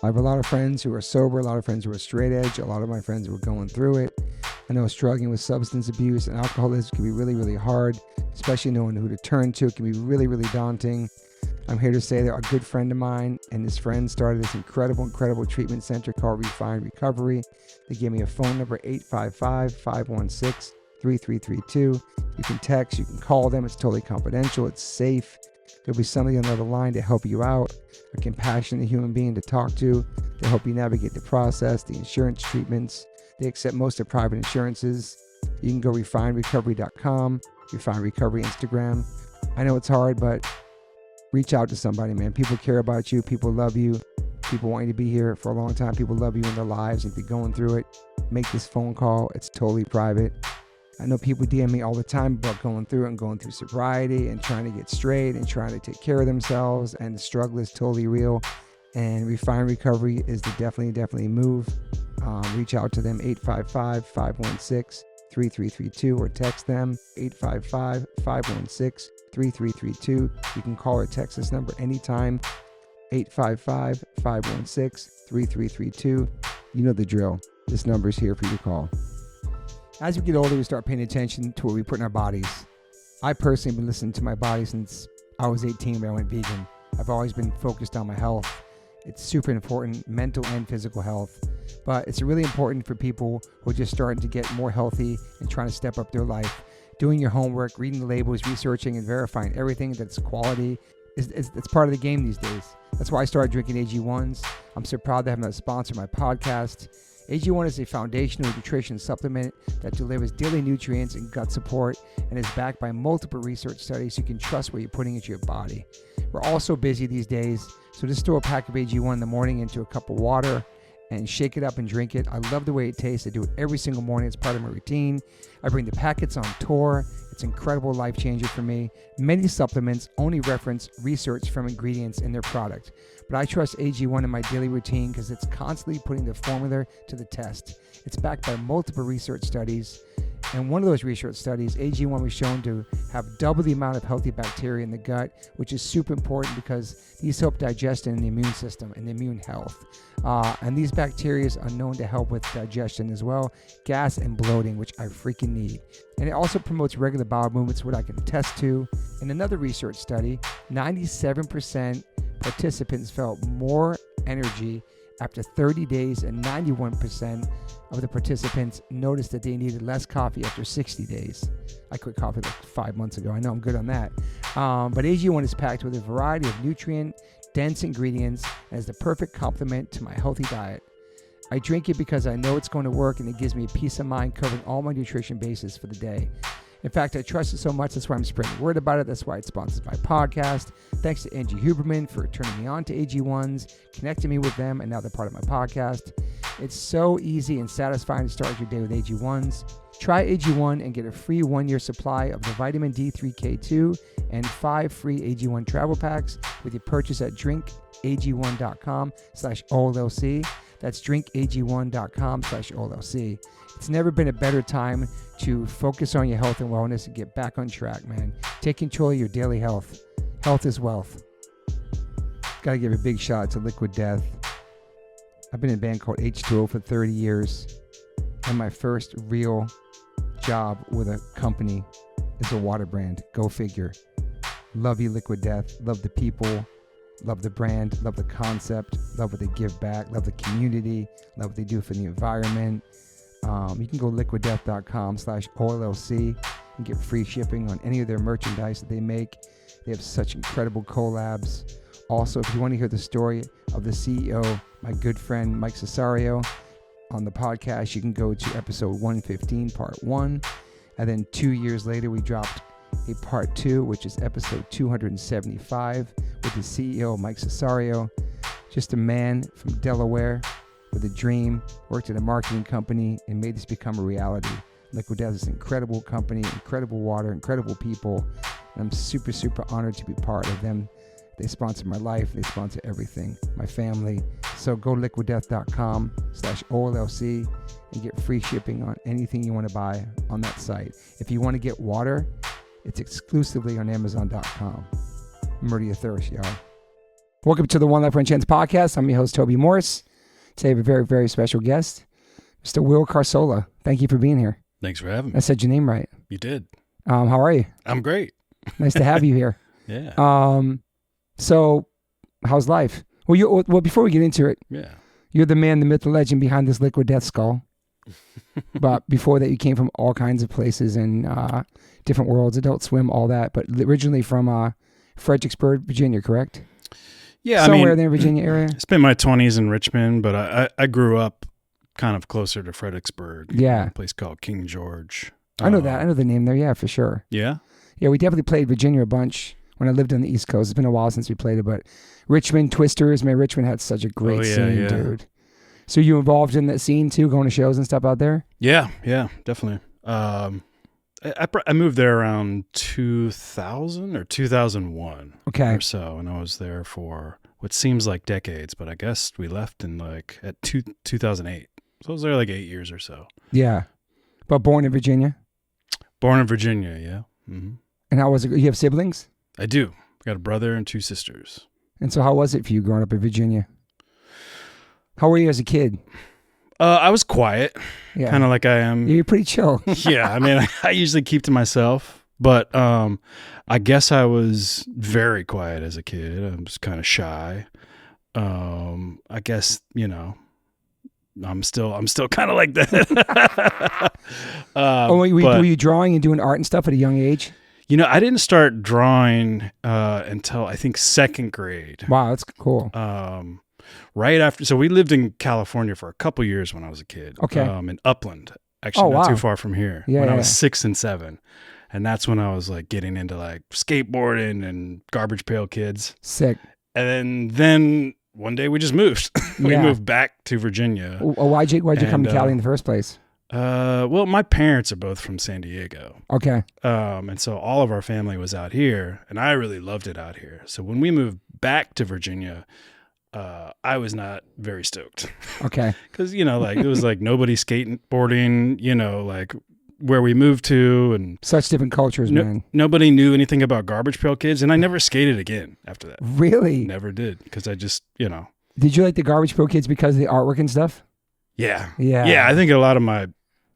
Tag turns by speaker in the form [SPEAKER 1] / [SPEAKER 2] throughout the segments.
[SPEAKER 1] I have a lot of friends who are sober, a lot of friends who are straight edge, a lot of my friends who are going through it. I know struggling with substance abuse and alcoholism can be really, really hard, especially knowing who to turn to. It can be really, really daunting. I'm here to say that a good friend of mine and his friend started this incredible treatment center called Refine Recovery. They gave me a phone number, 855-516-3332. You can text, you can call them. It's totally confidential. It's safe. There'll be somebody on the other line to help you out, a compassionate human being to talk to help you navigate the process, the insurance treatments. They accept most of private insurances. You can go refinerecovery.com, Refine Recovery Instagram. I know it's hard, but reach out to somebody, man. People care about you. People love you. People want you to be here for a long time. People love you in their lives. If you're going through it, make this phone call. It's totally private. I know people DM me all the time about going through it and going through sobriety and trying to get straight and trying to take care of themselves. And the struggle is totally real. And Refine Recovery is the definitely move. Reach out to them, 855-516-3332, or text them, 855-516-3332. You can call or text this number anytime, 855-516-3332. You know the drill. This number is here for you to call. As we get older, we start paying attention to what we put in our bodies. I personally have been listening to my body since I was 18 when I went vegan. I've always been focused on my health. It's super important, mental and physical health. But it's really important for people who are just starting to get more healthy and trying to step up their life. Doing your homework, reading the labels, researching and verifying everything that's quality. It's part of the game these days. That's why I started drinking AG1s. I'm so proud to have them sponsor my podcast. AG1 is a foundational nutrition supplement that delivers daily nutrients and gut support and is backed by multiple research studies. You can trust what you're putting into your body. We're all so busy these days, so just throw a pack of AG1 in the morning into a cup of water and shake it up and drink it. I love the way it tastes. I do it every single morning. It's part of my routine. I bring the packets on tour. It's an incredible life changer for me. Many supplements only reference research from ingredients in their product, but I trust AG1 in my daily routine because it's constantly putting the formula to the test. It's backed by multiple research studies, and one of those research studies, AG1 was shown to have double the amount of healthy bacteria in the gut, which is super important because these help digestion in the immune system and the immune health. And these bacteria are known to help with digestion as well, gas and bloating, which I freaking need. And it also promotes regular bowel movements, what I can attest to. In another research study, 97% participants felt more energy after 30 days, and 91% of the participants noticed that they needed less coffee after 60 days. I quit coffee like 5 months ago. I know I'm good on that. But AG1 is packed with a variety of nutrient-dense ingredients and is the perfect complement to my healthy diet. I drink it because I know it's going to work, and it gives me a peace of mind covering all my nutrition bases for the day. In fact, I trust it so much, that's why I'm spreading the word about it. That's why it sponsors my podcast. Thanks to Angie Huberman for turning me on to AG1s, connecting me with them, and now they're part of my podcast. It's so easy and satisfying to start your day with AG1s. Try AG1 and get a free 1-year supply of the vitamin D3K2 and 5 free AG1 travel packs with your purchase at drinkag1.com/OLLC. That's drinkag1.com/OLLC. It's never been a better time to focus on your health and wellness and get back on track, man. Take control of your daily health. Health is wealth. Got to give a big shout out to Liquid Death. I've been in a band called H2O for 30 years, and my first real job with a company is a water brand. Go figure. Love you, Liquid Death. Love the people. Love the brand. Love the concept. Love what they give back. Love the community. Love what they do for the environment. You can go liquiddeath.com/OLLC and get free shipping on any of their merchandise that they make. They have such incredible collabs. Also, if you want to hear the story of the CEO, my good friend Mike Cesario, on the podcast, you can go to episode 115, part 1. And then 2 years later, we dropped a part 2, which is episode 275 with the CEO, Mike Cesario. Just a man from Delaware with a dream, worked at a marketing company, and made this become a reality. Liquid Death is an incredible company, incredible water, incredible people. And I'm super, super honored to be part of them. They sponsor my life. They sponsor everything, my family. So go liquiddeath.com/OLLC and get free shipping on anything you want to buy on that site. If you want to get water, it's exclusively on Amazon.com. Murder your thirst, y'all. Welcome to the One Life One Chance podcast. I'm your host, Toby Morse. Today, I have a very, very special guest, Mr. Will Carsola. Thank you for being here.
[SPEAKER 2] Thanks for having me.
[SPEAKER 1] I said your name right.
[SPEAKER 2] You did.
[SPEAKER 1] How are you?
[SPEAKER 2] I'm great.
[SPEAKER 1] Nice to have you here.
[SPEAKER 2] Yeah.
[SPEAKER 1] So, how's life? Well, before we get into it,
[SPEAKER 2] Yeah.
[SPEAKER 1] you're the man, the myth, the legend behind this liquid death skull. But before that, you came from all kinds of places and different worlds, Adult Swim, all that. But originally from Fredericksburg, Virginia, correct?
[SPEAKER 2] Yeah,
[SPEAKER 1] Somewhere in the Virginia area.
[SPEAKER 2] I spent my 20s in Richmond, but I grew up kind of closer to Fredericksburg.
[SPEAKER 1] Yeah.
[SPEAKER 2] A place called King George.
[SPEAKER 1] I know that. I know the name there. Yeah, for sure.
[SPEAKER 2] Yeah?
[SPEAKER 1] Yeah, we definitely played Virginia a bunch when I lived on the East Coast. It's been a while since we played it, but Richmond, Twisters, man, Richmond had such a great scene, dude. So you involved in that scene too, going to shows and stuff out there?
[SPEAKER 2] Yeah, definitely. I moved there around 2000 or 2001 or so, and I was there for what seems like decades, but I guess we left in at 2008. So I was there 8 years or so.
[SPEAKER 1] Yeah. But born in Virginia?
[SPEAKER 2] Born in Virginia, yeah. Mm-hmm.
[SPEAKER 1] And how was it? You have siblings?
[SPEAKER 2] I do. I got a brother and 2 sisters.
[SPEAKER 1] And so how was it for you growing up in Virginia? How were you as a kid?
[SPEAKER 2] I was quiet, kind of like I am.
[SPEAKER 1] You're pretty chill.
[SPEAKER 2] Yeah, I mean, I usually keep to myself, but I guess I was very quiet as a kid. I was kind of shy. I guess, I'm still kind of like that.
[SPEAKER 1] Were you drawing and doing art and stuff at a young age?
[SPEAKER 2] I didn't start drawing until I think 2nd grade.
[SPEAKER 1] Wow, that's cool.
[SPEAKER 2] Right after, so we lived in California for a couple years when I was a kid.
[SPEAKER 1] Okay.
[SPEAKER 2] In Upland, actually not too far from here.
[SPEAKER 1] Yeah,
[SPEAKER 2] when I was 6 and 7, and that's when I was getting into skateboarding and Garbage Pail Kids.
[SPEAKER 1] Sick.
[SPEAKER 2] And then one day we just moved. We moved back to Virginia.
[SPEAKER 1] Why'd you come to Cali in the first place?
[SPEAKER 2] Well, my parents are both from San Diego.
[SPEAKER 1] Okay.
[SPEAKER 2] And so all of our family was out here, and I really loved it out here. So when we moved back to Virginia, I was not very stoked.
[SPEAKER 1] Okay.
[SPEAKER 2] Because, it was nobody skateboarding, where we moved to. And
[SPEAKER 1] such different cultures, man.
[SPEAKER 2] Nobody knew anything about Garbage Pail Kids, and I never skated again after that.
[SPEAKER 1] Really?
[SPEAKER 2] Never did, because I just,
[SPEAKER 1] Did you like the Garbage Pail Kids because of the artwork and stuff?
[SPEAKER 2] Yeah.
[SPEAKER 1] Yeah.
[SPEAKER 2] Yeah, I think a lot of my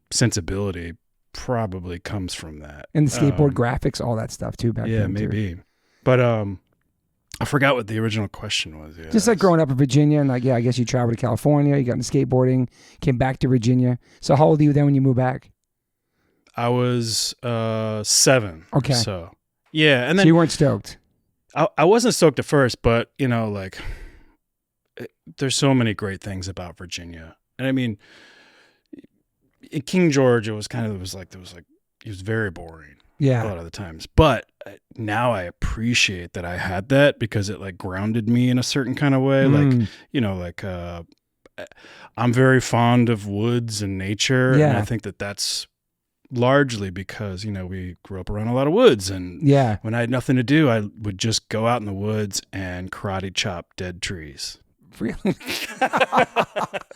[SPEAKER 2] sensibility probably comes from that.
[SPEAKER 1] And the skateboard graphics, all that stuff too back then.
[SPEAKER 2] Yeah, maybe. Too. But I forgot what the original question was. Yeah,
[SPEAKER 1] just growing up in Virginia and I guess you traveled to California, you got into skateboarding, came back to Virginia. So how old were you then when you moved back?
[SPEAKER 2] I was 7.
[SPEAKER 1] Okay.
[SPEAKER 2] So yeah, and then
[SPEAKER 1] so you weren't stoked.
[SPEAKER 2] I wasn't stoked at first, but there's so many great things about Virginia. And I mean, in King George, it was very boring.
[SPEAKER 1] Yeah.
[SPEAKER 2] A lot of the times. But now I appreciate that I had that because it grounded me in a certain kind of way. I'm very fond of woods and nature.
[SPEAKER 1] Yeah.
[SPEAKER 2] And I think that's largely because, we grew up around a lot of woods. And when I had nothing to do, I would just go out in the woods and karate chop dead trees.
[SPEAKER 1] Really?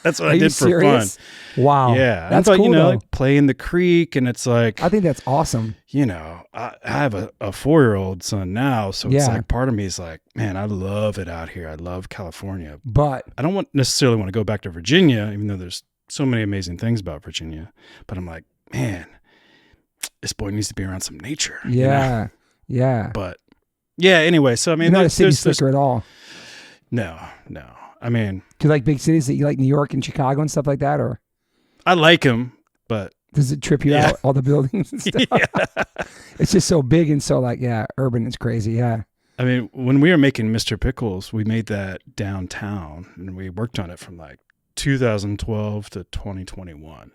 [SPEAKER 2] That's what I did for fun.
[SPEAKER 1] Wow.
[SPEAKER 2] Yeah.
[SPEAKER 1] That's cool,
[SPEAKER 2] play in the creek, and it's
[SPEAKER 1] I think that's awesome.
[SPEAKER 2] I have a 4-year-old son now, so it's part of me is man, I love it out here. I love California.
[SPEAKER 1] But
[SPEAKER 2] I don't necessarily want to go back to Virginia, even though there's so many amazing things about Virginia. But I'm man, this boy needs to be around some nature.
[SPEAKER 1] Yeah. Yeah.
[SPEAKER 2] But yeah, anyway, so I mean,
[SPEAKER 1] you're not a city slicker at all.
[SPEAKER 2] No. I mean,
[SPEAKER 1] do you like big cities that you like New York and Chicago and stuff like that, or?
[SPEAKER 2] I like them, but
[SPEAKER 1] does it trip you out, all the buildings and stuff? Yeah. It's just so big and so urban. It's crazy. Yeah.
[SPEAKER 2] I mean, when we were making Mr. Pickles, we made that downtown, and we worked on it from 2012 to 2021.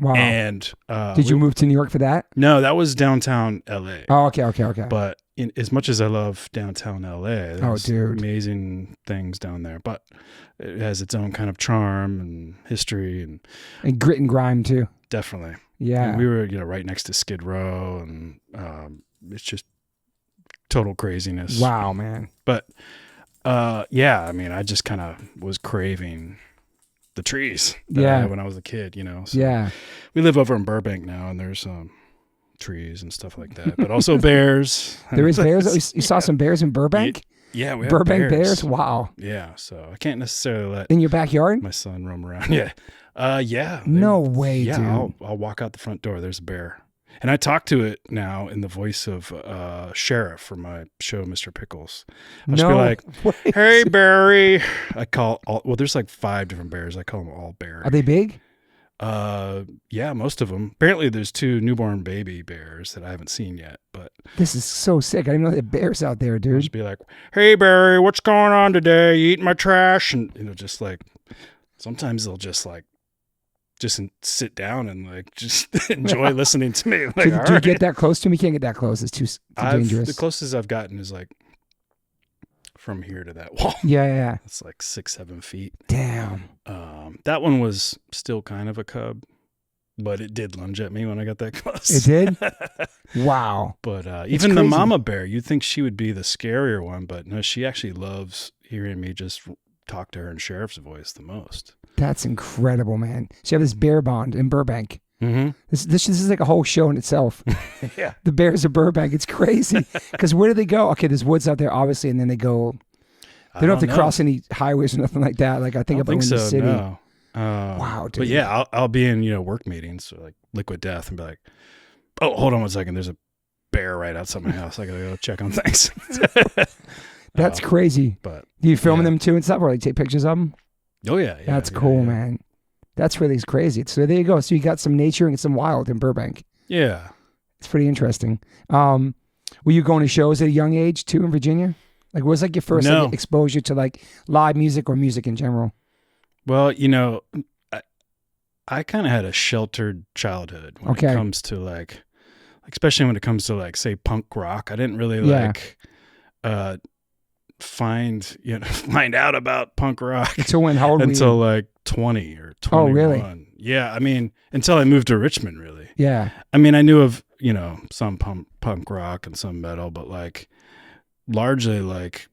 [SPEAKER 1] Wow.
[SPEAKER 2] And
[SPEAKER 1] did you move to New York for that?
[SPEAKER 2] No, that was downtown LA.
[SPEAKER 1] Oh, okay.
[SPEAKER 2] But as much as I love downtown LA, there's amazing things down there. But it has its own kind of charm and history and
[SPEAKER 1] grit and grime too.
[SPEAKER 2] Definitely.
[SPEAKER 1] Yeah.
[SPEAKER 2] And we were, right next to Skid Row, and it's just total craziness.
[SPEAKER 1] Wow, man.
[SPEAKER 2] But yeah, I mean, I just kind of was craving the trees that I had when I was a kid, So
[SPEAKER 1] yeah.
[SPEAKER 2] We live over in Burbank now, and there's trees and stuff like that, but also bears.
[SPEAKER 1] There is bears? You saw some bears in Burbank?
[SPEAKER 2] Yeah, we have
[SPEAKER 1] Burbank bears. Wow.
[SPEAKER 2] Yeah, so I can't necessarily let
[SPEAKER 1] in your backyard
[SPEAKER 2] my son roam around. Yeah, yeah.
[SPEAKER 1] No way,
[SPEAKER 2] yeah,
[SPEAKER 1] dude.
[SPEAKER 2] I'll walk out the front door. There's a bear, and I talk to it now in the voice of Sheriff from my show, Mr. Pickles. I'll just be like, "Hey, Barry." I call all. Well, there's like 5 different bears. I call them all Barry.
[SPEAKER 1] Are they big?
[SPEAKER 2] Yeah, most of them. Apparently, there's 2 newborn baby bears that I haven't seen yet. But
[SPEAKER 1] this is so sick. I didn't know there are bears out there, dude.
[SPEAKER 2] I'll just be like, "Hey, Barry, what's going on today? You eating my trash?" And just like, sometimes they'll just like, just sit down and like just enjoy listening to me. Like,
[SPEAKER 1] do you get that close to me? You can't get that close. It's too dangerous.
[SPEAKER 2] The closest I've gotten is like from here to that wall.
[SPEAKER 1] Yeah.
[SPEAKER 2] It's like 6-7 feet.
[SPEAKER 1] Damn.
[SPEAKER 2] That one was still kind of a cub, but it did lunge at me when I got that close.
[SPEAKER 1] It did? Wow.
[SPEAKER 2] But even the mama bear, you'd think she would be the scarier one, but no, she actually loves hearing me just talk to her in Sheriff's voice the most.
[SPEAKER 1] That's incredible, man. So you have this bear bond in Burbank.
[SPEAKER 2] Mm-hmm.
[SPEAKER 1] This is like a whole show in itself.
[SPEAKER 2] Yeah.
[SPEAKER 1] The bears of Burbank. It's crazy. Because where do they go? Okay, there's woods out there, obviously, and then they go. They don't have to cross any highways or nothing like that. Like I think about in the city.
[SPEAKER 2] No.
[SPEAKER 1] Wow, dude.
[SPEAKER 2] But yeah, I'll be in work meetings or like Liquid Death and be like, "Oh, hold on 1 second. There's a bear right outside my house. I gotta go check on things."
[SPEAKER 1] That's crazy.
[SPEAKER 2] But
[SPEAKER 1] do you film them too and stuff, or like take pictures of them?
[SPEAKER 2] Oh yeah.
[SPEAKER 1] That's cool, man. That's really crazy. So there you go. So you got some nature and some wild in Burbank.
[SPEAKER 2] Yeah.
[SPEAKER 1] It's pretty interesting. Were you going to shows at a young age too in Virginia? Like, what was like your first like, exposure to like live music or music in general?
[SPEAKER 2] Well, I kind of had a sheltered childhood when it comes to like, especially when it comes to like, say, punk rock. I didn't really find out about punk rock
[SPEAKER 1] until when? How old were you?
[SPEAKER 2] Until like 20 or 21.
[SPEAKER 1] Oh, really?
[SPEAKER 2] Yeah, I mean, until I moved to Richmond, really.
[SPEAKER 1] Yeah.
[SPEAKER 2] I mean, I knew of some punk rock and some metal, but like largely like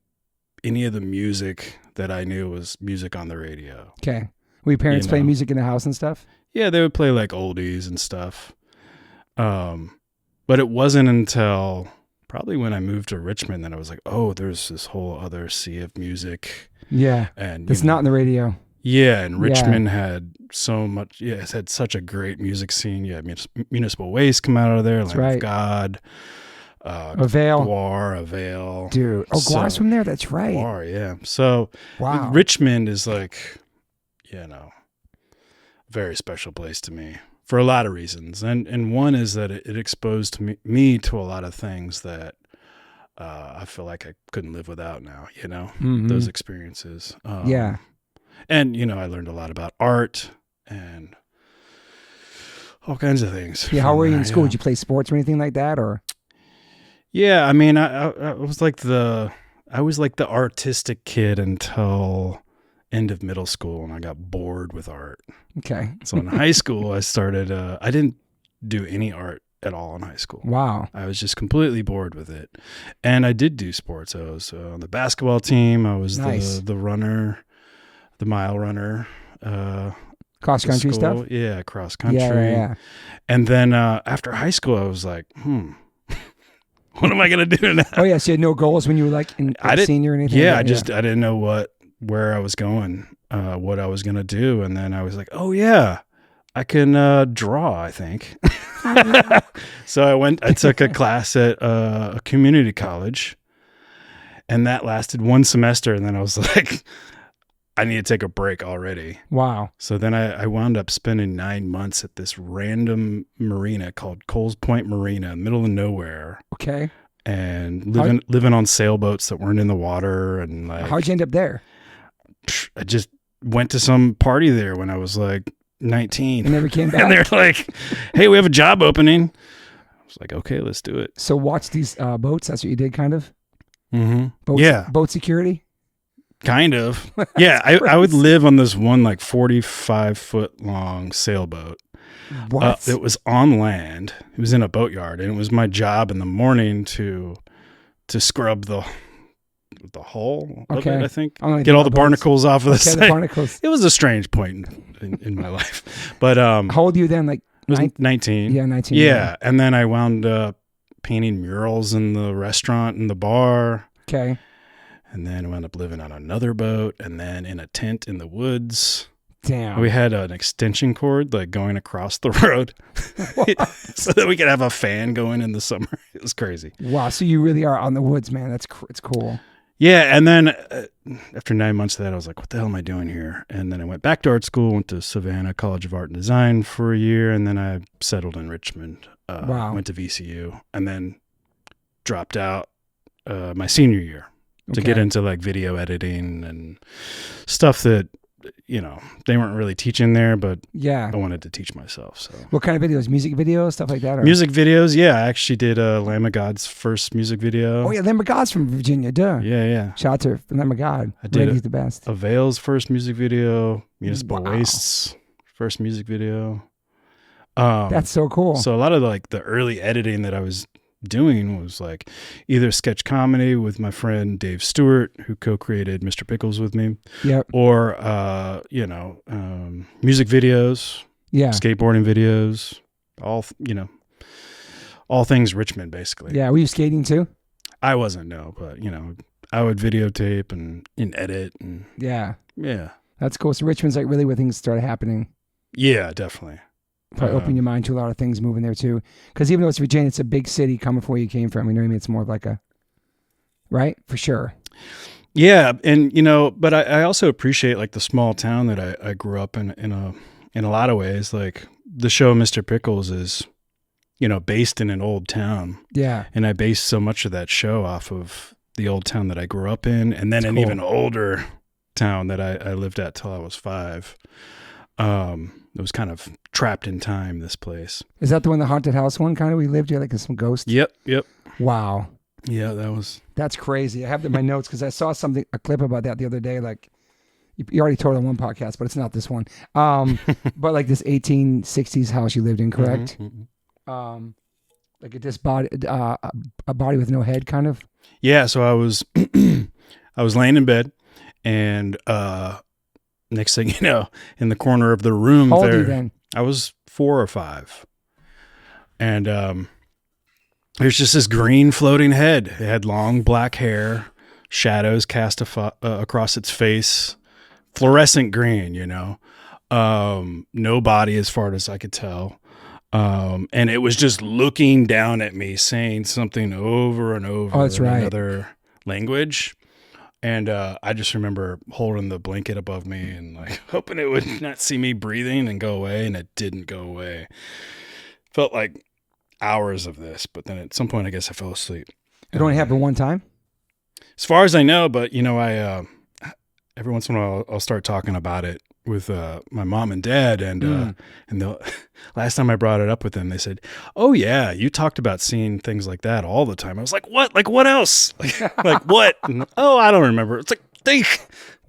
[SPEAKER 2] any of the music that I knew was music on the radio.
[SPEAKER 1] Okay. Were your parents playing music in the house and stuff?
[SPEAKER 2] Yeah, they would play like oldies and stuff. But it wasn't until probably when I moved to Richmond that I was like, oh, there's this whole other sea of music.
[SPEAKER 1] Yeah.
[SPEAKER 2] And
[SPEAKER 1] it's not in the radio.
[SPEAKER 2] Yeah. And Richmond had so much, it's had such a great music scene. Yeah. Municipal Waste come out of there.
[SPEAKER 1] That's
[SPEAKER 2] Lamb of God.
[SPEAKER 1] Avail.
[SPEAKER 2] Avail.
[SPEAKER 1] Dude. Oh, Guar's from there. That's right.
[SPEAKER 2] Guar, yeah. So
[SPEAKER 1] wow.
[SPEAKER 2] Richmond is like, very special place to me for a lot of reasons. And one is that it exposed me to a lot of things that I feel like I couldn't live without now, those experiences.
[SPEAKER 1] Yeah.
[SPEAKER 2] And, I learned a lot about art and all kinds of things.
[SPEAKER 1] Yeah. How were you in school? Did you play sports or anything like that? Or?
[SPEAKER 2] Yeah. I mean, I was like the artistic kid until end of middle school, and I got bored with art.
[SPEAKER 1] Okay.
[SPEAKER 2] So in high school, I started, I didn't do any art at all in high school.
[SPEAKER 1] Wow.
[SPEAKER 2] I was just completely bored with it. And I did do sports. I was on the basketball team. I was the runner, the mile runner.
[SPEAKER 1] Cross country stuff?
[SPEAKER 2] Yeah, cross country.
[SPEAKER 1] Yeah.
[SPEAKER 2] And then after high school, I was like, what am I going to do now?
[SPEAKER 1] Oh, yeah. So you had no goals when you were like senior or anything?
[SPEAKER 2] Yeah, I didn't know where I was going, what I was going to do. And then I was like, oh yeah, I can draw, I think. So I took a class at a community college, and that lasted 1 semester. And then I was like, I need to take a break already.
[SPEAKER 1] Wow. So
[SPEAKER 2] then I wound up spending 9 months at this random marina called Coles Point Marina, middle of nowhere.
[SPEAKER 1] Okay.
[SPEAKER 2] And living on sailboats that weren't in the water. And like,
[SPEAKER 1] how'd you end up there?
[SPEAKER 2] I just went to some party there when I was like 19.
[SPEAKER 1] And never came back.
[SPEAKER 2] And they're like, hey, we have a job opening. I was like, okay, let's do it.
[SPEAKER 1] So watch these boats. That's what you did, kind of?
[SPEAKER 2] Mm-hmm.
[SPEAKER 1] Boat security?
[SPEAKER 2] Kind of. Yeah, I would live on this one like 45-foot long sailboat.
[SPEAKER 1] What?
[SPEAKER 2] It was on land. It was in a boatyard, and it was my job in the morning to scrub the hull of it, I think. Get all the barnacles off of the
[SPEAKER 1] barnacles.
[SPEAKER 2] It was a strange point in my life. But
[SPEAKER 1] how old were you then? Like
[SPEAKER 2] it was 19.
[SPEAKER 1] Yeah, 19.
[SPEAKER 2] Yeah, and then I wound up painting murals in the restaurant and the bar.
[SPEAKER 1] Okay.
[SPEAKER 2] and then wound up living on another boat, and then in a tent in the woods.
[SPEAKER 1] Damn.
[SPEAKER 2] We had an extension cord like going across the road so that we could have a fan going in the summer. It was crazy.
[SPEAKER 1] Wow. So you really are on the woods, man. It's cool.
[SPEAKER 2] Yeah. And then after 9 months of that, I was like, what the hell am I doing here? And then I went back to art school, went to Savannah College of Art and Design for a year. And then I settled in Richmond, went to VCU, and then dropped out my senior year to get into like video editing and stuff that, you know, they weren't really teaching there, but I wanted to teach myself. So,
[SPEAKER 1] what kind of videos? Music videos, stuff like that? Or?
[SPEAKER 2] Music videos, yeah. I actually did Lamb of God's first music video.
[SPEAKER 1] Oh yeah, Lamb of God's from Virginia, duh.
[SPEAKER 2] Yeah.
[SPEAKER 1] Shout out to Lamb of God.
[SPEAKER 2] I did.
[SPEAKER 1] He's the best.
[SPEAKER 2] Avail's first music video, Municipal Waste's first music video.
[SPEAKER 1] That's so cool.
[SPEAKER 2] So a lot of like the early editing that I was doing was like either sketch comedy with my friend Dave Stewart, who co-created Mr. Pickles with me, or music videos, skateboarding videos, all things Richmond basically.
[SPEAKER 1] Yeah, were you skating too?
[SPEAKER 2] I wasn't, no, but I would videotape and edit and yeah.
[SPEAKER 1] That's cool. So Richmond's like really where things started happening.
[SPEAKER 2] Yeah, definitely.
[SPEAKER 1] Probably open your mind to a lot of things moving there too. Because even though it's Virginia, it's a big city coming from where you came from. You know what I mean? It's more like right? For sure.
[SPEAKER 2] Yeah. And, but I also appreciate like the small town that I grew up in a lot of ways. Like the show Mr. Pickles is, based in an old town.
[SPEAKER 1] Yeah.
[SPEAKER 2] And I based so much of that show off of the old town that I grew up in. And then an even older town that I lived at till I was 5. It was kind of trapped in time, this place.
[SPEAKER 1] Is that the one, the haunted house one kind of? We lived here like some ghosts?
[SPEAKER 2] Yep.
[SPEAKER 1] Wow.
[SPEAKER 2] Yeah,
[SPEAKER 1] that's crazy. I have it in my notes because I saw a clip about that the other day. Like you already told on one podcast, but it's not this one. But like this 1860s house you lived in, correct? Mm-hmm. Like a disbodied, a body with no head, kind of.
[SPEAKER 2] Yeah. So I was, I was laying in bed, and next thing you know, in the corner of the room,
[SPEAKER 1] how old are you then?
[SPEAKER 2] I was 4 or 5, and there's just this green floating head. It had long black hair, shadows cast across its face, fluorescent green. No body as far as I could tell. And it was just looking down at me, saying something over and over in another language. And I just remember holding the blanket above me and like hoping it would not see me breathing and go away, and it didn't go away. Felt like hours of this, but then at some point I guess I fell asleep.
[SPEAKER 1] It only happened one time?
[SPEAKER 2] As far as I know, but I every once in a while I'll start talking about it with my mom and dad, and the last time I brought it up with them, they said, "Oh yeah, you talked about seeing things like that all the time." I was like, "What? Like what else? Like what?" And, "Oh, I don't remember." It's like,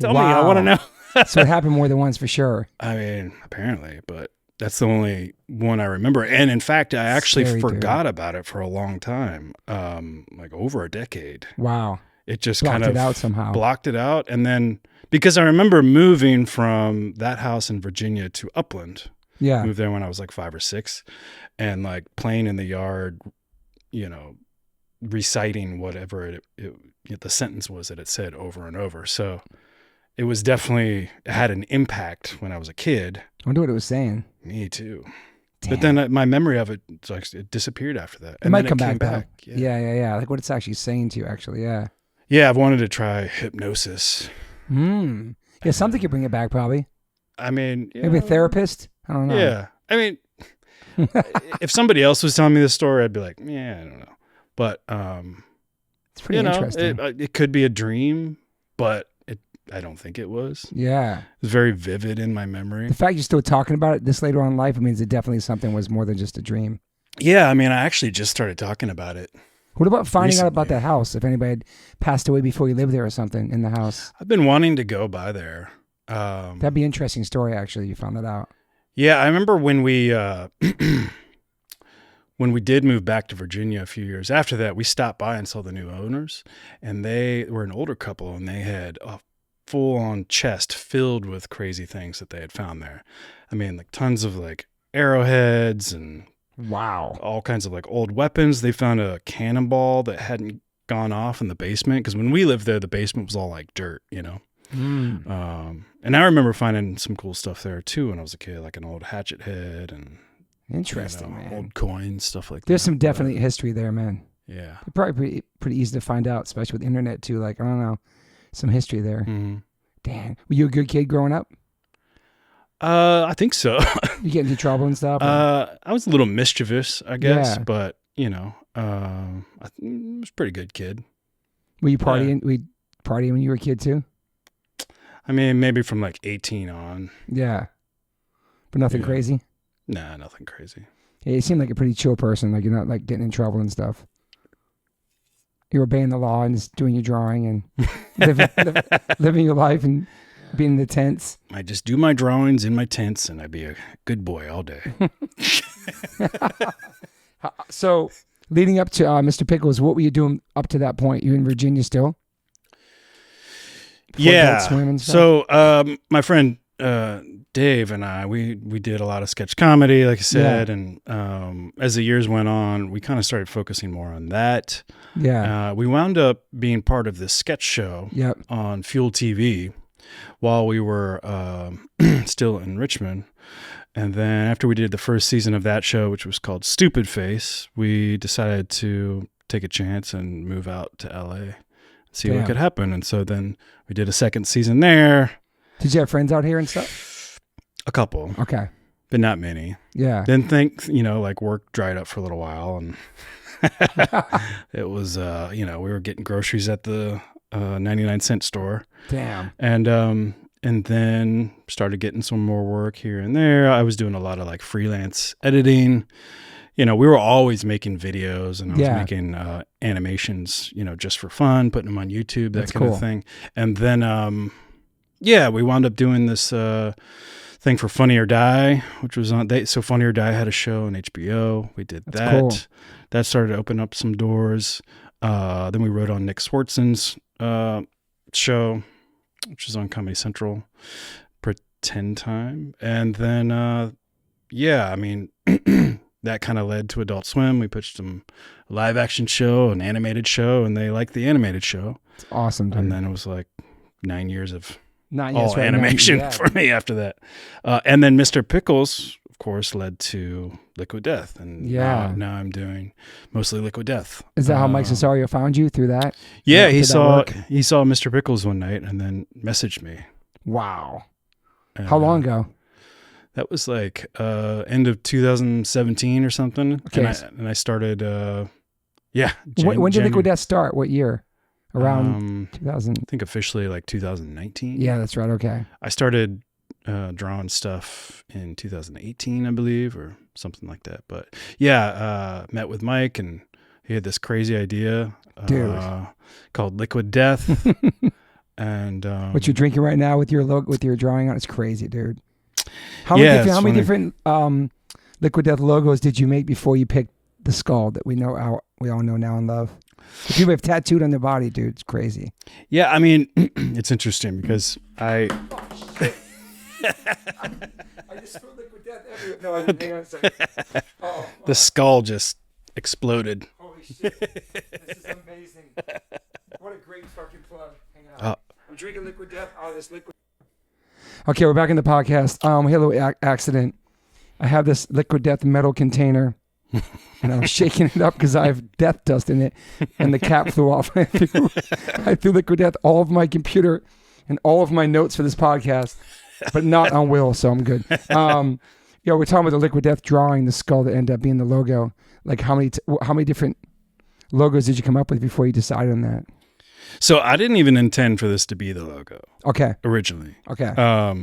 [SPEAKER 2] tell me, I want to know.
[SPEAKER 1] So it happened more than once for sure.
[SPEAKER 2] I mean, apparently, but that's the only one I remember. And in fact, I actually forgot about it for a long time, like over a decade.
[SPEAKER 1] Wow.
[SPEAKER 2] It just
[SPEAKER 1] blocked
[SPEAKER 2] kind of
[SPEAKER 1] it out somehow.
[SPEAKER 2] Blocked it out, and then. Because I remember moving from that house in Virginia to Upland.
[SPEAKER 1] Yeah.
[SPEAKER 2] Moved there when I was like 5 or 6, and like playing in the yard, reciting whatever the sentence was that it said over and over. So it was definitely, it had an impact when I was a kid.
[SPEAKER 1] I wonder what it was saying.
[SPEAKER 2] Me too.
[SPEAKER 1] Damn.
[SPEAKER 2] But then my memory of it, it disappeared after that.
[SPEAKER 1] It might come back. Yeah. Like what it's actually saying to you, actually. Yeah.
[SPEAKER 2] Yeah. I've wanted to try hypnosis.
[SPEAKER 1] Yeah, something could bring it back, probably.
[SPEAKER 2] I mean,
[SPEAKER 1] maybe a therapist. I don't know.
[SPEAKER 2] Yeah, I mean, if somebody else was telling me this story, I'd be like, yeah, I don't know. But
[SPEAKER 1] it's pretty interesting.
[SPEAKER 2] It could be a dream, but I don't think it was.
[SPEAKER 1] Yeah,
[SPEAKER 2] it was very vivid in my memory.
[SPEAKER 1] The fact you're still talking about it this later on in life, it means it definitely something was more than just a dream.
[SPEAKER 2] Yeah, I mean, I actually just started talking about it.
[SPEAKER 1] What about finding out about that house? If anybody had passed away before you lived there or something in the house?
[SPEAKER 2] I've been wanting to go by there.
[SPEAKER 1] That'd be an interesting story, actually. You found that out.
[SPEAKER 2] Yeah, I remember when we when we did move back to Virginia a few years after that, we stopped by and saw the new owners, and they were an older couple, and they had a full-on chest filled with crazy things that they had found there. I mean, like tons of like arrowheads and
[SPEAKER 1] wow,
[SPEAKER 2] all kinds of like old weapons. They found a cannonball that hadn't gone off in the basement. Because when we lived there, the basement was all like dirt, you know. And I remember finding some cool stuff there too when I was a kid, like an old hatchet head and
[SPEAKER 1] interesting, man.
[SPEAKER 2] Old coins, stuff like that.
[SPEAKER 1] There's some definite history there, man.
[SPEAKER 2] Yeah.
[SPEAKER 1] Probably pretty easy to find out, especially with the internet too. Like, I don't know, some history there. Damn. Were you a good kid growing up?
[SPEAKER 2] I think so.
[SPEAKER 1] You get into trouble and stuff?
[SPEAKER 2] I was a little mischievous, I guess, but you know, I was a pretty good kid.
[SPEAKER 1] Were you partying? Were you partying when you were a kid too?
[SPEAKER 2] I mean, maybe from like 18 on.
[SPEAKER 1] Yeah. But nothing crazy?
[SPEAKER 2] Nah, nothing crazy.
[SPEAKER 1] Yeah, you seem like a pretty chill person. Like you're not like getting in trouble and stuff. You're obeying the law and just doing your drawing and living your life and being in the tents.
[SPEAKER 2] I just do my drawings in my tents and I'd be a good boy all day.
[SPEAKER 1] So leading up to Mr. Pickles, what were you doing up to that point? You in Virginia still?
[SPEAKER 2] Yeah. So my friend Dave and I, we did a lot of sketch comedy, like I said, and as the years went on, we kind of started focusing more on that.
[SPEAKER 1] Yeah.
[SPEAKER 2] We wound up being part of this sketch show on Fuel TV while we were still in Richmond. And then after we did the first season of that show, which was called Stupid Face, we decided to take a chance and move out to LA. See what could happen. And so then we did a second season there.
[SPEAKER 1] Did you have friends out here and stuff?
[SPEAKER 2] A couple.
[SPEAKER 1] Okay.
[SPEAKER 2] But not many.
[SPEAKER 1] Yeah.
[SPEAKER 2] Then like work dried up for a little while and it was, we were getting groceries at the 99-cent store.
[SPEAKER 1] Damn.
[SPEAKER 2] And then started getting some more work here and there. I was doing a lot of like freelance editing. You know, we were always making videos and I was making animations, just for fun, putting them on YouTube, that kind of thing. And then, we wound up doing this thing for Funny or Die, which was so Funny or Die had a show on HBO. We did that. Cool. That started to open up some doors. Then we wrote on Nick Swartzen's show, which was on Comedy Central, Pretend Time. And then, that kind of led to Adult Swim. We pitched them a live action show, an animated show, and they liked the animated show.
[SPEAKER 1] It's awesome, dude.
[SPEAKER 2] And then it was like 9 years of animation for me after that. And then Mr. Pickles, of course, led to Liquid Death. And now I'm doing mostly Liquid Death.
[SPEAKER 1] Is that how Mike Cesario found you, through that?
[SPEAKER 2] Yeah, he saw Mr. Pickles one night and then messaged me.
[SPEAKER 1] Wow.
[SPEAKER 2] And,
[SPEAKER 1] how long ago?
[SPEAKER 2] That was like end of 2017 or something. Okay. And I started,
[SPEAKER 1] when did Liquid Death start? What year? Around 2000? I
[SPEAKER 2] think officially like 2019.
[SPEAKER 1] Yeah, that's right. Okay.
[SPEAKER 2] I started drawing stuff in 2018, I believe, or something like that. But met with Mike and he had this crazy idea called Liquid Death. And
[SPEAKER 1] what you're drinking right now with your drawing on, it's crazy, dude. How many different Liquid Death logos did you make before you picked the skull that we all know now and love? The people have tattooed on their body, dude. It's crazy.
[SPEAKER 2] Yeah, I mean, it's interesting because I just spilled Liquid Death everywhere. No, hang on a second. The skull just exploded.
[SPEAKER 1] Holy shit. This is amazing. What a great fucking plug. Hang on. I'm drinking Liquid Death out of this liquid. Okay, we're back in the podcast. We had a little accident. I have this Liquid Death metal container, and I was shaking it up because I have death dust in it, and the cap flew off. I threw Liquid Death all of my computer and all of my notes for this podcast, but not on Will, so I'm good. We're talking about the Liquid Death drawing, the skull that ended up being the logo. Like, how many different logos did you come up with before you decided on that?
[SPEAKER 2] So I didn't even intend for this to be the logo.
[SPEAKER 1] Okay.
[SPEAKER 2] Originally.
[SPEAKER 1] Okay.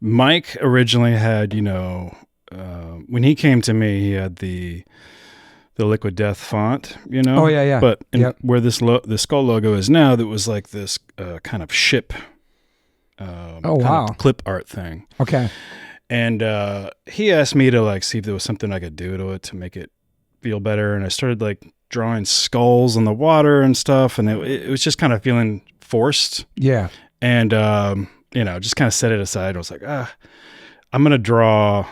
[SPEAKER 2] Mike originally had, when he came to me, he had the Liquid Death font,
[SPEAKER 1] Oh yeah.
[SPEAKER 2] But where the skull logo is now, that was like this kind of ship. Clip art thing.
[SPEAKER 1] Okay.
[SPEAKER 2] And he asked me to see if there was something I could do to it to make it feel better, and I started drawing skulls in the water and stuff, and it was just kind of feeling forced.
[SPEAKER 1] Yeah.
[SPEAKER 2] And just kind of set it aside. I was like, I'm gonna draw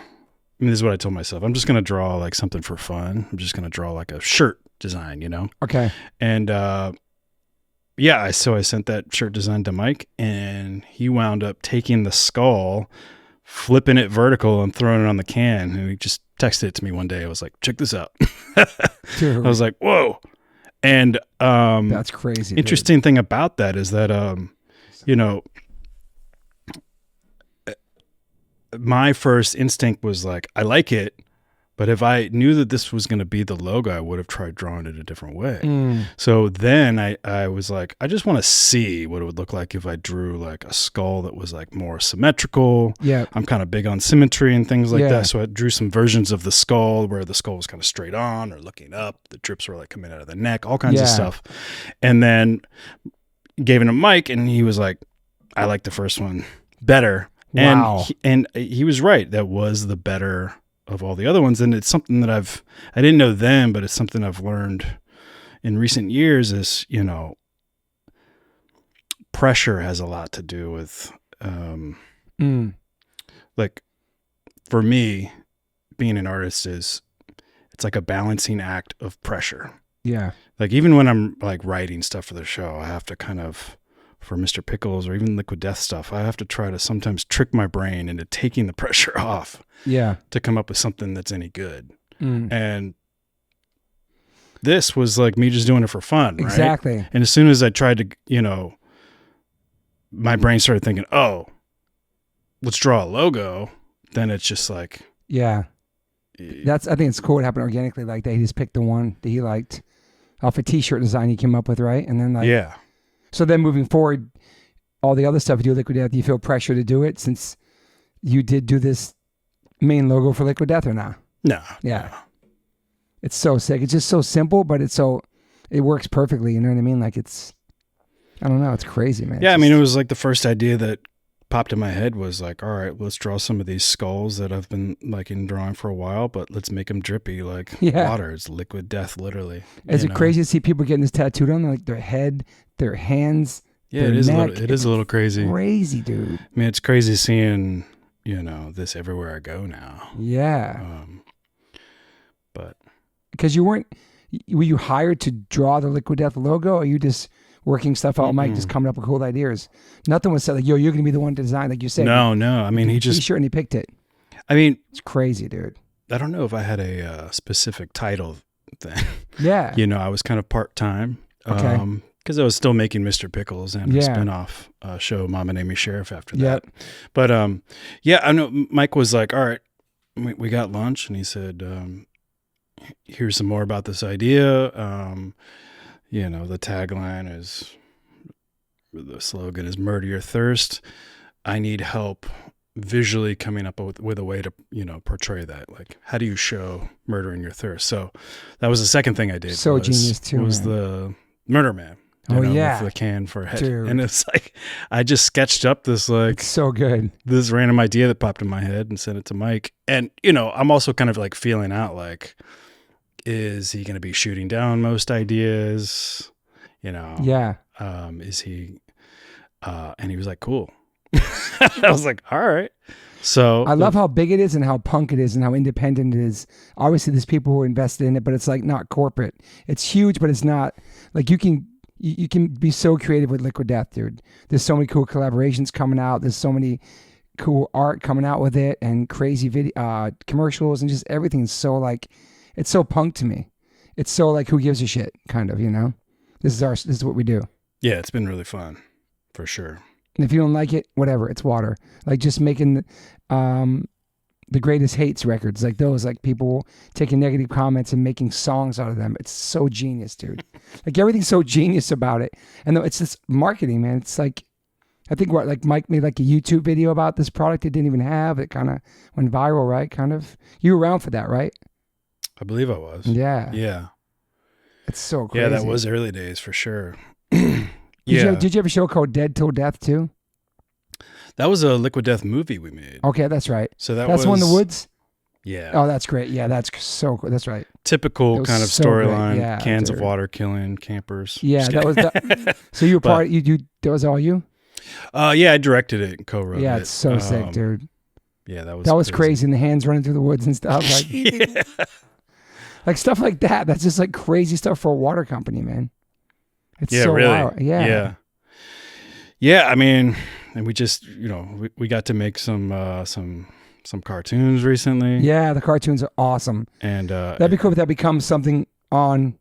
[SPEAKER 2] mean, this is what I told myself. I'm just going to draw like something for fun. I'm just going to draw like a shirt design, you know?
[SPEAKER 1] Okay.
[SPEAKER 2] And, yeah, so I sent that shirt design to Mike, and he wound up taking the skull, flipping it vertical and throwing it on the can. And he just texted it to me one day. I was like, check this out. I was like, whoa. And
[SPEAKER 1] that's crazy.
[SPEAKER 2] Interesting thing about that is that, you know, my first instinct was like, I like it, but if I knew that this was going to be the logo, I would have tried drawing it a different way. So then I was like, I just want to see what it would look like if I drew like a skull that was like more symmetrical.
[SPEAKER 1] Yeah.
[SPEAKER 2] I'm kind of big on symmetry and things like that. So I drew some versions of the skull where the skull was kind of straight on or looking up. The drips were like coming out of the neck, all kinds of stuff. And then gave it to Mike, and he was like, I like the first one better.
[SPEAKER 1] Wow.
[SPEAKER 2] And he was right. That was the better of all the other ones. And it's something that I didn't know then, but it's something I've learned in recent years is, you know, pressure has a lot to do with, like for me, being an artist it's like a balancing act of pressure.
[SPEAKER 1] Yeah.
[SPEAKER 2] Like even when I'm like writing stuff for the show, I have to kind of, for Mr. Pickles or even Liquid Death stuff, I have to try to sometimes trick my brain into taking the pressure off.
[SPEAKER 1] Yeah.
[SPEAKER 2] To come up with something that's any good. And this was like me just doing it for fun, right?
[SPEAKER 1] Exactly.
[SPEAKER 2] And as soon as I tried to, you know, my brain started thinking, oh, let's draw a logo. Then it's just like,
[SPEAKER 1] yeah. I think it's cool. It happened organically like that. He just picked the one that he liked off a t-shirt design he came up with, right? And then like,
[SPEAKER 2] yeah.
[SPEAKER 1] So then moving forward, all the other stuff you do with Liquid Death, do you feel pressure to do it since you did do this main logo for Liquid Death or not?
[SPEAKER 2] No.
[SPEAKER 1] Yeah. No. It's so sick. It's just so simple, but it works perfectly. You know what I mean? Like I don't know. It's crazy, man.
[SPEAKER 2] Yeah. I mean, it was like the first idea that popped in my head was like, all right, let's draw some of these skulls that I've been liking drawing for a while, but let's make them drippy like water. It's Liquid Death, literally.
[SPEAKER 1] Is it crazy to see people getting this tattooed on like their head, their hands?
[SPEAKER 2] Yeah,
[SPEAKER 1] their neck?
[SPEAKER 2] It is a little crazy.
[SPEAKER 1] Crazy, dude.
[SPEAKER 2] I mean, it's crazy seeing, you know, this everywhere I go now.
[SPEAKER 1] Yeah.
[SPEAKER 2] But
[SPEAKER 1] because were you hired to draw the Liquid Death logo, or you just working stuff out, Mike, just coming up with cool ideas? Nothing was said like, yo, you're going to be the one to design, like you said.
[SPEAKER 2] No. I mean, he just...
[SPEAKER 1] T-shirt and he picked it.
[SPEAKER 2] I mean...
[SPEAKER 1] It's crazy, dude.
[SPEAKER 2] I don't know if I had a specific title then.
[SPEAKER 1] Yeah.
[SPEAKER 2] You know, I was kind of part-time.
[SPEAKER 1] Okay.
[SPEAKER 2] Because I was still making Mr. Pickles and a spinoff show, Mama Named Me Sheriff, after that. But, yeah, I know Mike was like, all right, we got lunch. And he said, here's some more about this idea. You know, the tagline is, the slogan is murder your thirst. I need help visually coming up with a way to, you know, portray that. Like, how do you show murdering your thirst? So that was the second thing I did.
[SPEAKER 1] So genius too.
[SPEAKER 2] Was the Murder Man.
[SPEAKER 1] Oh, yeah.
[SPEAKER 2] With the can for a head.
[SPEAKER 1] Dude.
[SPEAKER 2] And it's like, I just sketched up this like,
[SPEAKER 1] it's so good.
[SPEAKER 2] This random idea that popped in my head and sent it to Mike. And, you know, I'm also kind of like feeling out like, is he going to be shooting down most ideas? You know?
[SPEAKER 1] Yeah.
[SPEAKER 2] Is he, and he was like, cool. I was like, all right. So
[SPEAKER 1] I love how big it is and how punk it is and how independent it is. Obviously there's people who are invested in it, but it's like not corporate. It's huge, but it's not like you can be so creative with Liquid Death, dude. There's so many cool collaborations coming out. There's so many cool art coming out with it and crazy video commercials and just everything's so like, it's so punk to me. It's so like, who gives a shit kind of, you know? This is what we do.
[SPEAKER 2] Yeah, it's been really fun for sure.
[SPEAKER 1] And if you don't like it, whatever, it's water. Like just making the greatest hates records, like those, like people taking negative comments and making songs out of them. It's so genius, dude. Like everything's so genius about it. And it's just marketing, man. It's like, I think what, like Mike made like a YouTube video about this product it didn't even have. It kind of went viral, right? Kind of. You were around for that, right?
[SPEAKER 2] I believe I was.
[SPEAKER 1] Yeah.
[SPEAKER 2] Yeah.
[SPEAKER 1] It's so crazy.
[SPEAKER 2] Yeah, that was early days for sure.
[SPEAKER 1] Did you have a show called Dead Till Death too?
[SPEAKER 2] That was a Liquid Death movie we made.
[SPEAKER 1] Okay, that's right.
[SPEAKER 2] So that's
[SPEAKER 1] the one in the woods?
[SPEAKER 2] Yeah.
[SPEAKER 1] Oh, that's great. Yeah, that's so cool. That's right.
[SPEAKER 2] Typical kind of storyline.
[SPEAKER 1] Yeah,
[SPEAKER 2] cans of water killing campers.
[SPEAKER 1] Yeah, that was so you were that was all you?
[SPEAKER 2] Yeah, I directed it and co-wrote it.
[SPEAKER 1] Yeah, it's so sick, dude.
[SPEAKER 2] That
[SPEAKER 1] was crazy. And the hands running through the woods and stuff. Like,
[SPEAKER 2] yeah.
[SPEAKER 1] Like stuff like that. That's just like crazy stuff for a water company, man. It's so
[SPEAKER 2] really.
[SPEAKER 1] wild. Yeah.
[SPEAKER 2] Yeah. I mean, and we just, we got to make some cartoons recently.
[SPEAKER 1] Yeah, the cartoons are awesome.
[SPEAKER 2] And
[SPEAKER 1] that'd be cool if that becomes something on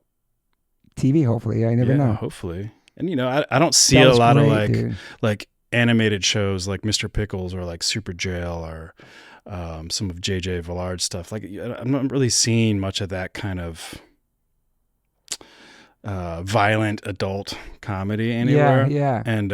[SPEAKER 1] TV, hopefully. I never know.
[SPEAKER 2] Hopefully. And I don't see a lot of like animated shows like Mr. Pickles or like Super Jail or some of JJ Villard's stuff. Like I'm not really seeing much of that kind of violent adult comedy anywhere.
[SPEAKER 1] Yeah.
[SPEAKER 2] And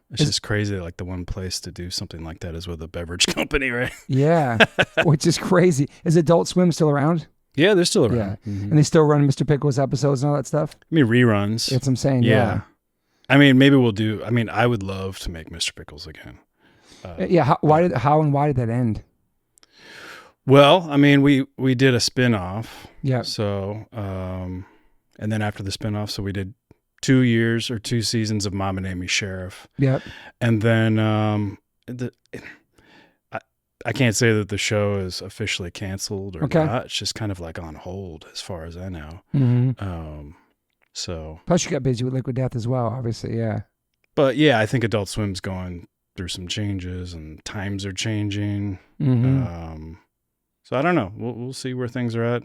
[SPEAKER 2] it's just crazy. Like the one place to do something like that is with a beverage company, right?
[SPEAKER 1] Yeah, which is crazy. Is Adult Swim still around?
[SPEAKER 2] Yeah, they're still around.
[SPEAKER 1] Yeah, and they still run Mr. Pickles episodes and all that stuff.
[SPEAKER 2] I mean, reruns.
[SPEAKER 1] That's what I'm saying. Yeah.
[SPEAKER 2] I mean, maybe we'll do. I mean, I would love to make Mr. Pickles again.
[SPEAKER 1] How and why did that end?
[SPEAKER 2] Well, I mean, we did a spin-off.
[SPEAKER 1] Yeah.
[SPEAKER 2] So, and then after the spin-off, so we did 2 years or 2 seasons of Mama Named Me Sheriff.
[SPEAKER 1] Yep.
[SPEAKER 2] And then I can't say that the show is officially canceled or not. It's just kind of like on hold as far as I know.
[SPEAKER 1] Mm-hmm.
[SPEAKER 2] So
[SPEAKER 1] plus you got busy with Liquid Death as well, obviously. Yeah.
[SPEAKER 2] But yeah, I think Adult Swim's going through some changes and times are changing.
[SPEAKER 1] Mm-hmm.
[SPEAKER 2] So I don't know. We'll see where things are at.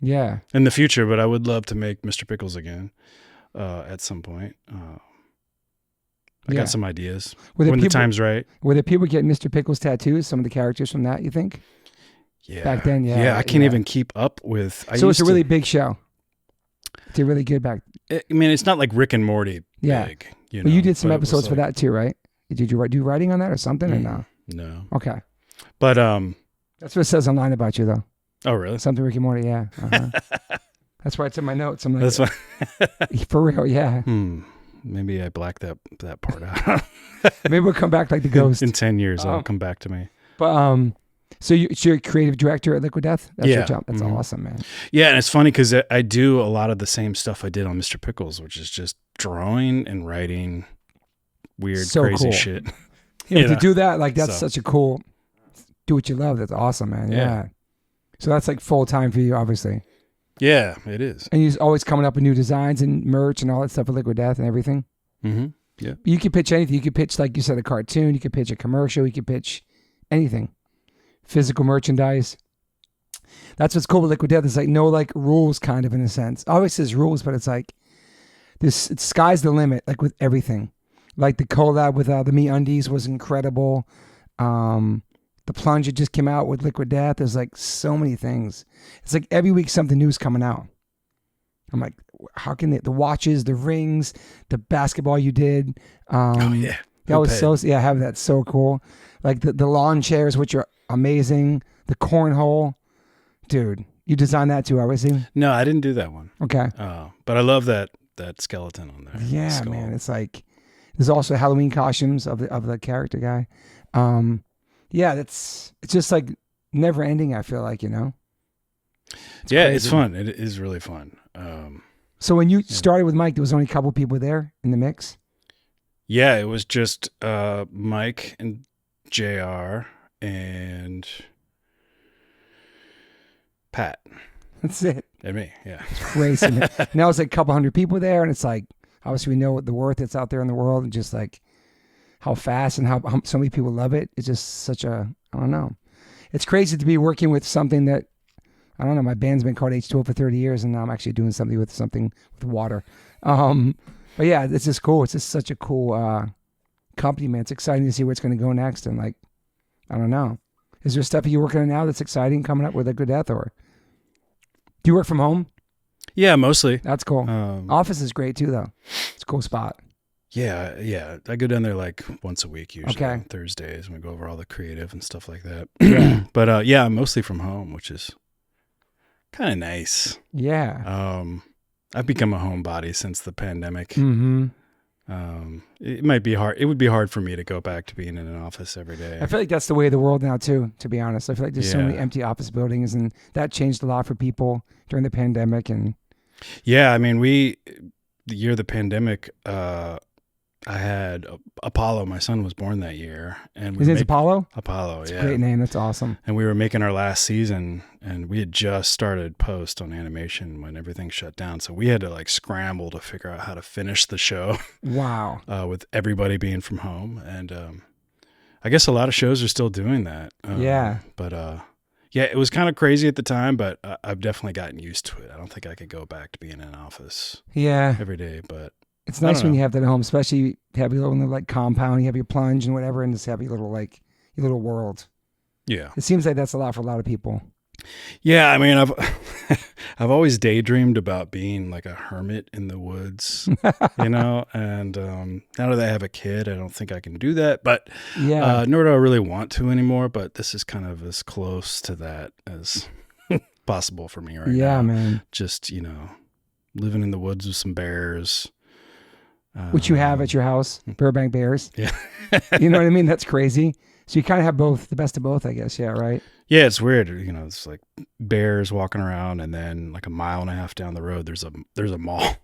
[SPEAKER 1] Yeah.
[SPEAKER 2] In the future, but I would love to make Mr. Pickles again at some point. I got some ideas when the time's right.
[SPEAKER 1] Were there people getting Mr. Pickles tattoos? Some of the characters from that, you think?
[SPEAKER 2] Yeah.
[SPEAKER 1] Back then, yeah.
[SPEAKER 2] Yeah, I can't even keep up with.
[SPEAKER 1] So it's a really big show. They're really good back.
[SPEAKER 2] I mean, it's not like Rick and Morty big.
[SPEAKER 1] But you did some episodes for that too, right? Did you do writing on that or something or no?
[SPEAKER 2] No.
[SPEAKER 1] Okay.
[SPEAKER 2] But
[SPEAKER 1] that's what it says online about you, though.
[SPEAKER 2] Oh, really?
[SPEAKER 1] Something Rick and Morty, yeah. That's why it's in my notes. I'm like,
[SPEAKER 2] that's why.
[SPEAKER 1] For real, yeah.
[SPEAKER 2] Maybe I blacked that part out.
[SPEAKER 1] Maybe we'll come back like the ghost.
[SPEAKER 2] In 10 years, it'll come back to me.
[SPEAKER 1] But so you're a creative director at Liquid Death? That's your job. That's awesome, man.
[SPEAKER 2] Yeah, and it's funny because I do a lot of the same stuff I did on Mr. Pickles, which is just drawing and writing weird, crazy shit.
[SPEAKER 1] To do that, like that's such a cool. Do what you love. That's awesome, man. Yeah. So that's like full time for you, obviously.
[SPEAKER 2] Yeah, it is.
[SPEAKER 1] And you're always coming up with new designs and merch and all that stuff with Liquid Death and everything.
[SPEAKER 2] Mm-hmm. Yeah.
[SPEAKER 1] You could pitch anything. You could pitch, like you said, a cartoon. You could pitch a commercial. You could pitch anything. Physical merchandise. That's what's cool with Liquid Death. It's like no like rules, kind of in a sense. Obviously there's rules, but it's like sky's the limit. Like with everything. Like the collab with the Me Undies was incredible. The plunge that just came out with Liquid Death. There's like so many things. It's like every week something new is coming out. I'm like, how can the watches, the rings, the basketball you did? That was having that's so cool. Like the lawn chairs, which are amazing. The cornhole, dude, you designed that too, obviously.
[SPEAKER 2] No, I didn't do that one.
[SPEAKER 1] Okay.
[SPEAKER 2] But I love that skeleton on there.
[SPEAKER 1] Yeah, man. It's like there's also Halloween costumes of the character guy. Yeah, it's just like never ending. I feel like, It's crazy.
[SPEAKER 2] It's fun. It is really fun.
[SPEAKER 1] So when you started with Mike, there was only a couple people there in the mix?
[SPEAKER 2] Yeah, it was just Mike and JR and Pat.
[SPEAKER 1] That's it.
[SPEAKER 2] And me, yeah.
[SPEAKER 1] It's crazy. Now it's like a couple hundred people there, and it's like, obviously we know what the worth that's out there in the world, and just like how fast and how so many people love it. It's just such a, I don't know. It's crazy to be working with something that, I don't know, my band's been called H2O for 30 years, and now I'm actually doing something with water. But yeah, it's just cool. It's just such a cool company, man. It's exciting to see where it's going to go next. And like, I don't know. Is there stuff you're working on now that's exciting coming up with Liquid Death, or do you work from home?
[SPEAKER 2] Yeah, mostly.
[SPEAKER 1] That's cool. Office is great too, though. It's a cool spot.
[SPEAKER 2] Yeah. I go down there like once a week usually on Thursdays, and we go over all the creative and stuff like that. Yeah. But I'm mostly from home, which is kind of nice.
[SPEAKER 1] Yeah.
[SPEAKER 2] I've become a homebody since the pandemic.
[SPEAKER 1] Mm-hmm.
[SPEAKER 2] It might be hard. It would be hard for me to go back to being in an office every day.
[SPEAKER 1] I feel like that's the way of the world now too, to be honest. I feel like there's so many empty office buildings, and that changed a lot for people during the pandemic. And
[SPEAKER 2] yeah, I mean, the year of the pandemic, I had Apollo. My son was born that year, and
[SPEAKER 1] his name's Apollo.
[SPEAKER 2] Apollo,
[SPEAKER 1] That's
[SPEAKER 2] yeah,
[SPEAKER 1] a great name. That's awesome.
[SPEAKER 2] And we were making our last season, and we had just started post on animation when everything shut down. So we had to like scramble to figure out how to finish the show.
[SPEAKER 1] Wow.
[SPEAKER 2] With everybody being from home, and I guess a lot of shows are still doing that.
[SPEAKER 1] Yeah.
[SPEAKER 2] But yeah, it was kind of crazy at the time, but I've definitely gotten used to it. I don't think I could go back to being in an office every day, but
[SPEAKER 1] it's nice when you have that at home, especially you have your little like compound, you have your plunge and whatever, and just have your little like your little world.
[SPEAKER 2] Yeah.
[SPEAKER 1] It seems like that's a lot for a lot of people.
[SPEAKER 2] Yeah, I mean, I've always daydreamed about being like a hermit in the woods, and now that I have a kid, I don't think I can do that, but nor do I really want to anymore, but this is kind of as close to that as possible for me right now.
[SPEAKER 1] Yeah, man.
[SPEAKER 2] Just, living in the woods with some bears.
[SPEAKER 1] Which you have at your house, Burbank Bears.
[SPEAKER 2] Yeah.
[SPEAKER 1] You know what I mean? That's crazy. So you kind of have both, the best of both, I guess. Yeah, right?
[SPEAKER 2] Yeah, it's weird. It's like bears walking around, and then like a mile and a half down the road, there's a mall.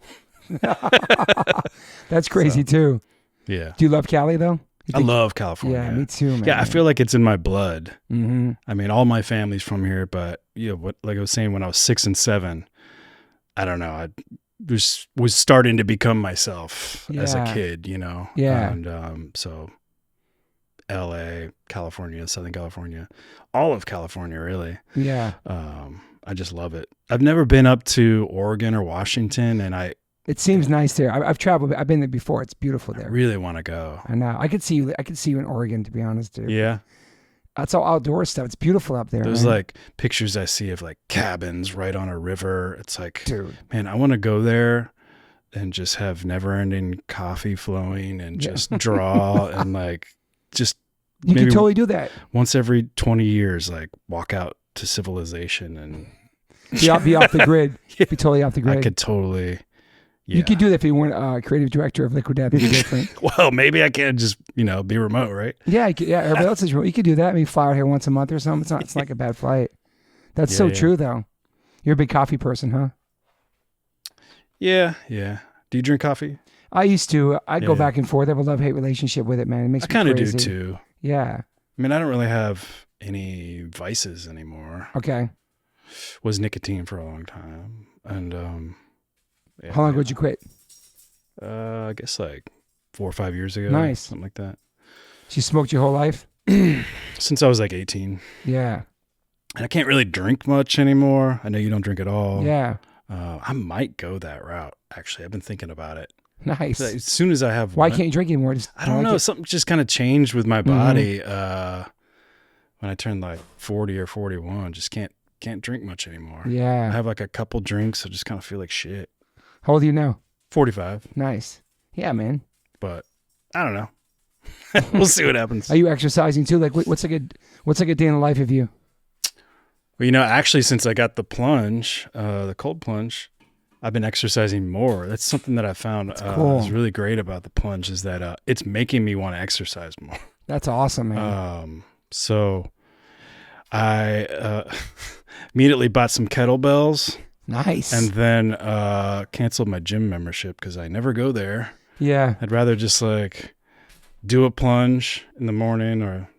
[SPEAKER 1] That's crazy too.
[SPEAKER 2] Yeah.
[SPEAKER 1] Do you love Cali though?
[SPEAKER 2] I love California.
[SPEAKER 1] Yeah, me too, man.
[SPEAKER 2] Yeah, I feel like it's in my blood.
[SPEAKER 1] Mm-hmm.
[SPEAKER 2] I mean, all my family's from here, but like I was saying, when I was 6 and 7, I don't know, I was starting to become myself as a kid,
[SPEAKER 1] Yeah.
[SPEAKER 2] And so LA, California, Southern California, all of California, really.
[SPEAKER 1] Yeah.
[SPEAKER 2] I just love it. I've never been up to Oregon or Washington, and
[SPEAKER 1] it seems nice there. I've traveled. I've been there before. It's beautiful there.
[SPEAKER 2] I really want to go.
[SPEAKER 1] I know. I could see you in Oregon, to be honest, dude.
[SPEAKER 2] Yeah.
[SPEAKER 1] That's all outdoor stuff. It's beautiful up there.
[SPEAKER 2] There's
[SPEAKER 1] man.
[SPEAKER 2] like pictures I see of like cabins right on a river. It's like,
[SPEAKER 1] dude,
[SPEAKER 2] man, I want to go there and just have never-ending coffee flowing and just draw and like just.
[SPEAKER 1] You can totally do that.
[SPEAKER 2] Once every 20 years, like walk out to civilization and
[SPEAKER 1] be off the grid.
[SPEAKER 2] Yeah.
[SPEAKER 1] Be totally off the grid.
[SPEAKER 2] I could totally. Yeah.
[SPEAKER 1] You could do that if you weren't creative director of Liquid Death. It'd be different.
[SPEAKER 2] Well, maybe I can just, be remote, right?
[SPEAKER 1] Yeah, everybody else is remote. You could do that. Maybe fly out here once a month or something. It's not like a bad flight. That's true, though. You're a big coffee person, huh?
[SPEAKER 2] Yeah, yeah. Do you drink coffee?
[SPEAKER 1] I used to. I go back and forth. I have a love-hate relationship with it, man. It makes me crazy. I kind of do,
[SPEAKER 2] too.
[SPEAKER 1] Yeah.
[SPEAKER 2] I mean, I don't really have any vices anymore.
[SPEAKER 1] Okay.
[SPEAKER 2] Was nicotine for a long time. And,
[SPEAKER 1] how long ago did you quit?
[SPEAKER 2] I guess like 4 or 5 years ago.
[SPEAKER 1] Nice.
[SPEAKER 2] Something like that.
[SPEAKER 1] So you smoked your whole life?
[SPEAKER 2] Since I was like 18.
[SPEAKER 1] Yeah.
[SPEAKER 2] And I can't really drink much anymore. I know you don't drink at all.
[SPEAKER 1] Yeah.
[SPEAKER 2] I might go that route, actually. I've been thinking about it.
[SPEAKER 1] Nice.
[SPEAKER 2] As soon as I have
[SPEAKER 1] Why can't you drink anymore?
[SPEAKER 2] I don't know. Something just kind of changed with my body when I turned like 40 or 41. Just can't drink much anymore.
[SPEAKER 1] Yeah.
[SPEAKER 2] I have like a couple drinks. I just kind of feel like shit.
[SPEAKER 1] How old are you now?
[SPEAKER 2] 45.
[SPEAKER 1] Nice. Yeah, man.
[SPEAKER 2] But I don't know. We'll see what happens.
[SPEAKER 1] Are you exercising too? Like, what's like a day in the life of you?
[SPEAKER 2] Well, actually, since I got the plunge, the cold plunge, I've been exercising more. That's something that I found is really great about the plunge is that it's making me want to exercise more.
[SPEAKER 1] That's awesome, man.
[SPEAKER 2] So I immediately bought some kettlebells.
[SPEAKER 1] Nice.
[SPEAKER 2] And then canceled my gym membership because I never go there.
[SPEAKER 1] Yeah.
[SPEAKER 2] I'd rather just like do a plunge in the morning or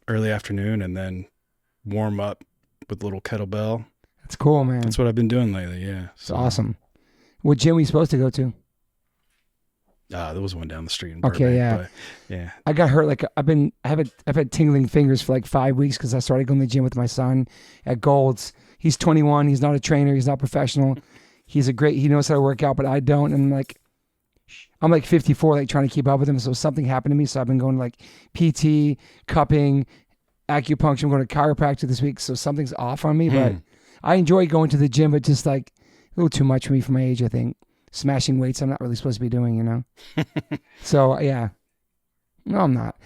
[SPEAKER 2] early afternoon and then warm up with a little kettlebell.
[SPEAKER 1] That's cool, man.
[SPEAKER 2] That's what I've been doing lately. Yeah.
[SPEAKER 1] It's awesome. What gym were you supposed to go to?
[SPEAKER 2] There was one down the street in Burbank.
[SPEAKER 1] Okay, yeah.
[SPEAKER 2] But, yeah.
[SPEAKER 1] I got hurt. Like I've had tingling fingers for like 5 weeks because I started going to the gym with my son at Gold's. He's 21. He's not a trainer. He's not professional. He knows how to work out, but I don't. And I'm like 54, like trying to keep up with him. So something happened to me. So I've been going to like PT, cupping, acupuncture. I'm going to chiropractor this week. So something's off on me, but I enjoy going to the gym, but just like a little too much for me for my age, I think. Smashing weights I'm not really supposed to be doing, So, yeah. No, I'm not.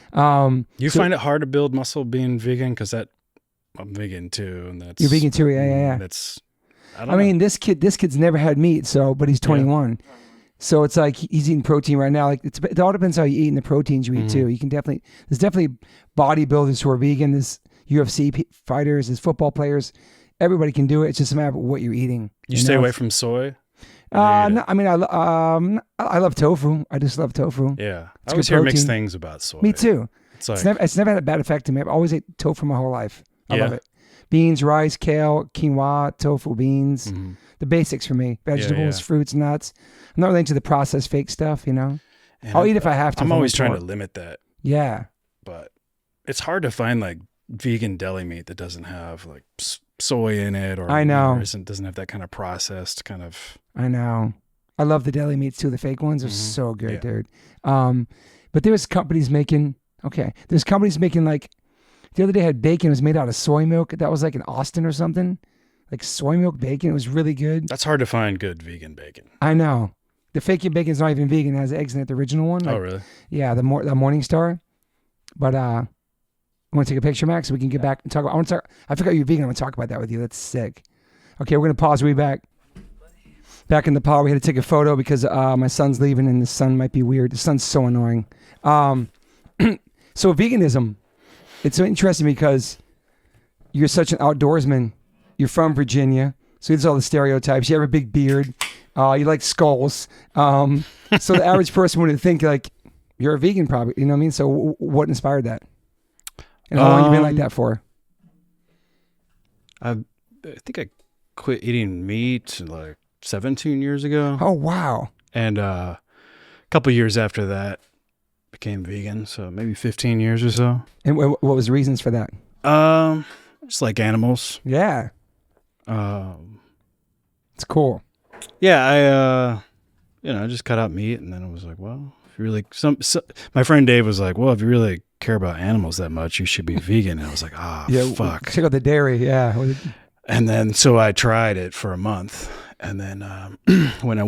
[SPEAKER 2] You find it hard to build muscle being vegan? Because I'm vegan too. And that's,
[SPEAKER 1] you're vegan too, yeah. I mean, this kid's never had meat, but he's 21. Yeah. So it's like he's eating protein right now. Like it all depends how you eat and the proteins you eat too. You can there's definitely bodybuilders who are vegan. There's UFC fighters, there's football players. Everybody can do it. It's just a matter of what you're eating.
[SPEAKER 2] You stay away from soy?
[SPEAKER 1] No, I mean, I love tofu. I just love tofu.
[SPEAKER 2] Yeah.
[SPEAKER 1] It's
[SPEAKER 2] I always hear mixed things about soy.
[SPEAKER 1] Me too.
[SPEAKER 2] It's like,
[SPEAKER 1] it's never had a bad effect to me. I've always ate tofu my whole life. I love it. Beans, rice, kale, quinoa, tofu, beans. Mm-hmm. The basics for me. Vegetables, fruits, nuts. I'm not really into the processed fake stuff, you know. And I'll eat if I have to.
[SPEAKER 2] I'm always trying to limit that.
[SPEAKER 1] Yeah.
[SPEAKER 2] But it's hard to find like vegan deli meat that doesn't have like soy in it, or
[SPEAKER 1] I know,
[SPEAKER 2] or doesn't have that kind of processed kind of.
[SPEAKER 1] I know. I love the deli meats too. The fake ones are so good, dude. But there's companies making like, the other day I had bacon. It was made out of soy milk. That was like in Austin or something, like soy milk bacon. It was really good.
[SPEAKER 2] That's hard to find good vegan bacon.
[SPEAKER 1] I know. The fake bacon is not even vegan. It has eggs in it. The original one. Like,
[SPEAKER 2] oh really?
[SPEAKER 1] Yeah, the Morning Star. But I want to take a picture, Max, so we can get back and talk about. I forgot you're vegan. I want to talk about that with you. That's sick. Okay, we're gonna pause. We'll be back. Back in the pod, we had to take a photo because my son's leaving and the sun might be weird. The sun's so annoying. So veganism, it's so interesting because you're such an outdoorsman. You're from Virginia, so there's all the stereotypes. You have a big beard. You like skulls. So the average person wouldn't think like you're a vegan, probably. You know what I mean? So what inspired that? And how long have you been like that for?
[SPEAKER 2] I think I quit eating meat like 17 years ago.
[SPEAKER 1] Oh, wow.
[SPEAKER 2] And a couple years after that, became vegan. So maybe 15 years or so.
[SPEAKER 1] And what was the reasons for that?
[SPEAKER 2] Just like animals.
[SPEAKER 1] Yeah. It's cool.
[SPEAKER 2] Yeah, I just cut out meat, and then I was like, well, if you really, my friend Dave was like, well, if you really care about animals that much, you should be vegan. And I was like, fuck.
[SPEAKER 1] Check out the dairy, yeah.
[SPEAKER 2] And then, so I tried it for a month. And then when I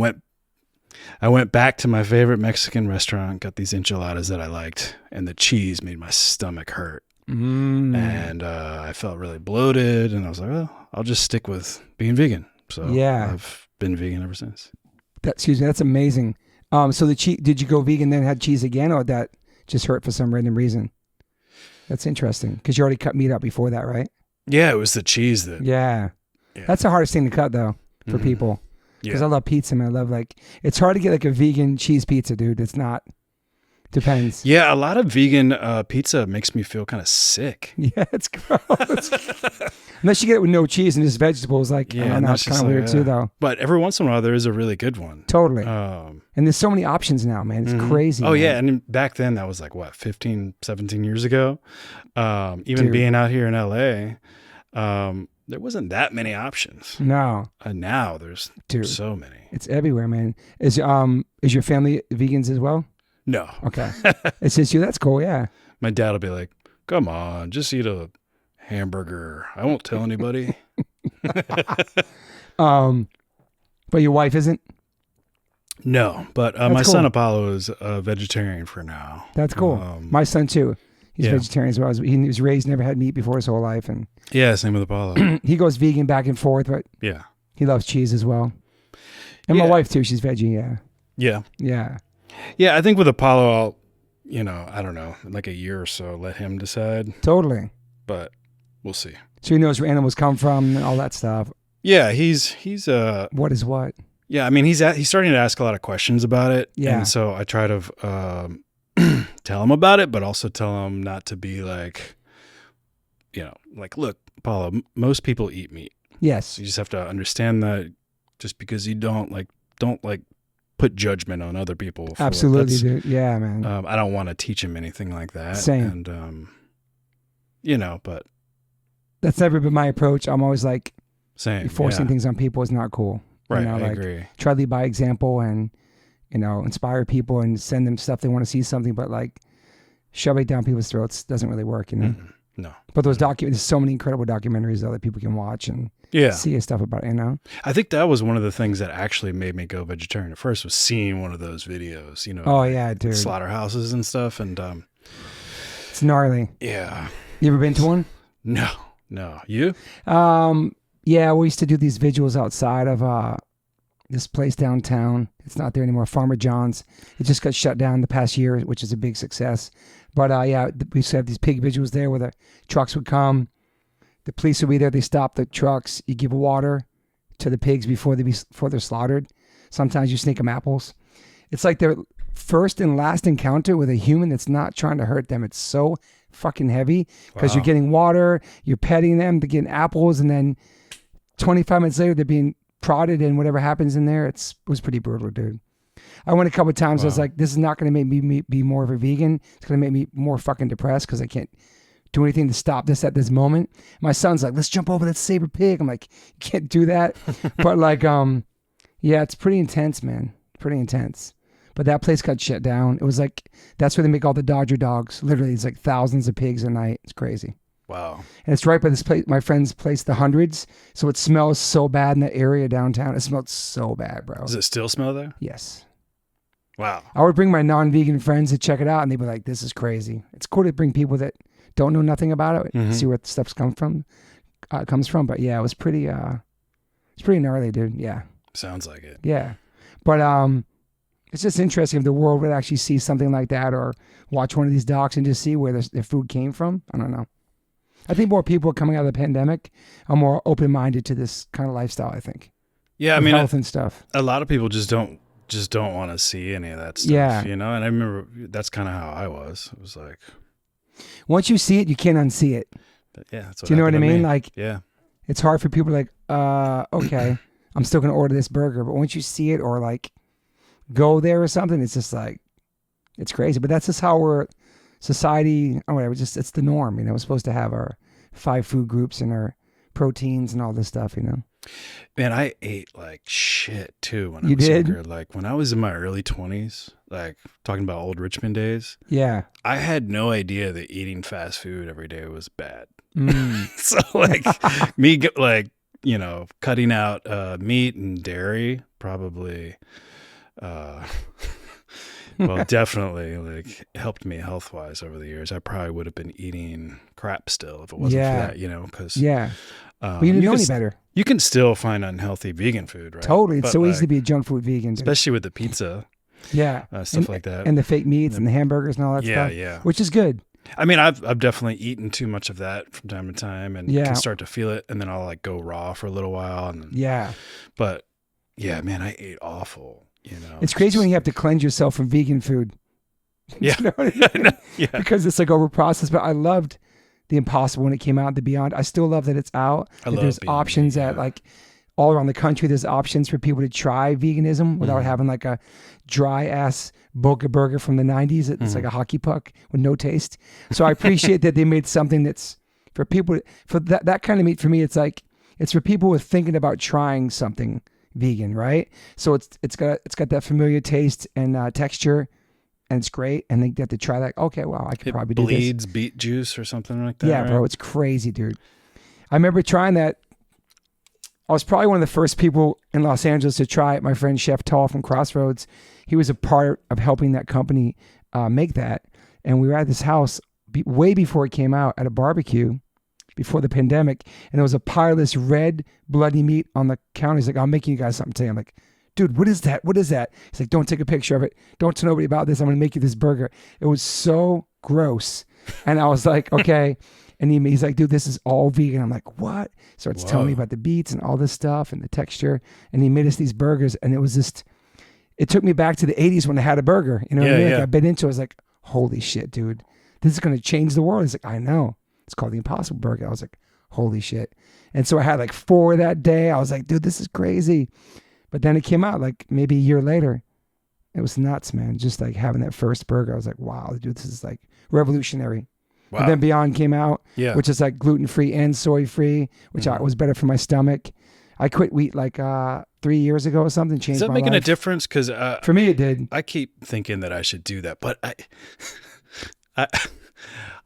[SPEAKER 2] went back to my favorite Mexican restaurant, got these enchiladas that I liked, and the cheese made my stomach hurt. And I felt really bloated, and I was like, well, I'll just stick with being vegan. So yeah, I've been vegan ever since.
[SPEAKER 1] Excuse me, that's amazing. So the cheese, did you go vegan then had cheese again, or that just hurt for some random reason? That's interesting because you already cut meat out before that, right?
[SPEAKER 2] Yeah, it was the cheese that.
[SPEAKER 1] Yeah. That's the hardest thing to cut though for people. Because I love pizza, man. I love it's hard to get like a vegan cheese pizza, dude. It's not. Depends.
[SPEAKER 2] Yeah, a lot of vegan pizza makes me feel kind of sick.
[SPEAKER 1] Yeah, it's gross. Unless you get it with no cheese and just vegetables, I don't know, it's kind of weird too, though.
[SPEAKER 2] But every once in a while, there is a really good one.
[SPEAKER 1] Totally. And there's so many options now, man. It's crazy.
[SPEAKER 2] Oh,
[SPEAKER 1] man.
[SPEAKER 2] yeah. And back then, that was 15, 17 years ago. Even being out here in LA, there wasn't that many options.
[SPEAKER 1] No.
[SPEAKER 2] Now there's so many.
[SPEAKER 1] It's everywhere, man. Is your family vegans as well?
[SPEAKER 2] No.
[SPEAKER 1] Okay. It's just you. That's cool. Yeah.
[SPEAKER 2] My dad will be like, come on, just eat a hamburger. I won't tell anybody.
[SPEAKER 1] But your wife isn't?
[SPEAKER 2] No, but my son Apollo is a vegetarian for now.
[SPEAKER 1] That's cool. My son too. He's vegetarian as well. He was raised, never had meat before his whole life. And
[SPEAKER 2] yeah, same with Apollo.
[SPEAKER 1] He goes vegan back and forth, but he loves cheese as well. And my wife too, she's veggie,
[SPEAKER 2] Yeah.
[SPEAKER 1] Yeah.
[SPEAKER 2] Yeah, I think with Apollo, I'll, I don't know, like a year or so, let him decide.
[SPEAKER 1] Totally.
[SPEAKER 2] But we'll see.
[SPEAKER 1] So he knows where animals come from and all that stuff.
[SPEAKER 2] Yeah, he's
[SPEAKER 1] what is what?
[SPEAKER 2] Yeah, I mean, he's starting to ask a lot of questions about it.
[SPEAKER 1] Yeah.
[SPEAKER 2] And so I try to tell him about it, but also tell him not to be like, look, Apollo, most people eat meat.
[SPEAKER 1] Yes.
[SPEAKER 2] So you just have to understand that just because you don't put judgment on other people.
[SPEAKER 1] Absolutely, dude. Yeah, man.
[SPEAKER 2] I don't want to teach him anything like that.
[SPEAKER 1] Same.
[SPEAKER 2] And, but.
[SPEAKER 1] That's never been my approach. I'm always like,
[SPEAKER 2] same.
[SPEAKER 1] Forcing things on people is not cool.
[SPEAKER 2] Right, I agree.
[SPEAKER 1] Try to lead by example and, inspire people and send them stuff they want to see something, but shove it down people's throats doesn't really work,
[SPEAKER 2] No.
[SPEAKER 1] But there's so many incredible documentaries that people can watch and see stuff about it,
[SPEAKER 2] I think that was one of the things that actually made me go vegetarian at first was seeing one of those videos,
[SPEAKER 1] Oh yeah, dude.
[SPEAKER 2] Slaughterhouses and stuff, and
[SPEAKER 1] it's gnarly.
[SPEAKER 2] Yeah.
[SPEAKER 1] You ever been to one?
[SPEAKER 2] No. You?
[SPEAKER 1] Yeah, we used to do these vigils outside of this place downtown. It's not there anymore. Farmer John's. It just got shut down the past year, which is a big success. But we used to have these pig vigils there where the trucks would come. The police would be there. They stop the trucks. You give water to the pigs before they're slaughtered. Sometimes you sneak them apples. It's like their first and last encounter with a human that's not trying to hurt them. It's so fucking heavy because you're getting water, you're petting them, they're getting apples, and then 25 minutes later they're being prodded, and whatever happens in there, it was pretty brutal, dude. I went a couple of times. I was like, this is not going to make me be more of a vegan. It's going to make me more fucking depressed because I can't do anything to stop this at this moment. My son's like, let's jump over that saber pig. I'm like, you can't do that. But like, yeah, it's pretty intense, man. Pretty intense. But that place got shut down. It was like, that's where they make all the Dodger dogs. Literally, it's like thousands of pigs a night. It's crazy.
[SPEAKER 2] Wow.
[SPEAKER 1] And it's right by this place, my friend's place, the Hundreds. So it smells so bad in that area downtown. It smelled so bad, bro.
[SPEAKER 2] Does it still smell there?
[SPEAKER 1] Yes.
[SPEAKER 2] Wow.
[SPEAKER 1] I would bring my non-vegan friends to check it out, and they'd be like, this is crazy. It's cool to bring people that don't know nothing about it, see where the stuff's comes from. But yeah, it was pretty gnarly, dude. Yeah.
[SPEAKER 2] Sounds like it.
[SPEAKER 1] Yeah. But it's just interesting if the world would actually see something like that or watch one of these docs and just see where their food came from. I don't know. I think more people coming out of the pandemic are more open-minded to this kind of lifestyle, I think.
[SPEAKER 2] Yeah, I mean,
[SPEAKER 1] health and stuff.
[SPEAKER 2] A lot of people just don't want to see any of that stuff, you know? And I remember that's kind of how I was. It was like,
[SPEAKER 1] once you see it, you can't unsee it.
[SPEAKER 2] Yeah, that's what.
[SPEAKER 1] Do you know what I mean?
[SPEAKER 2] Me.
[SPEAKER 1] Like,
[SPEAKER 2] yeah,
[SPEAKER 1] it's hard for people to like, okay, I'm still going to order this burger. But once you see it or like go there or something, it's just like, it's crazy. But that's just how we're society or whatever. It's the norm, you know. We're supposed to have our 5 food groups and our proteins and all this stuff, you know.
[SPEAKER 2] Man, I ate like shit too when I was younger. Like when I was in my early 20s, like talking about old Richmond days.
[SPEAKER 1] Yeah.
[SPEAKER 2] I had no idea that eating fast food every day was bad.
[SPEAKER 1] Mm.
[SPEAKER 2] So like me, like, you know, cutting out meat and dairy probably, well, definitely like helped me health wise over the years. I probably would have been eating crap still if it wasn't for that, you know, because
[SPEAKER 1] but you didn't know any better.
[SPEAKER 2] You can still find unhealthy vegan food, right?
[SPEAKER 1] Totally. It's so easy to be a junk food vegan. Dude.
[SPEAKER 2] Especially with the pizza.
[SPEAKER 1] Yeah.
[SPEAKER 2] Stuff like that.
[SPEAKER 1] And the fake meats and the hamburgers and all that stuff.
[SPEAKER 2] Yeah.
[SPEAKER 1] Which is good.
[SPEAKER 2] I mean, I've definitely eaten too much of that from time to time and can start to feel it. And then I'll like go raw for a little while. And then, but yeah, man, I ate awful, you know.
[SPEAKER 1] It's crazy when you have to cleanse yourself from vegan food.
[SPEAKER 2] Yeah.
[SPEAKER 1] You know what I mean? Because it's like overprocessed. But I loved the Impossible when it came out, the Beyond. I still love that it's out. There's options at like all around the country. There's options for people to try veganism without having like a dry ass Boca burger from the 90s. It's like a hockey puck with no taste. So I appreciate that they made something that's for people, for that kind of meat. For me, it's like, it's for people who are thinking about trying something vegan, right? So it's got that familiar taste and texture. And it's great, and they get to try that. Okay, well, I could probably do this. It bleeds
[SPEAKER 2] beet juice or something like that.
[SPEAKER 1] Yeah,
[SPEAKER 2] right?
[SPEAKER 1] bro, it's crazy, dude. I remember trying that. I was probably one of the first people in Los Angeles to try it. My friend Chef Tall from Crossroads, he was a part of helping that company make that. And we were at this house way before it came out at a barbecue before the pandemic, and there was a pile of this red bloody meat on the counter. He's like, "I'm making you guys something today." I'm like, "Dude, what is that? What is that?" He's like, "Don't take a picture of it. Don't tell nobody about this. I'm going to make you this burger." It was so gross. And I was like, okay. And he's like, "Dude, this is all vegan." I'm like, "What?" Starts telling me about the beets and all this stuff and the texture. And he made us these burgers. And it was just, it took me back to the 80s when I had a burger. You know what I mean? Like I bit into it. I was like, holy shit, dude. This is going to change the world. He's like, "I know. It's called the Impossible Burger." I was like, holy shit. And so I had like 4 that day. I was like, dude, this is crazy. But then it came out like maybe a year later. It was nuts, man. Just like having that first burger. I was like, wow, dude, this is like revolutionary. Wow. And then Beyond came out, which is like gluten-free and soy-free, which was better for my stomach. I quit wheat like 3 years ago or something. Changed my life.
[SPEAKER 2] Is that making a difference? Because
[SPEAKER 1] for me, it did.
[SPEAKER 2] I keep thinking that I should do that, but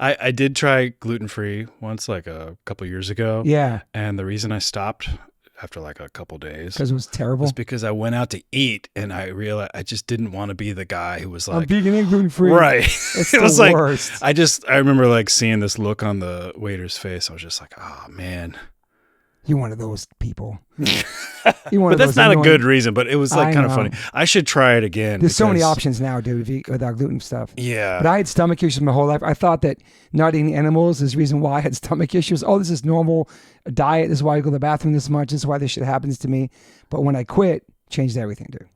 [SPEAKER 2] I did try gluten-free once, like a couple years ago.
[SPEAKER 1] Yeah.
[SPEAKER 2] And the reason I stopped after like a couple days
[SPEAKER 1] because it was terrible.
[SPEAKER 2] Was because I went out to eat and I realized I just didn't want to be the guy who was like,
[SPEAKER 1] "I'm vegan and gluten-free."
[SPEAKER 2] Right.
[SPEAKER 1] It's
[SPEAKER 2] it was
[SPEAKER 1] the
[SPEAKER 2] like
[SPEAKER 1] worst.
[SPEAKER 2] I remember like seeing this look on the waiter's face. I was just like, oh man.
[SPEAKER 1] You're one of those people.
[SPEAKER 2] But that's not a good reason, but it was like kind of funny. I should try it again.
[SPEAKER 1] There's so many options now, dude, without gluten stuff.
[SPEAKER 2] Yeah.
[SPEAKER 1] But I had stomach issues my whole life. I thought that not eating animals is the reason why I had stomach issues. Oh, this is normal diet. This is why I go to the bathroom this much. This is why this shit happens to me. But when I quit, changed everything, dude.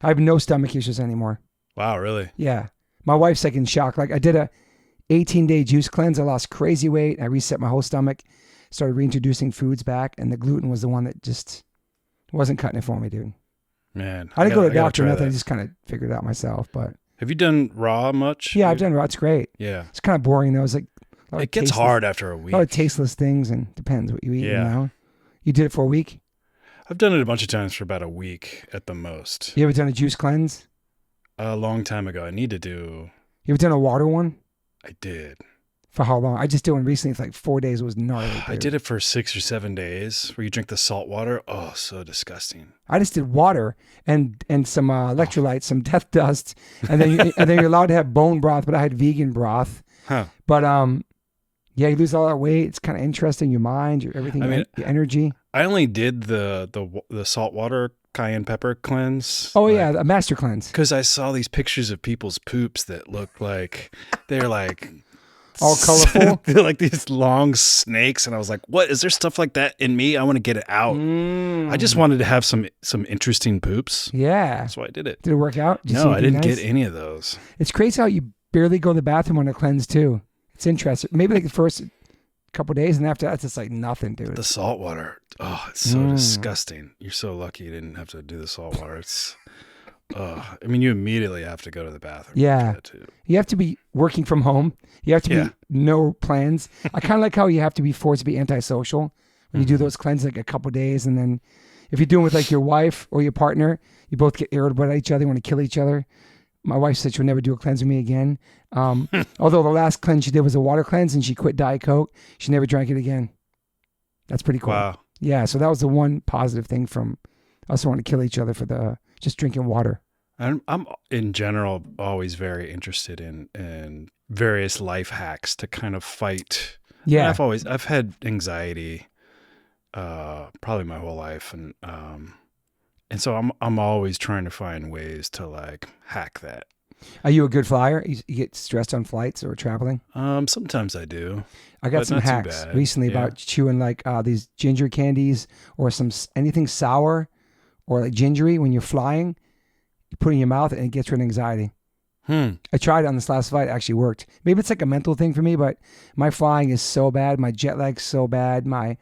[SPEAKER 1] I have no stomach issues anymore.
[SPEAKER 2] Wow, really?
[SPEAKER 1] Yeah. My wife's like in shock. Like I did a 18-day juice cleanse. I lost crazy weight. I reset my whole stomach, started reintroducing foods back, and the gluten was the one that just wasn't cutting it for me, dude.
[SPEAKER 2] Man.
[SPEAKER 1] I didn't go to a doctor or nothing. I just kind of figured it out myself. But
[SPEAKER 2] have you done raw much?
[SPEAKER 1] Yeah, I've done raw. It's great.
[SPEAKER 2] Yeah.
[SPEAKER 1] It's kind of boring though. It's like
[SPEAKER 2] it gets hard after a week.
[SPEAKER 1] A lot of tasteless things, and depends what you eat. Yeah. You know? You did it for a week?
[SPEAKER 2] I've done it a bunch of times for about a week at the most.
[SPEAKER 1] You ever done a juice cleanse?
[SPEAKER 2] A long time ago. I need to do.
[SPEAKER 1] You ever done a water one?
[SPEAKER 2] I did.
[SPEAKER 1] For how long? I just did one recently. It's like 4 days. It was gnarly. Dude.
[SPEAKER 2] I did it for 6 or 7 days where you drink the salt water. Oh, so disgusting.
[SPEAKER 1] I just did water and some electrolytes, some death dust. And then you're allowed to have bone broth, but I had vegan broth.
[SPEAKER 2] Huh.
[SPEAKER 1] But yeah, you lose all that weight. It's kind of interesting. Your mind, your everything, your energy. I
[SPEAKER 2] only did the saltwater cayenne pepper cleanse.
[SPEAKER 1] Oh, yeah, a master cleanse.
[SPEAKER 2] Because I saw these pictures of people's poops that looked like they're like
[SPEAKER 1] all colorful.
[SPEAKER 2] They're like these long snakes, and I was like, "What is there stuff like that in me? I want to get it out." I just wanted to have some interesting poops.
[SPEAKER 1] Yeah,
[SPEAKER 2] that's why I did it.
[SPEAKER 1] Did it work out?
[SPEAKER 2] No, I didn't get any of those.
[SPEAKER 1] It's crazy how you barely go to the bathroom on a cleanse too. It's interesting. Maybe like the first couple of days, and after that, it's just like nothing, dude.
[SPEAKER 2] The salt water. Oh, it's so disgusting. You're so lucky you didn't have to do the salt water. It's, I mean, you immediately have to go to the bathroom.
[SPEAKER 1] Yeah. You have to be working from home. You have to be no plans. I kind of like how you have to be forced to be antisocial when you do those cleanses like a couple of days. And then if you're doing it with like your wife or your partner, you both get irritable at each other, you want to kill each other. My wife said she'll never do a cleanse with me again. Although the last cleanse she did was a water cleanse and she quit Diet Coke. She never drank it again. That's pretty cool.
[SPEAKER 2] Wow.
[SPEAKER 1] Yeah, so that was the one positive thing from us wanting to kill each other for the just drinking water.
[SPEAKER 2] I'm in general always very interested in various life hacks to kind of fight.
[SPEAKER 1] Yeah.
[SPEAKER 2] I've had anxiety probably my whole life, and so I'm always trying to find ways to like hack that.
[SPEAKER 1] Are you a good flyer? You get stressed on flights or traveling?
[SPEAKER 2] Sometimes I do.
[SPEAKER 1] I got some hacks recently about chewing like these ginger candies or anything sour or like gingery when you're flying. You put it in your mouth and it gets rid of anxiety. I tried it on this last flight. It actually worked. Maybe it's like a mental thing for me, but my flying is so bad. My jet lag's so bad. As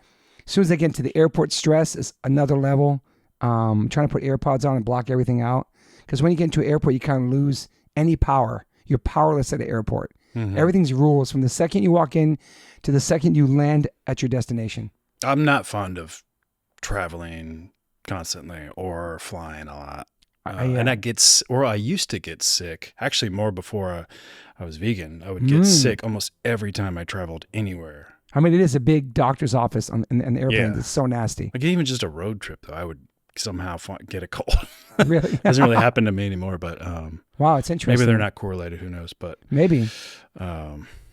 [SPEAKER 1] soon as I get into the airport, stress is another level. I'm trying to put AirPods on and block everything out. Because when you get into an airport, you kind of lose any power. You're powerless at an airport. Everything's rules from the second you walk in to the second you land at your destination.
[SPEAKER 2] I'm not fond of traveling constantly or flying a lot. And I used to get sick. Actually, more before I was vegan. I would get sick almost every time I traveled anywhere.
[SPEAKER 1] I mean, it is a big doctor's office in the airplane. Yeah. It's so nasty.
[SPEAKER 2] Like even just a road trip, though, I would somehow get a cold.
[SPEAKER 1] Really?
[SPEAKER 2] Doesn't really happen to me anymore, but
[SPEAKER 1] wow, it's interesting.
[SPEAKER 2] Maybe they're not correlated. Who knows? But
[SPEAKER 1] maybe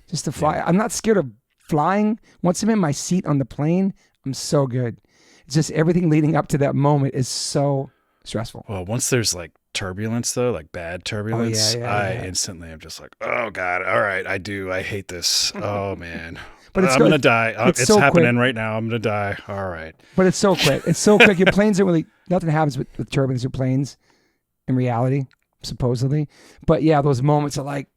[SPEAKER 1] just to fly. Yeah. I'm not scared of flying. Once I'm in my seat on the plane, I'm so good. It's just everything leading up to that moment is so stressful.
[SPEAKER 2] Well, once there's like turbulence though, like bad turbulence, I instantly am just like, oh God, all right, I hate this. Oh man. But I'm going to die. It's so happening quick. Right now. I'm going to die. All right.
[SPEAKER 1] But it's so quick. It's so quick. Your planes are really, nothing happens with turbulence or planes in reality, supposedly. But yeah, those moments are like,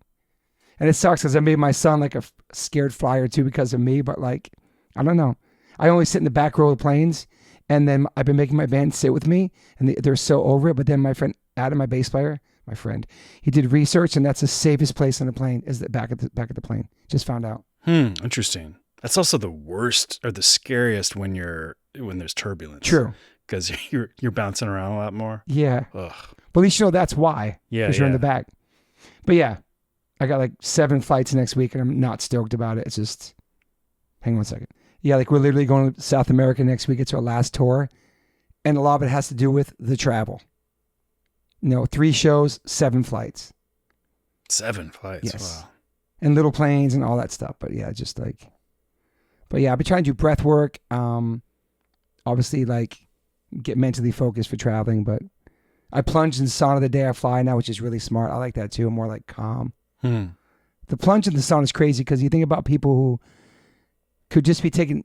[SPEAKER 1] and it sucks because I made my son like a scared flyer too because of me. But like, I don't know. I only sit in the back row of the planes. And then I've been making my band sit with me and they're so over it. But then my friend Adam, my bass player, he did research and that's the safest place on the plane is the back of the plane. Just found out.
[SPEAKER 2] Interesting. That's also the worst or the scariest when there's turbulence.
[SPEAKER 1] True.
[SPEAKER 2] Because you're bouncing around a lot more.
[SPEAKER 1] Yeah.
[SPEAKER 2] Ugh.
[SPEAKER 1] But at least you know that's why.
[SPEAKER 2] Yeah.
[SPEAKER 1] Because you're in the back. But yeah, I got like 7 flights next week and I'm not stoked about it. It's just, hang on one second. Yeah, like we're literally going to South America next week. It's our last tour. And a lot of it has to do with the travel. 3 shows, 7 flights.
[SPEAKER 2] 7 flights.
[SPEAKER 1] Yes.
[SPEAKER 2] Wow.
[SPEAKER 1] And little planes and all that stuff. But yeah, just like, but yeah, I've been trying to do breath work. Obviously like get mentally focused for traveling, but I plunge in the sauna the day I fly now, which is really smart. I like that too. I'm more like calm. The plunge in the sauna is crazy because you think about people who could just be taking,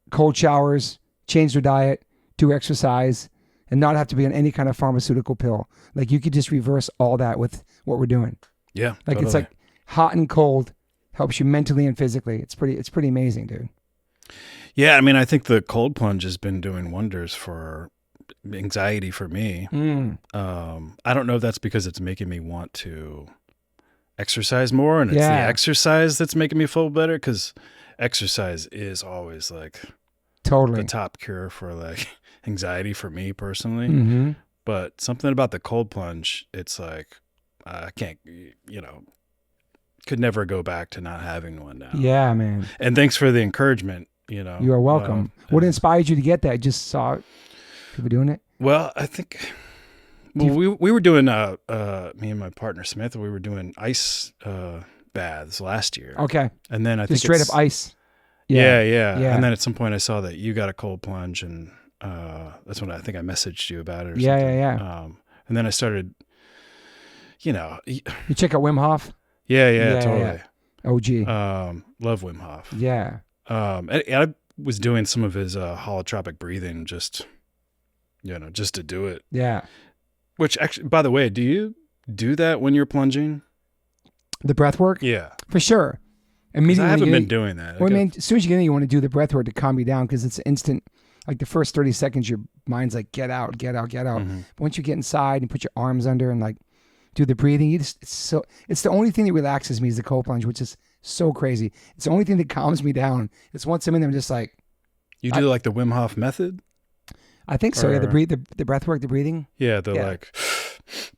[SPEAKER 1] cold showers, change their diet, do exercise, and not have to be on any kind of pharmaceutical pill. Like you could just reverse all that with what we're doing.
[SPEAKER 2] Yeah.
[SPEAKER 1] Like
[SPEAKER 2] totally.
[SPEAKER 1] it's like hot and cold helps you mentally and physically. It's pretty amazing, dude.
[SPEAKER 2] Yeah. I mean, I think the cold plunge has been doing wonders for anxiety for me. I don't know if that's because it's making me want to exercise more, and it's the exercise that's making me feel better, because exercise is always like
[SPEAKER 1] totally
[SPEAKER 2] the top cure for like anxiety for me personally. But something about the cold plunge, it's like I can't, could never go back to not having one now.
[SPEAKER 1] Yeah, man.
[SPEAKER 2] And thanks for the encouragement. You are
[SPEAKER 1] welcome. What inspired you to get that? I just saw people doing it.
[SPEAKER 2] Well, I think we were doing me and my partner Samantha, we were doing ice baths last year.
[SPEAKER 1] Okay.
[SPEAKER 2] And then I
[SPEAKER 1] just
[SPEAKER 2] think
[SPEAKER 1] straight up ice.
[SPEAKER 2] Yeah. And then at some point I saw that you got a cold plunge, and that's when I think I messaged you about it or something.
[SPEAKER 1] Yeah.
[SPEAKER 2] And then I started,
[SPEAKER 1] You check out Wim Hof?
[SPEAKER 2] Yeah, totally.
[SPEAKER 1] Yeah. OG.
[SPEAKER 2] Love Wim Hof.
[SPEAKER 1] Yeah.
[SPEAKER 2] And I was doing some of his holotropic breathing just to do it.
[SPEAKER 1] Yeah.
[SPEAKER 2] Which actually, by the way, do you do that when you're plunging?
[SPEAKER 1] The breath work?
[SPEAKER 2] Yeah.
[SPEAKER 1] For sure. Immediately.
[SPEAKER 2] I haven't been doing that.
[SPEAKER 1] Well, I mean, as soon as you get in, you want to do the breath work to calm you down, because it's instant. Like the first 30 seconds, your mind's like, get out, get out, get out. But once you get inside and put your arms under and like do the breathing, it's the only thing that relaxes me is the cold plunge, which is so crazy. It's the only thing that calms me down. It's once I'm in there, I'm just like.
[SPEAKER 2] You do like the Wim Hof method?
[SPEAKER 1] I think so. Yeah, the breath work, the breathing.
[SPEAKER 2] Yeah, like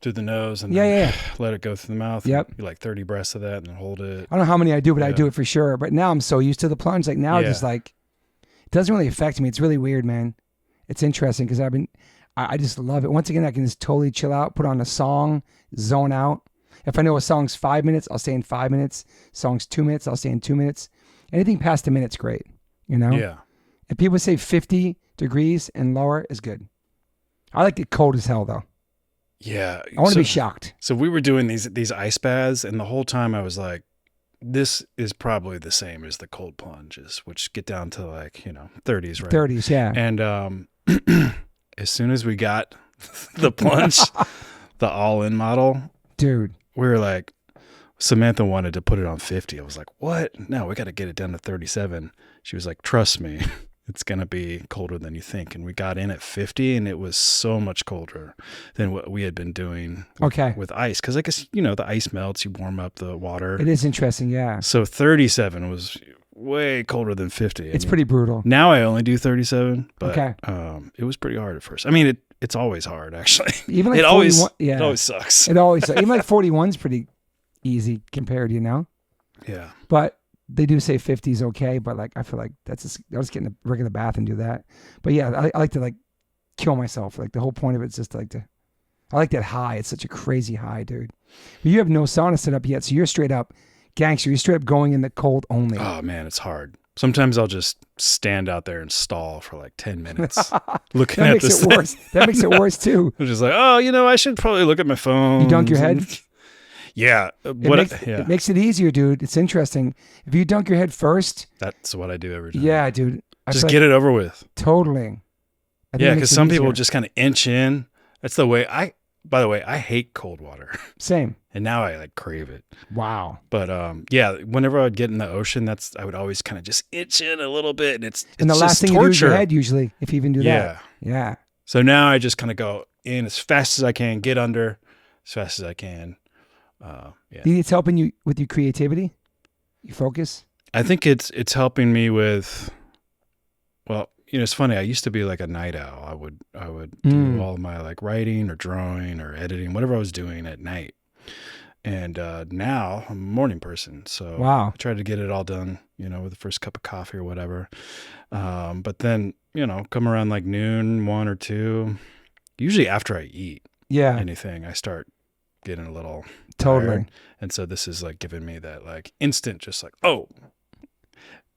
[SPEAKER 2] through the nose and let it go through the mouth.
[SPEAKER 1] Yep.
[SPEAKER 2] You like 30 breaths of that and then hold it.
[SPEAKER 1] I don't know how many I do, but I do it for sure. But now I'm so used to the plunge. Like now, just like it doesn't really affect me. It's really weird, man. It's interesting because I just love it. Once again, I can just totally chill out, put on a song, zone out. If I know a song's 5 minutes, I'll stay in 5 minutes. Song's 2 minutes, I'll stay in 2 minutes. Anything past a minute's great.
[SPEAKER 2] Yeah.
[SPEAKER 1] If people say 50 degrees and lower is good. I like it cold as hell though.
[SPEAKER 2] Yeah.
[SPEAKER 1] I want to be shocked.
[SPEAKER 2] So we were doing these ice baths, and the whole time I was like, this is probably the same as the cold plunges, which get down to like, 30s, right?
[SPEAKER 1] 30s, yeah.
[SPEAKER 2] And as soon as we got the plunge, the all-in model,
[SPEAKER 1] dude,
[SPEAKER 2] we were like, Samantha wanted to put it on 50. I was like, what? No, we got to get it down to 37. She was like, trust me, it's going to be colder than you think. And we got in at 50, and it was so much colder than what we had been doing with ice. Because I guess, the ice melts, you warm up the water.
[SPEAKER 1] It is interesting, yeah.
[SPEAKER 2] So 37 was way colder than 50.
[SPEAKER 1] It's pretty brutal.
[SPEAKER 2] Now I only do 37, but it was pretty hard at first. I mean, it's always hard, actually.
[SPEAKER 1] Even like
[SPEAKER 2] it always sucks.
[SPEAKER 1] It always sucks. Even like 41's pretty easy compared,
[SPEAKER 2] Yeah.
[SPEAKER 1] But they do say 50 is okay, but like I feel like I'll just get in a regular bath and do that. But yeah, I like to like kill myself. Like the whole point of it is just I like that high. It's such a crazy high, dude. But you have no sauna set up yet, so you're straight up gangster. You're straight up going in the cold only.
[SPEAKER 2] Oh man, it's hard. Sometimes I'll just stand out there and stall for like 10 minutes looking at this thing.
[SPEAKER 1] Worse. That makes it worse too.
[SPEAKER 2] I'm just like, I should probably look at my phone.
[SPEAKER 1] You dunk your head?
[SPEAKER 2] Yeah.
[SPEAKER 1] It makes it easier, dude. It's interesting. If you dunk your head first.
[SPEAKER 2] That's what I do every time.
[SPEAKER 1] Yeah, dude.
[SPEAKER 2] Just get it over with.
[SPEAKER 1] Totally.
[SPEAKER 2] Yeah, because some people just kind of inch in. That's the way by the way, I hate cold water.
[SPEAKER 1] Same.
[SPEAKER 2] And now I like crave it.
[SPEAKER 1] Wow.
[SPEAKER 2] But whenever I would get in the ocean, I would always kind of just inch in a little bit, and it's
[SPEAKER 1] the last thing
[SPEAKER 2] torture.
[SPEAKER 1] You do is your head usually, if you even do that. Yeah.
[SPEAKER 2] So now I just kind of go in as fast as I can, get under as fast as I can.
[SPEAKER 1] Do you think it's helping you with your creativity? Your focus?
[SPEAKER 2] I think it's helping me with. Well, it's funny. I used to be like a night owl. I would do all of my like writing or drawing or editing, whatever I was doing at night. And now I'm a morning person, so I try to get it all done, with the first cup of coffee or whatever. But then, come around like noon, 1 or 2, usually after I eat anything, I start getting a little tired. And so this is like giving me that like instant, just like,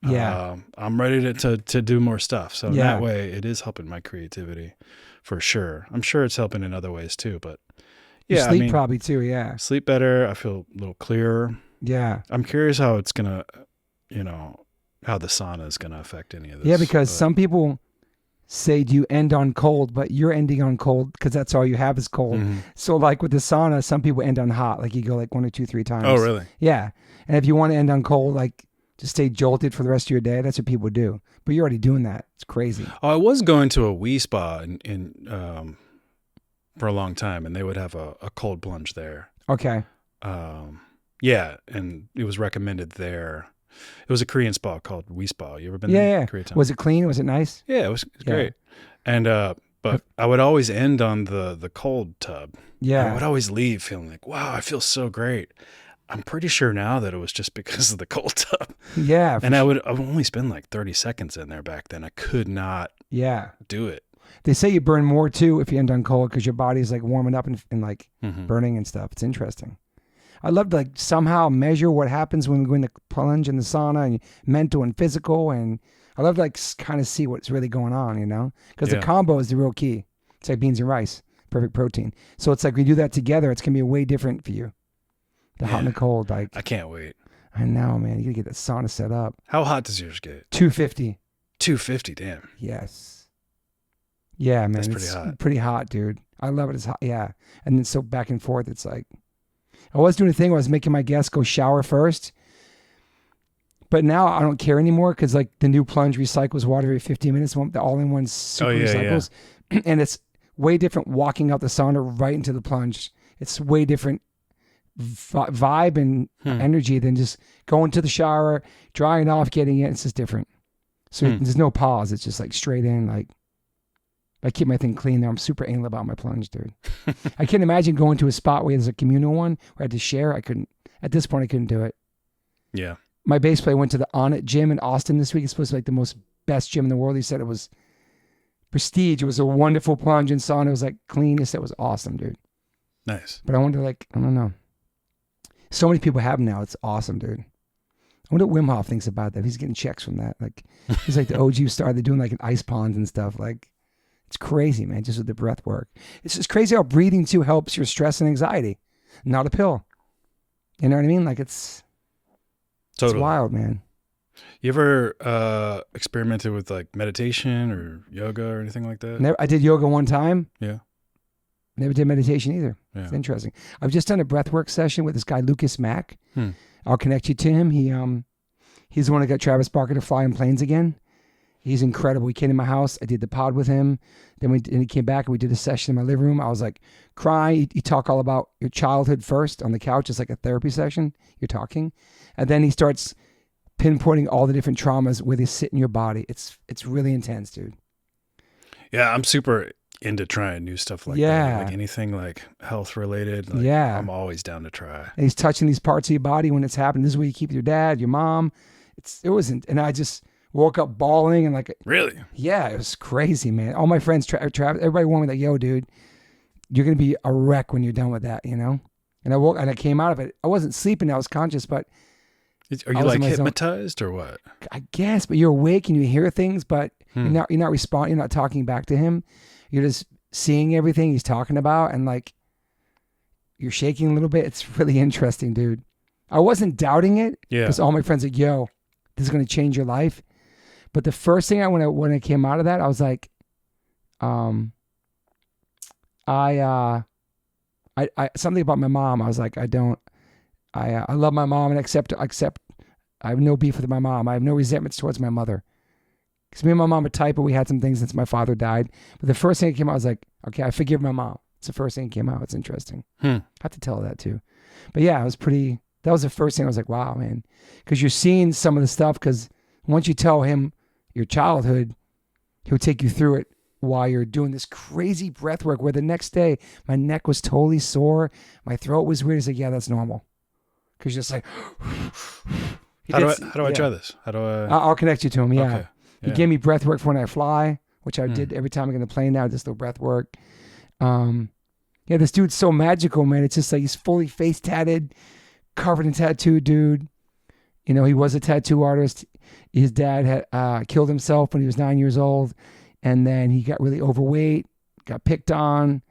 [SPEAKER 2] I'm ready to do more stuff. So that way it is helping my creativity for sure. I'm sure it's helping in other ways too, but
[SPEAKER 1] you sleep probably too. Yeah.
[SPEAKER 2] Sleep better. I feel a little clearer.
[SPEAKER 1] Yeah.
[SPEAKER 2] I'm curious how it's going to, how the sauna is going to affect any of this.
[SPEAKER 1] Yeah. Because some people, say, do you end on cold? But you're ending on cold because that's all you have is cold.
[SPEAKER 2] Mm-hmm.
[SPEAKER 1] So like with the sauna, some people end on hot. Like you go like 1 or 2, 3 times.
[SPEAKER 2] Oh, really?
[SPEAKER 1] Yeah. And if you want to end on cold, like just stay jolted for the rest of your day, that's what people do. But you're already doing that. It's crazy.
[SPEAKER 2] Oh, I was going to a Wii Spa for a long time, and they would have a cold plunge there.
[SPEAKER 1] Okay.
[SPEAKER 2] Yeah, and it was recommended there. It was a Korean spa called Wii Spa. You ever been there?
[SPEAKER 1] Yeah.
[SPEAKER 2] Koreatown?
[SPEAKER 1] Was it clean? Was it nice?
[SPEAKER 2] Yeah, it was great. And but I would always end on the cold tub.
[SPEAKER 1] Yeah.
[SPEAKER 2] I would always leave feeling like, wow, I feel so great. I'm pretty sure now that it was just because of the cold tub.
[SPEAKER 1] Yeah.
[SPEAKER 2] And I would only spend like 30 seconds in there back then. I could not do it.
[SPEAKER 1] They say you burn more too if you end on cold because your body's like warming up and like
[SPEAKER 2] Mm-hmm.
[SPEAKER 1] burning and stuff. It's interesting. I'd love to like somehow measure what happens when we go in the plunge and the sauna and mental and physical. And I love to like kind of see what's really going on, you know, because the combo is the real key. It's like beans and rice, perfect protein. So it's like we do that together. It's going to be way different for you. The hot and the cold. Like
[SPEAKER 2] I can't wait.
[SPEAKER 1] I know, man. You got to get that sauna set up.
[SPEAKER 2] How hot does yours get?
[SPEAKER 1] 250.
[SPEAKER 2] 250, damn.
[SPEAKER 1] Yes. Yeah, man.
[SPEAKER 2] That's
[SPEAKER 1] it's
[SPEAKER 2] pretty hot.
[SPEAKER 1] Pretty hot, dude. I love it. It's hot. Yeah. And then so back and forth, it's like, I was doing a thing where I was making my guests go shower first. But now I don't care anymore because like the new plunge recycles water every 15 minutes. The all-in-one super recycles. Yeah. And it's way different walking out the sauna right into the plunge. It's way different vibe and energy than just going to the shower, drying off, getting in. It's just different. So there's no pause. It's just like straight in. Like I keep my thing clean there. I'm super anal about my plunge, dude. I can't imagine going to a spot where there's a communal one where I had to share. I couldn't. At this point, I couldn't do it. Yeah. My bass player went to the On It gym in Austin this week. It's supposed to be like the most best gym in the world. He said it was prestige. It was a wonderful plunge and sauna. It was like clean. He said it was awesome, dude.
[SPEAKER 2] Nice.
[SPEAKER 1] But I wonder, like, I don't know. So many people have them now. It's awesome, dude. I wonder what Wim Hof thinks about that. He's getting checks from that. Like, he's like the OG who started doing like an ice ponds and stuff. Like, it's crazy, man, just with the breath work. It's just crazy how breathing too helps your stress and anxiety. Not a pill. You know what I mean? Like, it's wild, man.
[SPEAKER 2] You ever experimented with like meditation or yoga or anything like that?
[SPEAKER 1] Never. I did yoga one time.
[SPEAKER 2] Yeah.
[SPEAKER 1] Never did meditation either.
[SPEAKER 2] Yeah.
[SPEAKER 1] It's interesting. I've just done a breathwork session with this guy, Lucas Mack. I'll connect you to him. He's the one that got Travis Barker to fly in planes again. He's incredible. He came to my house. I did the pod with him. Then he came back and we did a session in my living room. I was like crying. You talk all about your childhood first on the couch. It's like a therapy session. You're talking. And then he starts pinpointing all the different traumas where they sit in your body. It's really intense, dude.
[SPEAKER 2] Yeah, I'm super into trying new stuff like that. Like anything like health related. Like, I'm always down to try. And
[SPEAKER 1] he's touching these parts of your body when it's happening. This is where you keep your dad, your mom. And I just woke up bawling and like.
[SPEAKER 2] Really?
[SPEAKER 1] Yeah, it was crazy, man. All my friends, everybody warned me like, yo, dude, you're going to be a wreck when you're done with that, you know? And I woke and I came out of it. I wasn't sleeping. I was conscious, but.
[SPEAKER 2] Are you like hypnotized or what?
[SPEAKER 1] I guess, but you're awake and you hear things, but you're not responding. You're not talking back to him. You're just seeing everything he's talking about, and like you're shaking a little bit. It's really interesting, dude. I wasn't doubting it because all my friends are like, yo, this is going to change your life. But the first thing when I came out of that, I was like, I something about my mom. I was like, I love my mom and accept. I have no beef with my mom. I have no resentments towards my mother. Because me and my mom are tight, but we had some things since my father died. But the first thing that came out, I was like, okay, I forgive my mom. It's the first thing that came out. It's interesting. I have to tell her that too. But yeah, that was the first thing. I was like, wow, man. Because you're seeing some of the stuff, because once you tell him your childhood, he'll take you through it while you're doing this crazy breath work where the next day my neck was totally sore. My throat was weird. He's like, yeah, that's normal. Because you're just like...
[SPEAKER 2] How do I try this? How do I...
[SPEAKER 1] I'll connect you to him, yeah.
[SPEAKER 2] Okay.
[SPEAKER 1] He gave me breath work for when I fly, which I did every time I get on the plane now, just little breath work. This dude's so magical, man. It's just like he's fully face tatted, covered in tattoo, dude. You know, he was a tattoo artist. His dad had killed himself when he was 9 years old, and then he got really overweight, got picked on,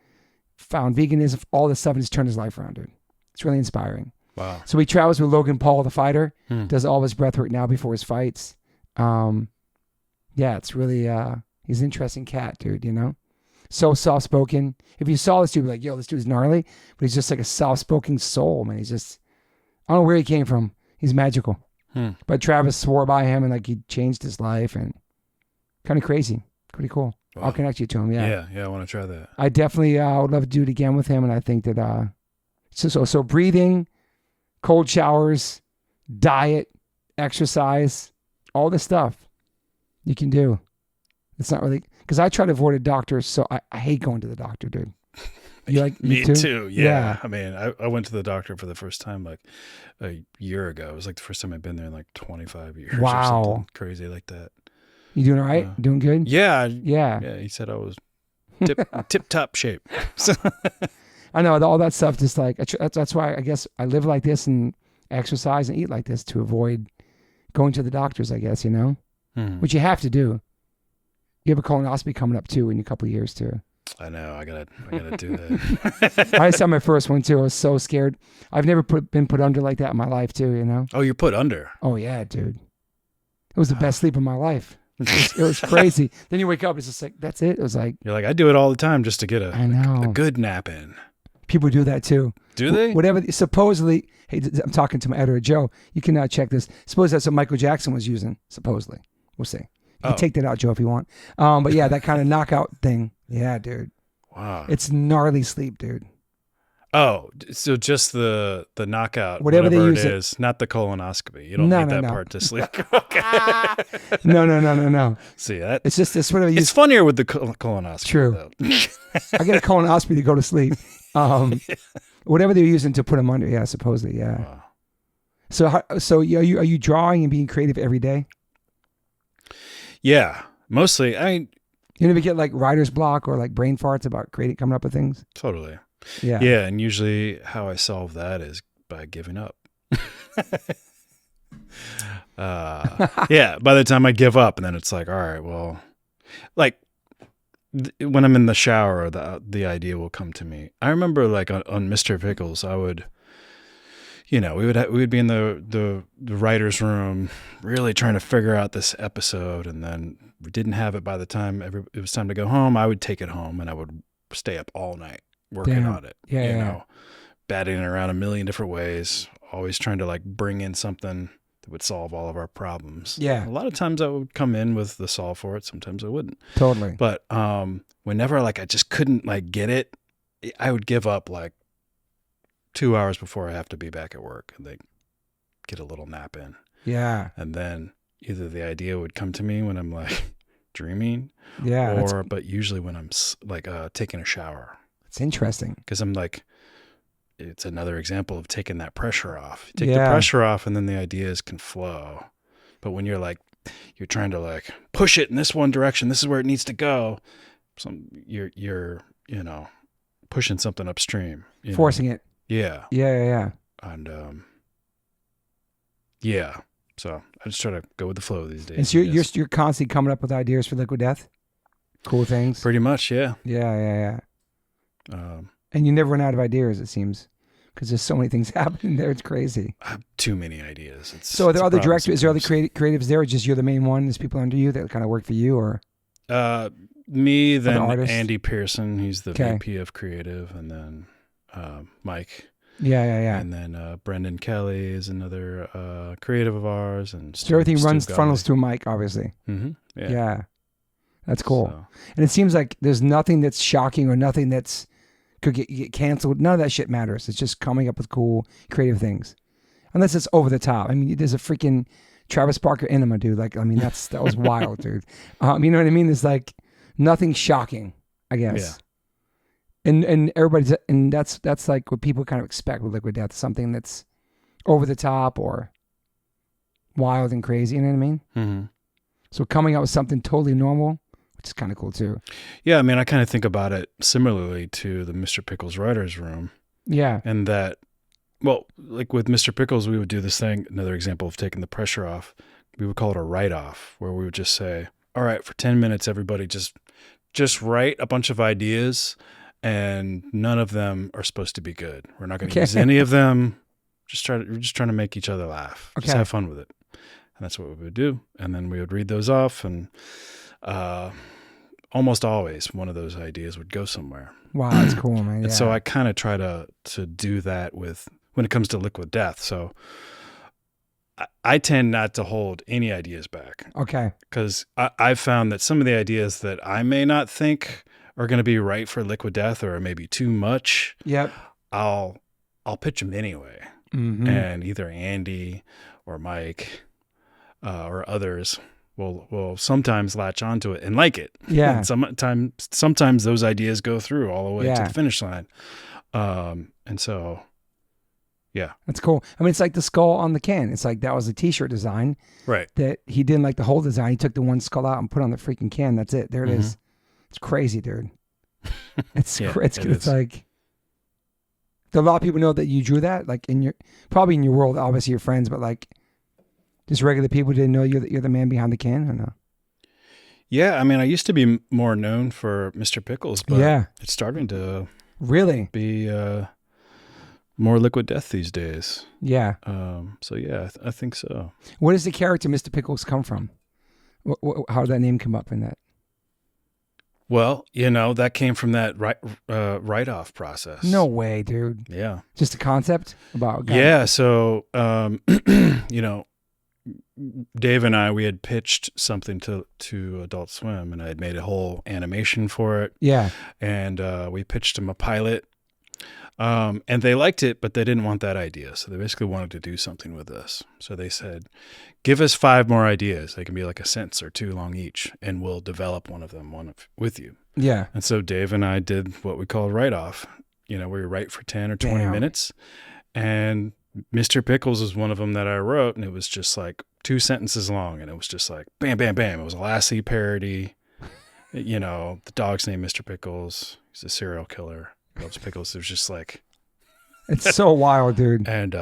[SPEAKER 1] found veganism, all this stuff, and just turned his life around, dude. It's really inspiring.
[SPEAKER 2] Wow.
[SPEAKER 1] So he travels with Logan Paul, the fighter, does all his breath work now before his fights. Yeah, it's really, He's an interesting cat, dude, you know? So soft-spoken. If you saw this dude, you'd be like, yo, this dude's gnarly, but he's just like a soft-spoken soul, man. He's just, I don't know where he came from. He's magical. But Travis swore by him and like he changed his life and kind of crazy. Pretty cool. Wow. I'll connect you to him. Yeah.
[SPEAKER 2] Yeah. I want to try that.
[SPEAKER 1] I definitely would love to do it again with him. And I think that, so breathing, cold showers, diet, exercise, all this stuff you can do. It's not really, because I try to avoid a doctor. So I hate going to the doctor, dude. You like
[SPEAKER 2] me too? Yeah. I mean, I went to the doctor for the first time like a year ago. It was like the first time I'd been there in like 25 years.
[SPEAKER 1] Wow.
[SPEAKER 2] Or something crazy like that.
[SPEAKER 1] You doing all right? Doing good?
[SPEAKER 2] Yeah.
[SPEAKER 1] Yeah.
[SPEAKER 2] He said I was tip top shape.
[SPEAKER 1] I know all that stuff. Just like that's why I guess I live like this and exercise and eat like this to avoid going to the doctors. I guess which you have to do. You have a colonoscopy coming up too in a couple of years too.
[SPEAKER 2] I know. I gotta do that.
[SPEAKER 1] I just had my first one too. I was so scared. I've never been put under like that in my life too.
[SPEAKER 2] Oh, you're put under.
[SPEAKER 1] Oh yeah, dude. It was the best sleep of my life. It was crazy. Then you wake up, it's just like, that's it. It was like,
[SPEAKER 2] you're like, I do it all the time just to get
[SPEAKER 1] I know.
[SPEAKER 2] a good nap in.
[SPEAKER 1] People do that too.
[SPEAKER 2] Do they?
[SPEAKER 1] Whatever. Supposedly, hey, I'm talking to my editor, Joe. You can check this. Suppose that's what Michael Jackson was using, supposedly. We'll see. You can take that out, Joe, if you want. But yeah, that kind of knockout thing. Yeah, dude.
[SPEAKER 2] Wow.
[SPEAKER 1] It's gnarly sleep, dude.
[SPEAKER 2] Oh, so just the knockout,
[SPEAKER 1] whatever they use
[SPEAKER 2] it is, not the colonoscopy. You don't need that part to sleep.
[SPEAKER 1] No.
[SPEAKER 2] See, that
[SPEAKER 1] it's just this whatever.
[SPEAKER 2] It's funnier with the colonoscopy.
[SPEAKER 1] True. I get a colonoscopy to go to sleep. Whatever they're using to put them under. Yeah, supposedly. Yeah. Wow. So are you drawing and being creative every day?
[SPEAKER 2] Yeah, mostly.
[SPEAKER 1] You never get like writer's block or like brain farts about coming up with things?
[SPEAKER 2] Totally.
[SPEAKER 1] Yeah.
[SPEAKER 2] Yeah, and usually how I solve that is by giving up. Yeah, by the time I give up, and then it's like, all right, well, like when I'm in the shower, the idea will come to me. I remember like on Mr. Pickles, I would, we would be in the writer's room really trying to figure out this episode, and then we didn't have it by the time it was time to go home. I would take it home and I would stay up all night working on it.
[SPEAKER 1] Yeah.
[SPEAKER 2] Batting it around a million different ways, always trying to like bring in something that would solve all of our problems.
[SPEAKER 1] Yeah.
[SPEAKER 2] A lot of times I would come in with the solve for it. Sometimes I wouldn't.
[SPEAKER 1] Totally.
[SPEAKER 2] But whenever like I just couldn't like get it, I would give up like 2 hours before I have to be back at work and they get a little nap in.
[SPEAKER 1] Yeah.
[SPEAKER 2] And then either the idea would come to me when I'm like dreaming, but usually when I'm like taking a shower.
[SPEAKER 1] It's interesting.
[SPEAKER 2] Because I'm like, it's another example of taking that pressure off. You take the pressure off and then the ideas can flow. But when you're like, you're trying to like push it in this one direction, this is where it needs to go. You're pushing something upstream.
[SPEAKER 1] Forcing it.
[SPEAKER 2] Yeah.
[SPEAKER 1] Yeah.
[SPEAKER 2] And so I just try to go with the flow these days.
[SPEAKER 1] And so you're constantly coming up with ideas for Liquid Death? Cool things?
[SPEAKER 2] Pretty much, yeah.
[SPEAKER 1] Yeah. And you never run out of ideas, it seems, because there's so many things happening there. It's crazy.
[SPEAKER 2] I have too many ideas.
[SPEAKER 1] So are there other directors? Is there other creatives there, or just you're the main one? There's people under you that kind of work for you, or?
[SPEAKER 2] Me, then Andy Pearson. He's the VP of creative, and then Mike.
[SPEAKER 1] Yeah.
[SPEAKER 2] And then Brendan Kelly is another creative of ours, and
[SPEAKER 1] so everything funnels through Mike, obviously.
[SPEAKER 2] Mm-hmm.
[SPEAKER 1] Yeah. That's cool. So. And it seems like there's nothing that's shocking or nothing that's could get canceled. None of that shit matters. It's just coming up with cool, creative things. Unless it's over the top. I mean, there's a freaking Travis Barker enema, dude. Like, I mean, that was wild, dude. You know what I mean? There's like nothing shocking, I guess. Yeah. And everybody's, and that's like what people kind of expect with Liquid Death. Something that's over the top or wild and crazy. You know what I mean?
[SPEAKER 2] Mm-hmm.
[SPEAKER 1] So coming out with something totally normal, which is kind of cool too.
[SPEAKER 2] Yeah, I mean, I kind of think about it similarly to the Mr. Pickles writer's room.
[SPEAKER 1] Yeah.
[SPEAKER 2] And that, well, like with Mr. Pickles, we would do this thing, another example of taking the pressure off. We would call it a write-off, where we would just say, all right, for 10 minutes, everybody just write a bunch of ideas, and none of them are supposed to be good. We're not going to use any of them. We're just trying to make each other laugh. Just have fun with it. And that's what we would do. And then we would read those off and almost always one of those ideas would go somewhere.
[SPEAKER 1] Wow, that's cool, man. Yeah.
[SPEAKER 2] And so I kind of try to do that when it comes to Liquid Death. So I tend not to hold any ideas back.
[SPEAKER 1] Okay.
[SPEAKER 2] Because I've found that some of the ideas that I may not think are going to be right for Liquid Death or maybe too much.
[SPEAKER 1] Yep.
[SPEAKER 2] I'll pitch them anyway. Mm-hmm. And either Andy or Mike or others will sometimes latch onto it and like it.
[SPEAKER 1] Yeah.
[SPEAKER 2] And sometimes those ideas go through all the way to the finish line. And so, yeah.
[SPEAKER 1] That's cool. I mean, it's like the skull on the can. It's like that was a t-shirt design.
[SPEAKER 2] Right.
[SPEAKER 1] That he didn't like the whole design. He took the one skull out and put on the freaking can. That's it. There it is. It's crazy, dude. It's like do a lot of people know that you drew that? Like probably in your world, obviously your friends, but like just regular people didn't know you're the man behind the can or no?
[SPEAKER 2] Yeah, I mean, I used to be more known for Mr. Pickles, but it's starting to
[SPEAKER 1] really
[SPEAKER 2] be more Liquid Death these days.
[SPEAKER 1] Yeah.
[SPEAKER 2] So yeah, I think so.
[SPEAKER 1] Where does the character Mr. Pickles come from? How did that name come up in that?
[SPEAKER 2] Well, that came from that write-off process.
[SPEAKER 1] No way, dude.
[SPEAKER 2] Yeah.
[SPEAKER 1] Just a concept about...
[SPEAKER 2] Yeah, so, Dave and I, we had pitched something to Adult Swim, and I had made a whole animation for it.
[SPEAKER 1] Yeah.
[SPEAKER 2] And we pitched them a pilot. And they liked it, but they didn't want that idea. So they basically wanted to do something with this. So they said, give us 5 more ideas. They can be like a sentence or 2 long each, and we'll develop one of them with you.
[SPEAKER 1] Yeah.
[SPEAKER 2] And so Dave and I did what we call write-off, where you write for 10 or 20 minutes. And Mr. Pickles is one of them that I wrote, and it was just like 2 sentences long, and it was just like bam, bam, bam. It was a Lassie parody. The dog's name Mr. Pickles. He's a serial killer. Loves pickles. It was just like
[SPEAKER 1] it's so wild, dude.
[SPEAKER 2] And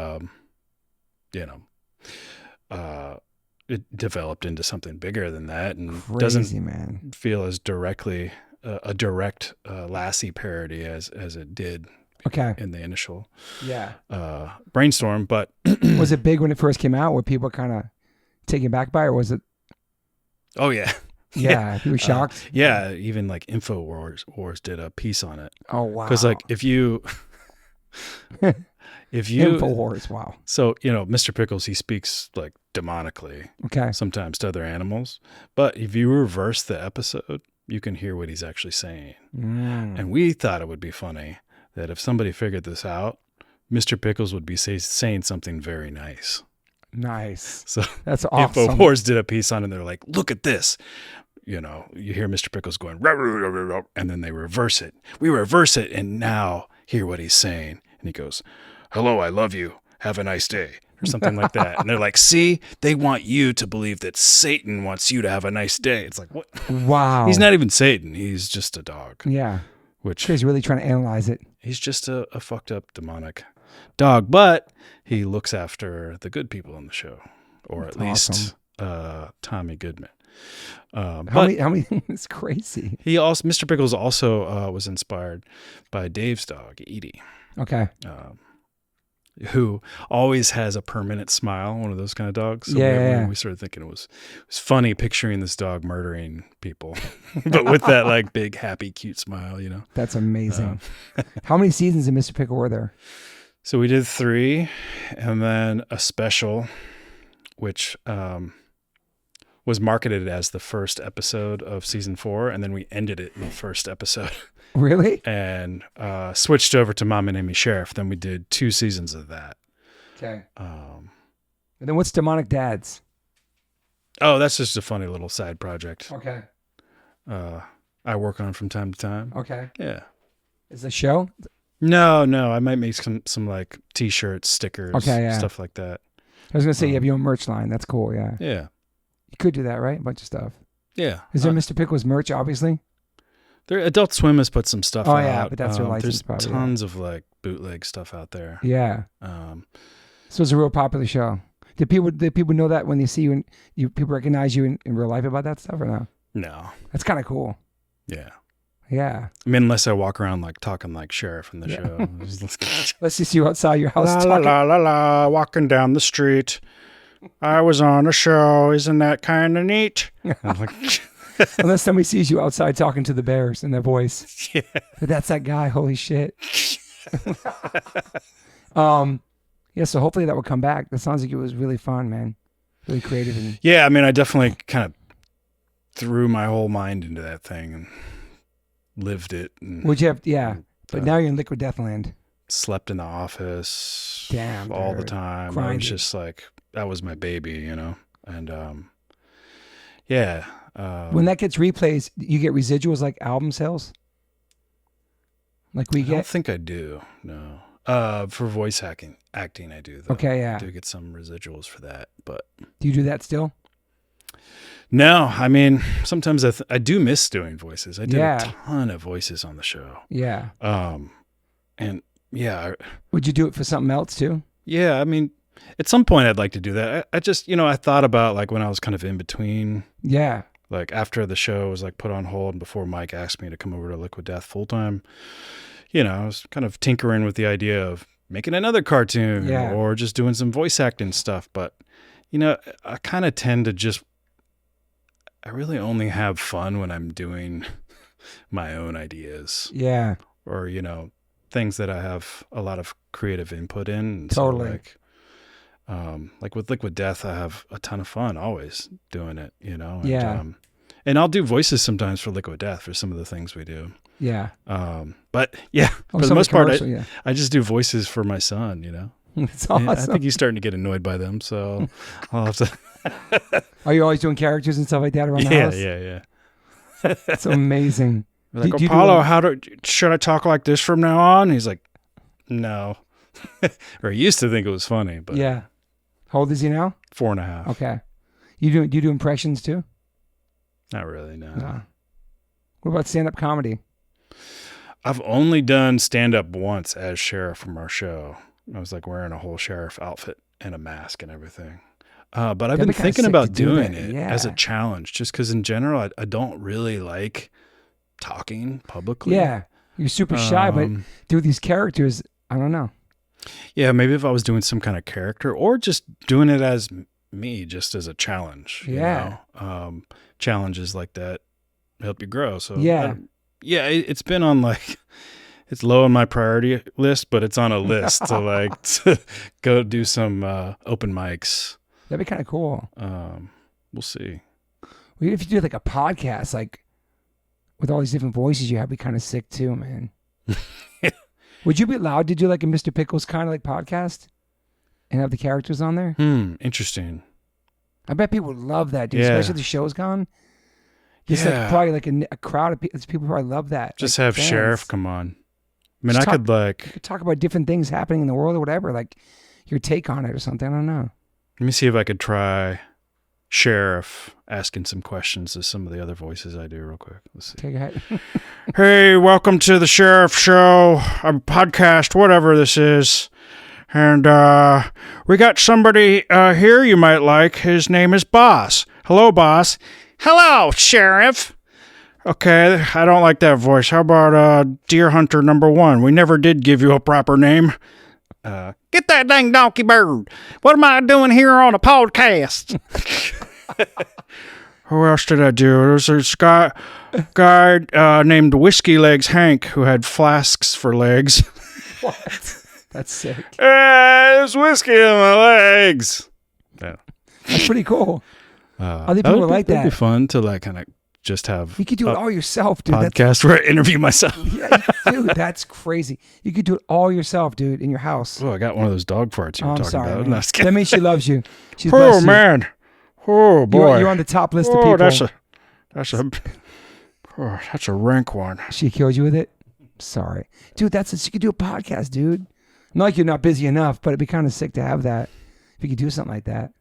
[SPEAKER 2] it developed into something bigger than that, and doesn't feel as directly a direct Lassie parody as it did.
[SPEAKER 1] Okay.
[SPEAKER 2] In the initial
[SPEAKER 1] brainstorm,
[SPEAKER 2] but
[SPEAKER 1] was it big when it first came out? Were people kind of taken back by it, or was it?
[SPEAKER 2] Oh yeah.
[SPEAKER 1] Yeah, he was shocked.
[SPEAKER 2] Yeah, even like InfoWars did a piece on it.
[SPEAKER 1] Oh wow!
[SPEAKER 2] Because like if you
[SPEAKER 1] InfoWars, wow.
[SPEAKER 2] So Mr. Pickles, he speaks like demonically.
[SPEAKER 1] Okay.
[SPEAKER 2] Sometimes to other animals, but if you reverse the episode, you can hear what he's actually saying. And we thought it would be funny that if somebody figured this out, Mr. Pickles would be saying something very nice.
[SPEAKER 1] Nice.
[SPEAKER 2] So
[SPEAKER 1] that's awesome.
[SPEAKER 2] InfoWars did a piece on it, and they're like, look at this. You hear Mr. Pickles going, rah, rah, rah, rah, and then they reverse it. We reverse it, and now hear what he's saying. And he goes, hello, I love you. Have a nice day. Or something like that. And they're like, see, they want you to believe that Satan wants you to have a nice day. It's like, what?
[SPEAKER 1] Wow.
[SPEAKER 2] He's not even Satan. He's just a dog.
[SPEAKER 1] Yeah.
[SPEAKER 2] Which
[SPEAKER 1] he's really trying to analyze it.
[SPEAKER 2] He's just a fucked up demonic dog, but he looks after the good people on the show, or
[SPEAKER 1] that's
[SPEAKER 2] at least
[SPEAKER 1] awesome.
[SPEAKER 2] Tommy Goodman.
[SPEAKER 1] How many? It's crazy.
[SPEAKER 2] Mr. Pickles also was inspired by Dave's dog, Edie.
[SPEAKER 1] Okay.
[SPEAKER 2] Who always has a permanent smile, one of those kind of dogs.
[SPEAKER 1] So
[SPEAKER 2] we started thinking it was funny picturing this dog murdering people, but with that like big, happy, cute smile,
[SPEAKER 1] That's amazing. How many seasons of Mr. Pickle were there?
[SPEAKER 2] So we did 3, and then a special, which was marketed as the first episode of season 4, and then we ended it in the first episode.
[SPEAKER 1] Really?
[SPEAKER 2] And switched over to Mama Named Me Sheriff. Then we did 2 seasons of that.
[SPEAKER 1] Okay. And then what's Demonic Dads?
[SPEAKER 2] Oh, that's just a funny little side project.
[SPEAKER 1] Okay.
[SPEAKER 2] I work on from time to time.
[SPEAKER 1] Okay.
[SPEAKER 2] Yeah.
[SPEAKER 1] Is it a show?
[SPEAKER 2] No. I might make some like T-shirts, stickers, stuff like that.
[SPEAKER 1] I was gonna say you have your own merch line. That's cool. Yeah.
[SPEAKER 2] Yeah.
[SPEAKER 1] You could do that, right? A bunch of stuff.
[SPEAKER 2] Yeah.
[SPEAKER 1] Is there Mr. Pickles merch? Obviously.
[SPEAKER 2] Adult Swim has put some stuff out.
[SPEAKER 1] Oh yeah, but that's their license.
[SPEAKER 2] There's tons of like bootleg stuff out there.
[SPEAKER 1] Yeah. So it's a real popular show. Did people know that when they see you and people recognize you in real life about that stuff or no?
[SPEAKER 2] No.
[SPEAKER 1] That's kind of cool.
[SPEAKER 2] Yeah.
[SPEAKER 1] Yeah.
[SPEAKER 2] I mean, unless I walk around like talking like Sheriff in the show.
[SPEAKER 1] Let's just see you outside your house.
[SPEAKER 2] La la la la, walking down the street. I was on a show. Isn't that kind of neat? I'm like,
[SPEAKER 1] Unless somebody sees you outside talking to the bears in their voice.
[SPEAKER 2] Yeah.
[SPEAKER 1] But that's that guy. Holy shit. Yeah, so hopefully that will come back. That sounds like it was really fun, man. Really creative. And
[SPEAKER 2] yeah, I mean, I definitely kind of threw my whole mind into that thing and lived it. And,
[SPEAKER 1] would you have, yeah. But now you're in Liquid Death land.
[SPEAKER 2] Slept in the office.
[SPEAKER 1] Damn,
[SPEAKER 2] all
[SPEAKER 1] dude.
[SPEAKER 2] the time.
[SPEAKER 1] Grinded.
[SPEAKER 2] I was just like, that was my baby, you know? And yeah.
[SPEAKER 1] When that gets replays, you get residuals like album sales? Like we get?
[SPEAKER 2] I don't think I do, no. For voice acting I do, though.
[SPEAKER 1] Okay, yeah.
[SPEAKER 2] I do get some residuals for that, but...
[SPEAKER 1] Do you do that still?
[SPEAKER 2] No, I mean, sometimes I do miss doing voices. I did
[SPEAKER 1] Yeah.
[SPEAKER 2] a ton of voices on the show.
[SPEAKER 1] Yeah.
[SPEAKER 2] And yeah.
[SPEAKER 1] Would you do it for something else too?
[SPEAKER 2] Yeah, I mean, at some point I'd like to do that. I just, I thought about like when I was kind of in between.
[SPEAKER 1] Yeah.
[SPEAKER 2] Like after the show was like put on hold and before Mike asked me to come over to Liquid Death full time, I was kind of tinkering with the idea of making another cartoon or just doing some voice acting stuff. But, I kind of tend to I really only have fun when I'm doing my own ideas.
[SPEAKER 1] Yeah.
[SPEAKER 2] Or, things that I have a lot of creative input in. And
[SPEAKER 1] totally.
[SPEAKER 2] So like with Liquid Death, I have a ton of fun always doing it, And,
[SPEAKER 1] yeah.
[SPEAKER 2] And I'll do voices sometimes for Liquid Death for some of the things we do.
[SPEAKER 1] Yeah.
[SPEAKER 2] But yeah, for the most part, I just do voices for my son,
[SPEAKER 1] It's awesome.
[SPEAKER 2] I think he's starting to get annoyed by them, so I'll have to.
[SPEAKER 1] Are you always doing characters and stuff like that around the house?
[SPEAKER 2] Yeah.
[SPEAKER 1] It's amazing.
[SPEAKER 2] Like, Apollo, should I talk like this from now on? He's like, no. Or he used to think it was funny, but
[SPEAKER 1] yeah. How old is he now?
[SPEAKER 2] 4.5.
[SPEAKER 1] Okay. You do impressions too?
[SPEAKER 2] Not really, no.
[SPEAKER 1] What about stand-up comedy?
[SPEAKER 2] I've only done stand-up once as sheriff from our show. I was like wearing a whole sheriff outfit and a mask and everything. But I've been thinking about doing it as a challenge just because in general, I don't really like talking publicly.
[SPEAKER 1] Yeah. You're super shy, but do these characters, I don't know.
[SPEAKER 2] Yeah, maybe if I was doing some kind of character or just doing it as me, just as a challenge.
[SPEAKER 1] Yeah.
[SPEAKER 2] Challenges like that help you grow. So
[SPEAKER 1] yeah.
[SPEAKER 2] It's been on it's low on my priority list, but it's on a list to go do some open mics.
[SPEAKER 1] That'd be kind of cool.
[SPEAKER 2] We'll see.
[SPEAKER 1] Well, if you do like a podcast, like with all these different voices you have, be kind of sick too, man. Would you be allowed to do like a Mr. Pickles kind of like podcast and have the characters on there?
[SPEAKER 2] Interesting.
[SPEAKER 1] I bet people would love that, dude. Especially if the show's gone. Just probably like a crowd of people probably love that.
[SPEAKER 2] Just
[SPEAKER 1] like
[SPEAKER 2] have
[SPEAKER 1] fans.
[SPEAKER 2] Sheriff come on. I mean, I could
[SPEAKER 1] talk about different things happening in the world or whatever, like your take on it or something. I don't know.
[SPEAKER 2] Let me see if I could try Sheriff asking some questions to some of the other voices I do real quick. Let's see.
[SPEAKER 1] Okay, go ahead.
[SPEAKER 2] Hey, welcome to the Sheriff Show, a podcast, whatever this is. And we got somebody here you might like. His name is Boss. Hello, Boss. Hello, Sheriff. Okay, I don't like that voice. How about Deer Hunter #1? We never did give you a proper name. Get that dang donkey bird. What am I doing here on a podcast? Who else did I do? There was this guy named Whiskey Legs Hank who had flasks for legs.
[SPEAKER 1] What? That's sick.
[SPEAKER 2] There's whiskey in my legs. Yeah.
[SPEAKER 1] That's pretty cool. Other people like that.
[SPEAKER 2] It'd be fun to kind of just have.
[SPEAKER 1] You could do it all yourself, dude.
[SPEAKER 2] Podcast where I interview myself.
[SPEAKER 1] Yeah, dude, that's crazy. You could do it all yourself, dude, in your house.
[SPEAKER 2] Oh, I got one of those dog farts you were talking about.
[SPEAKER 1] Man. That means she loves you. She's
[SPEAKER 2] oh man. Oh boy.
[SPEAKER 1] You're on the top list of people.
[SPEAKER 2] That's a rank one.
[SPEAKER 1] She killed you with it? Sorry. Dude, you could do a podcast, dude. Not like you're not busy enough, but it'd be kind of sick to have that. If you could do something like that.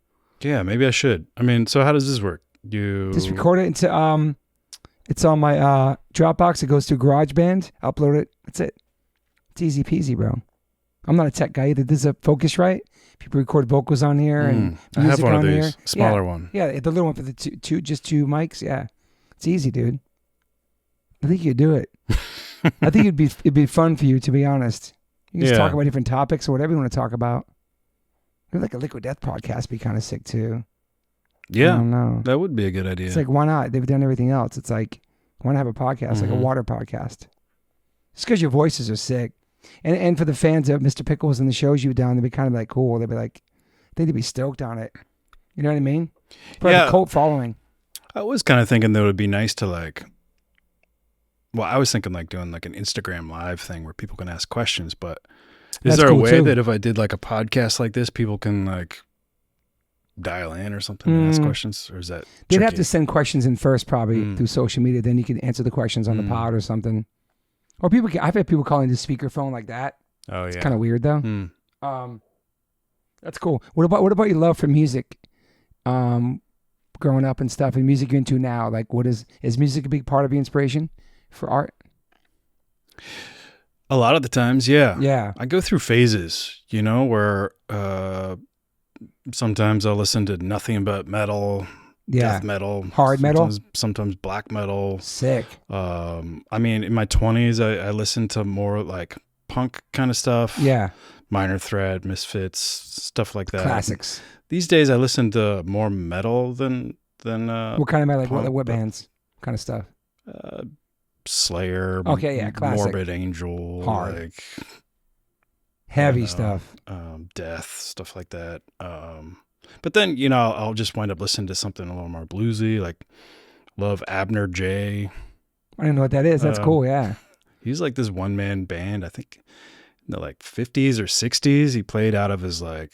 [SPEAKER 2] Yeah, maybe I should. I mean, so how does this work? You
[SPEAKER 1] just record it into it's on my Dropbox. It goes to GarageBand. Upload it. That's it. It's easy peasy, bro. I'm not a tech guy either. This is a Focusrite. People record vocals on here and music
[SPEAKER 2] I have one
[SPEAKER 1] on
[SPEAKER 2] of these,
[SPEAKER 1] here.
[SPEAKER 2] smaller one.
[SPEAKER 1] Yeah, the little one for the two mics. Yeah, it's easy, dude. I think you'd do it. I think it'd be fun for you, to be honest. You can just talk about different topics or whatever you want to talk about. Maybe like a Liquid Death podcast would be kind of sick too.
[SPEAKER 2] Yeah.
[SPEAKER 1] I don't know.
[SPEAKER 2] That would be a good idea.
[SPEAKER 1] It's like, why not? They've done everything else. It's like, why not have a podcast, like a water podcast? Just because your voices are sick. And for the fans of Mr. Pickles and the shows you've done, they'd be kind of like cool. They'd be like, I think they'd be stoked on it. You know what I mean? Probably a cult following.
[SPEAKER 2] I was kind of thinking that it would be nice to like, well, I was thinking like doing like an Instagram live thing where people can ask questions, but is there a way that if I did like a podcast like this, people can like dial in or something and ask questions? Or is that
[SPEAKER 1] They'd have to send questions in first probably through social media. Then you can answer the questions on the pod or something. Or I've had people calling the speakerphone like that.
[SPEAKER 2] Oh, yeah.
[SPEAKER 1] It's kind of weird though. That's cool. What about your love for music? Growing up and stuff, and music you're into now, like is music a big part of your inspiration for art?
[SPEAKER 2] A lot of the times, yeah.
[SPEAKER 1] Yeah.
[SPEAKER 2] I go through phases, where sometimes I'll listen to nothing but metal, death metal,
[SPEAKER 1] hard metal,
[SPEAKER 2] sometimes black metal.
[SPEAKER 1] Sick.
[SPEAKER 2] I mean, in my 20s, I listened to more like punk kind of stuff.
[SPEAKER 1] Yeah.
[SPEAKER 2] Minor Threat, Misfits, stuff like that.
[SPEAKER 1] Classics.
[SPEAKER 2] These days, I listen to more metal than
[SPEAKER 1] what kind of metal? Like
[SPEAKER 2] punk,
[SPEAKER 1] what bands? Kind of stuff.
[SPEAKER 2] Slayer.
[SPEAKER 1] Okay, yeah, classic.
[SPEAKER 2] Morbid Angel.
[SPEAKER 1] Hard.
[SPEAKER 2] Like
[SPEAKER 1] heavy stuff.
[SPEAKER 2] Death, stuff like that. But then, I'll just wind up listening to something a little more bluesy, like love Abner J.
[SPEAKER 1] I don't know what that is. That's cool, yeah.
[SPEAKER 2] He's like this one-man band, I think in the like 50s or 60s. He played out of his like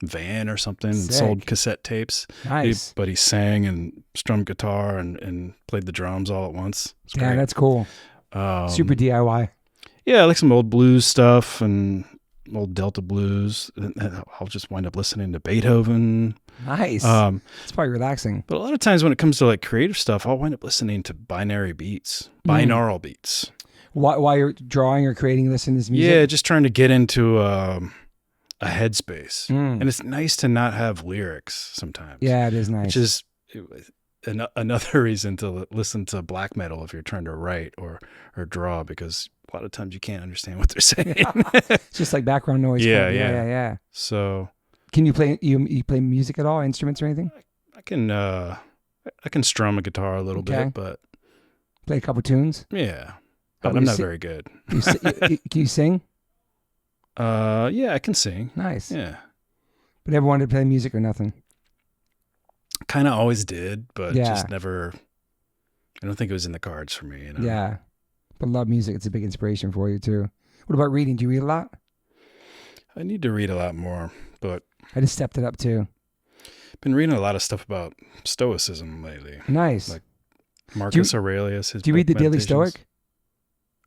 [SPEAKER 2] van or something and sold cassette tapes.
[SPEAKER 1] Nice.
[SPEAKER 2] But he sang and strummed guitar and played the drums all at once.
[SPEAKER 1] Yeah,
[SPEAKER 2] great.
[SPEAKER 1] That's cool. Super DIY.
[SPEAKER 2] Yeah, I like some old blues stuff and old Delta blues. And I'll just wind up listening to Beethoven.
[SPEAKER 1] Nice. It's probably relaxing.
[SPEAKER 2] But a lot of times when it comes to like creative stuff, I'll wind up listening to binaural beats.
[SPEAKER 1] While you're drawing or creating, listening to this music?
[SPEAKER 2] Yeah, just trying to get into a headspace. And it's nice to not have lyrics sometimes.
[SPEAKER 1] Yeah, it is nice.
[SPEAKER 2] Which is another reason to listen to black metal if you're trying to write or draw, because a lot of times you can't understand what they're saying.
[SPEAKER 1] It's just like background noise.
[SPEAKER 2] Yeah. So,
[SPEAKER 1] can you play you play music at all, instruments or anything?
[SPEAKER 2] I can strum a guitar a little bit, but
[SPEAKER 1] play a couple tunes.
[SPEAKER 2] Yeah, but I'm not very good.
[SPEAKER 1] Can you sing?
[SPEAKER 2] Yeah, I can sing.
[SPEAKER 1] Nice.
[SPEAKER 2] Yeah,
[SPEAKER 1] but never wanted to play music or nothing.
[SPEAKER 2] Kind of always did, but just never. I don't think it was in the cards for me.
[SPEAKER 1] Yeah, but love music. It's a big inspiration for you too. What about reading? Do you read a lot?
[SPEAKER 2] I need to read a lot more, but
[SPEAKER 1] I just stepped it up too.
[SPEAKER 2] Been reading a lot of stuff about Stoicism lately.
[SPEAKER 1] Nice.
[SPEAKER 2] Like Marcus Aurelius.
[SPEAKER 1] Do you read The Daily Stoic?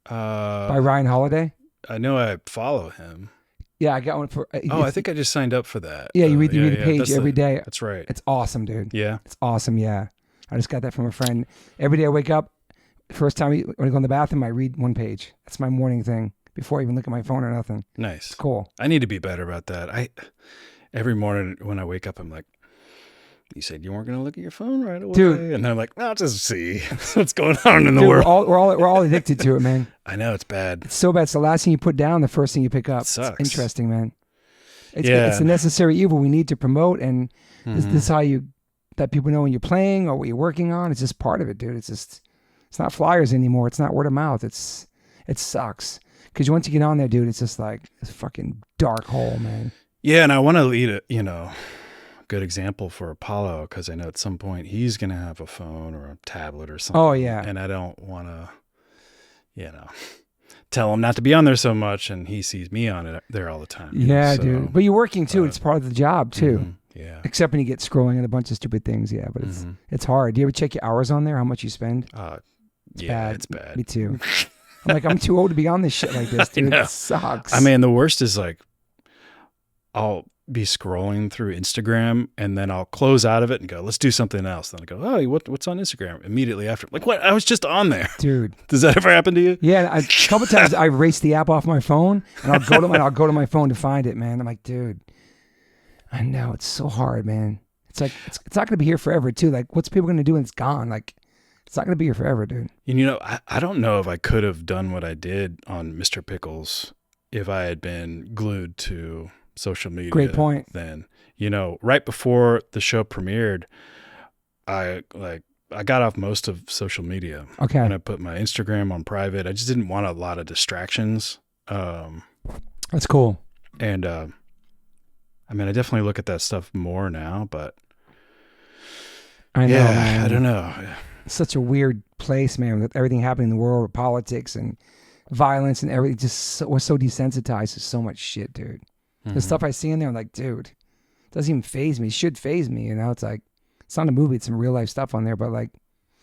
[SPEAKER 1] By Ryan Holiday?
[SPEAKER 2] I know I follow him.
[SPEAKER 1] Yeah, I got one for...
[SPEAKER 2] I think I just signed up for that.
[SPEAKER 1] Yeah, you read the page every day.
[SPEAKER 2] That's right.
[SPEAKER 1] It's awesome, dude.
[SPEAKER 2] Yeah?
[SPEAKER 1] It's awesome, yeah. I just got that from a friend. Every day I wake up, first time when I go in the bathroom, I read one page. That's my morning thing before I even look at my phone or nothing.
[SPEAKER 2] Nice.
[SPEAKER 1] It's cool.
[SPEAKER 2] I need to be better about that. Every morning when I wake up, I'm like, you said you weren't going to look at your phone right away? Dude. And I'm like, I'll just see what's going on in the world.
[SPEAKER 1] We're all addicted to it, man.
[SPEAKER 2] I know, it's bad.
[SPEAKER 1] It's so bad. It's the last thing you put down, the first thing you pick up.
[SPEAKER 2] It sucks.
[SPEAKER 1] It's interesting, man. It's a necessary evil we need to promote, and this is how that people know when you're playing or what you're working on. It's just part of it, dude. It's not flyers anymore. It's not word of mouth. It sucks. Because once you get on there, dude, it's just like this fucking dark hole, man.
[SPEAKER 2] Yeah, and I want to lead a good example for Apollo, because I know at some point he's going to have a phone or a tablet or something.
[SPEAKER 1] Oh, yeah.
[SPEAKER 2] And I don't want to, tell him not to be on there so much, and he sees me on it there all the time.
[SPEAKER 1] Yeah, dude. But you're working too. It's part of the job too.
[SPEAKER 2] Yeah.
[SPEAKER 1] Except when you get scrolling at a bunch of stupid things. Yeah, but it's hard. Do you ever check your hours on there? How much you spend?
[SPEAKER 2] It's bad.
[SPEAKER 1] Me too. I'm like, I'm too old to be on this shit like this, dude. It sucks.
[SPEAKER 2] I mean, the worst is like, I'll be scrolling through Instagram and then I'll close out of it and go, let's do something else. Then I go, oh, what's on Instagram? Immediately after, like, what? I was just on there,
[SPEAKER 1] dude.
[SPEAKER 2] Does that ever happen to you?
[SPEAKER 1] Yeah, a couple times I erased the app off my phone and I'll go to my phone to find it, man. I'm like, dude, I know it's so hard, man. It's like it's not gonna be here forever, too. Like, what's people gonna do when it's gone? Like, it's not gonna be here forever, dude.
[SPEAKER 2] And I don't know if I could have done what I did on Mr. Pickles if I had been glued to social media.
[SPEAKER 1] Great point.
[SPEAKER 2] Then, right before the show premiered, I got off most of social media.
[SPEAKER 1] Okay.
[SPEAKER 2] And I put my Instagram on private. I just didn't want a lot of distractions.
[SPEAKER 1] That's cool.
[SPEAKER 2] And I definitely look at that stuff more now, but
[SPEAKER 1] I know,
[SPEAKER 2] yeah,
[SPEAKER 1] man.
[SPEAKER 2] I don't know.
[SPEAKER 1] It's such a weird place, man, with everything happening in the world, with politics and violence and everything. We're so desensitized to so much shit, dude. The stuff I see in there, I'm like, dude, it doesn't even faze me. It should faze me, It's like, it's not a movie. It's some real life stuff on there, but like,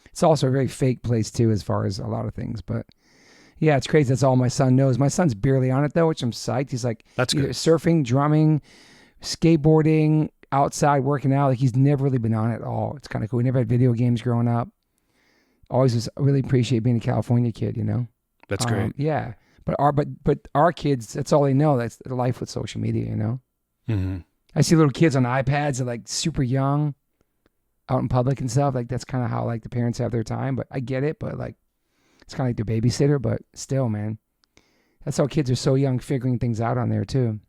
[SPEAKER 1] it's also a very fake place too, as far as a lot of things. But yeah, it's crazy. That's all my son knows. My son's barely on it though, which I'm psyched. He's like,
[SPEAKER 2] that's
[SPEAKER 1] either
[SPEAKER 2] good.
[SPEAKER 1] Surfing, drumming, skateboarding, outside working out. Like, he's never really been on it at all. It's kind of cool. We never had video games growing up. Always was really appreciate being a California kid,
[SPEAKER 2] That's great.
[SPEAKER 1] Yeah. But our kids, that's all they know. That's their life with social media,
[SPEAKER 2] Mm-hmm.
[SPEAKER 1] I see little kids on iPads that like super young out in public and stuff. Like, that's kind of how like the parents have their time, but I get it. But like, it's kind of like their babysitter, but still, man, that's how kids are so young, figuring things out on there too.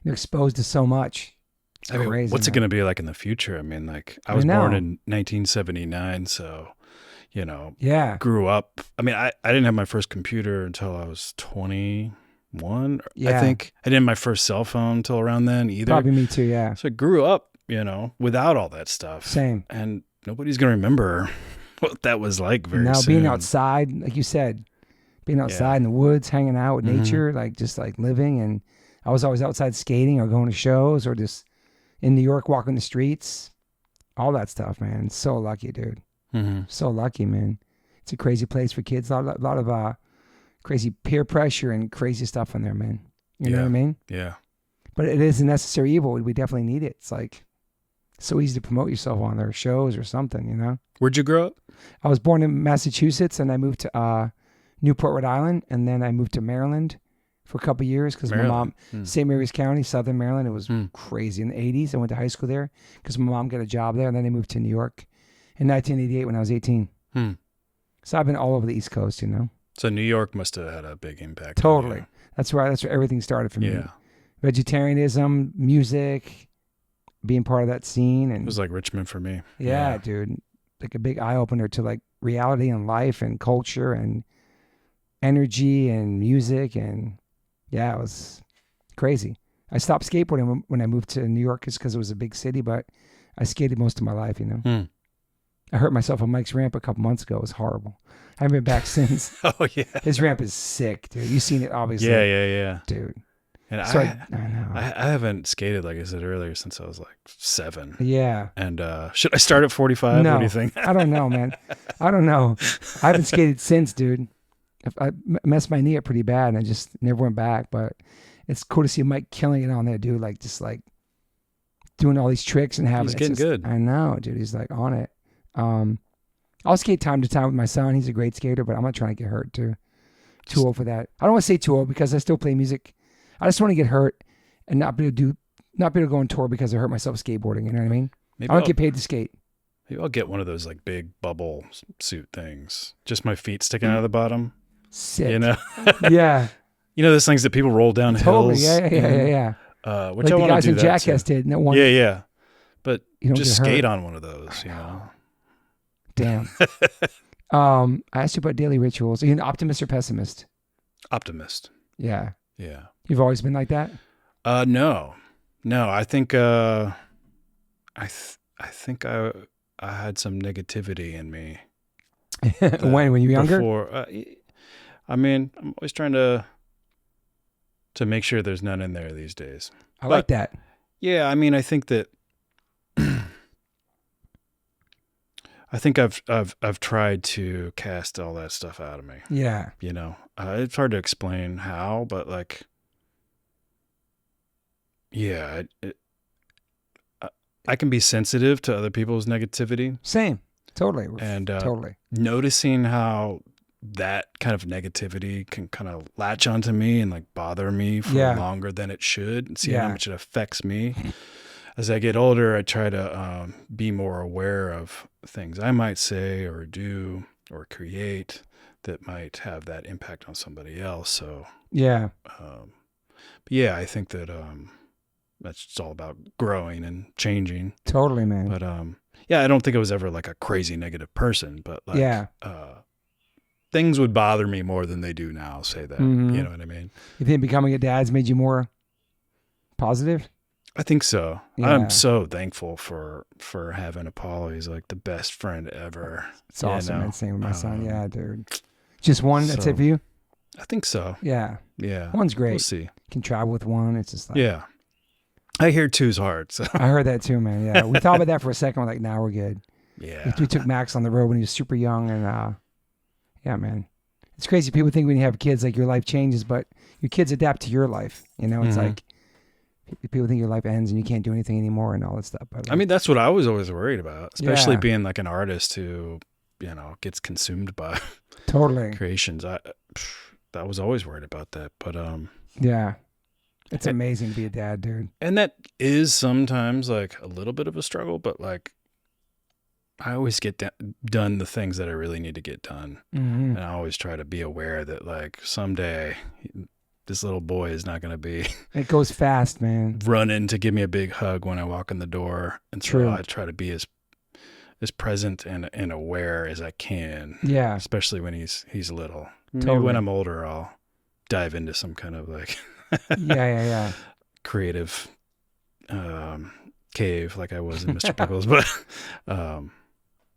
[SPEAKER 1] They're exposed to so much. It's crazy.
[SPEAKER 2] What's it going to be like in the future? I was born in 1979, so,
[SPEAKER 1] yeah,
[SPEAKER 2] grew up. I didn't have my first computer until I was 21.
[SPEAKER 1] Yeah.
[SPEAKER 2] I think I didn't have my first cell phone until around then either.
[SPEAKER 1] Probably me too. Yeah.
[SPEAKER 2] So I grew up, without all that stuff.
[SPEAKER 1] Same.
[SPEAKER 2] And nobody's going to remember what that was like very soon.
[SPEAKER 1] Being outside, like you said, being outside in the woods, hanging out with nature, like just like living. And I was always outside skating or going to shows or just in New York, walking the streets, all that stuff, man. So lucky, dude.
[SPEAKER 2] Mm-hmm.
[SPEAKER 1] So lucky, man. It's a crazy place for kids. A lot of crazy peer pressure and crazy stuff in there, man. You know what I mean?
[SPEAKER 2] Yeah.
[SPEAKER 1] But it is a necessary evil. We definitely need it. It's like so easy to promote yourself on their shows or something,
[SPEAKER 2] Where'd you grow up?
[SPEAKER 1] I was born in Massachusetts, and I moved to Newport, Rhode Island, and then I moved to Maryland for a couple of years because my mom, St. Mary's County, Southern Maryland. It was crazy in the 80s. I went to high school there because my mom got a job there, and then I moved to New York in 1988 when I was 18. So I've been all over the East Coast,
[SPEAKER 2] So New York must have had a big impact.
[SPEAKER 1] Totally.
[SPEAKER 2] On you.
[SPEAKER 1] That's where everything started for me.
[SPEAKER 2] Yeah.
[SPEAKER 1] Vegetarianism, music, being part of that scene. And
[SPEAKER 2] it was like Richmond for me.
[SPEAKER 1] Yeah, dude. Like a big eye opener to like reality and life and culture and energy and music. And yeah, it was crazy. I stopped skateboarding when I moved to New York just because it was a big city, but I skated most of my life, I hurt myself on Mike's ramp a couple months ago. It was horrible. I haven't been back since.
[SPEAKER 2] Oh, yeah.
[SPEAKER 1] His ramp is sick, dude. You've seen it, obviously.
[SPEAKER 2] Yeah.
[SPEAKER 1] Dude.
[SPEAKER 2] And
[SPEAKER 1] so
[SPEAKER 2] I
[SPEAKER 1] know.
[SPEAKER 2] I haven't skated, like I said earlier, since I was like 7.
[SPEAKER 1] Yeah.
[SPEAKER 2] And should I start at 45?
[SPEAKER 1] No,
[SPEAKER 2] what do you think?
[SPEAKER 1] I don't know, man. I don't know. I haven't skated since, dude. I messed my knee up pretty bad, and I just never went back. But it's cool to see Mike killing it on there, dude. Like, just like doing all these tricks and having.
[SPEAKER 2] He's getting good.
[SPEAKER 1] I know, dude. He's like on it. I'll skate time to time with my son. He's a great skater, but I'm not trying to get hurt too. Too old for that. I don't want to say too old because I still play music. I just want to get hurt and not be able to go on tour because I hurt myself skateboarding. You know what I mean?
[SPEAKER 2] Maybe
[SPEAKER 1] I don't get paid to skate.
[SPEAKER 2] Maybe I'll get one of those like big bubble suit things. Just my feet sticking out of the bottom.
[SPEAKER 1] Sick.
[SPEAKER 2] Yeah.
[SPEAKER 1] Yeah.
[SPEAKER 2] Those things that people roll down hills.
[SPEAKER 1] Yeah.
[SPEAKER 2] Which
[SPEAKER 1] like
[SPEAKER 2] I
[SPEAKER 1] the
[SPEAKER 2] want
[SPEAKER 1] guys
[SPEAKER 2] to do
[SPEAKER 1] in
[SPEAKER 2] that
[SPEAKER 1] Jackass
[SPEAKER 2] too.
[SPEAKER 1] did. No one.
[SPEAKER 2] Yeah. But
[SPEAKER 1] You don't
[SPEAKER 2] just
[SPEAKER 1] get hurt.
[SPEAKER 2] skate on one of those,
[SPEAKER 1] Damn. I asked you about daily rituals. Are you an optimist or pessimist?
[SPEAKER 2] Optimist.
[SPEAKER 1] Yeah.
[SPEAKER 2] Yeah.
[SPEAKER 1] You've always been like that?
[SPEAKER 2] No. I think I think I had some negativity in me.
[SPEAKER 1] When you were younger?
[SPEAKER 2] Before, I'm always trying to make sure there's none in there these days.
[SPEAKER 1] I like that.
[SPEAKER 2] Yeah, I think that I think I've tried to cast all that stuff out of me.
[SPEAKER 1] Yeah.
[SPEAKER 2] It's hard to explain how, but like, yeah, I can be sensitive to other people's negativity.
[SPEAKER 1] Same. Totally.
[SPEAKER 2] And
[SPEAKER 1] totally.
[SPEAKER 2] Noticing how that kind of negativity can kind of latch onto me and like bother me for longer than it should, and see how much it affects me. As I get older, I try to be more aware of things I might say or do or create that might have that impact on somebody else. So But yeah, I think that that's just all about growing and changing.
[SPEAKER 1] Totally, man.
[SPEAKER 2] But yeah, I don't think I was ever like a crazy negative person, but like things would bother me more than they do now, say that.
[SPEAKER 1] Mm-hmm.
[SPEAKER 2] You know what I mean?
[SPEAKER 1] You think becoming a dad's made you more positive?
[SPEAKER 2] I think so.
[SPEAKER 1] Yeah.
[SPEAKER 2] I'm so thankful for having Apollo. He's like the best friend ever.
[SPEAKER 1] It's awesome, man. Same with my son. Yeah, dude. Just one, that's it for you?
[SPEAKER 2] I think so.
[SPEAKER 1] Yeah.
[SPEAKER 2] Yeah.
[SPEAKER 1] One's great.
[SPEAKER 2] We'll see.
[SPEAKER 1] Can travel with one. It's just like.
[SPEAKER 2] Yeah. I hear two's hard. So.
[SPEAKER 1] I heard that too, man. Yeah. We thought about that for a second. We're like, nah, we're good.
[SPEAKER 2] Yeah.
[SPEAKER 1] We took Max on the road when he was super young. And yeah, man. It's crazy. People think when you have kids, like your life changes, but your kids adapt to your life. You know, it's like people think your life ends and you can't do anything anymore and all that stuff. But,
[SPEAKER 2] I mean, that's what I was always worried about, especially being like an artist who, you know, gets consumed by creations. I was always worried about that. But
[SPEAKER 1] yeah, it's amazing to be a dad, dude.
[SPEAKER 2] And that is sometimes like a little bit of a struggle, but like I always get done the things that I really need to get done.
[SPEAKER 1] Mm-hmm.
[SPEAKER 2] And I always try to be aware that like someday this little boy is not going to be.
[SPEAKER 1] It goes fast, man.
[SPEAKER 2] Running to give me a big hug when I walk in the door. And so I try to be as present and aware as I can.
[SPEAKER 1] Yeah.
[SPEAKER 2] Especially when he's little. Maybe when I'm older, I'll dive into some kind of like creative cave like I was in Mr. Pickles. But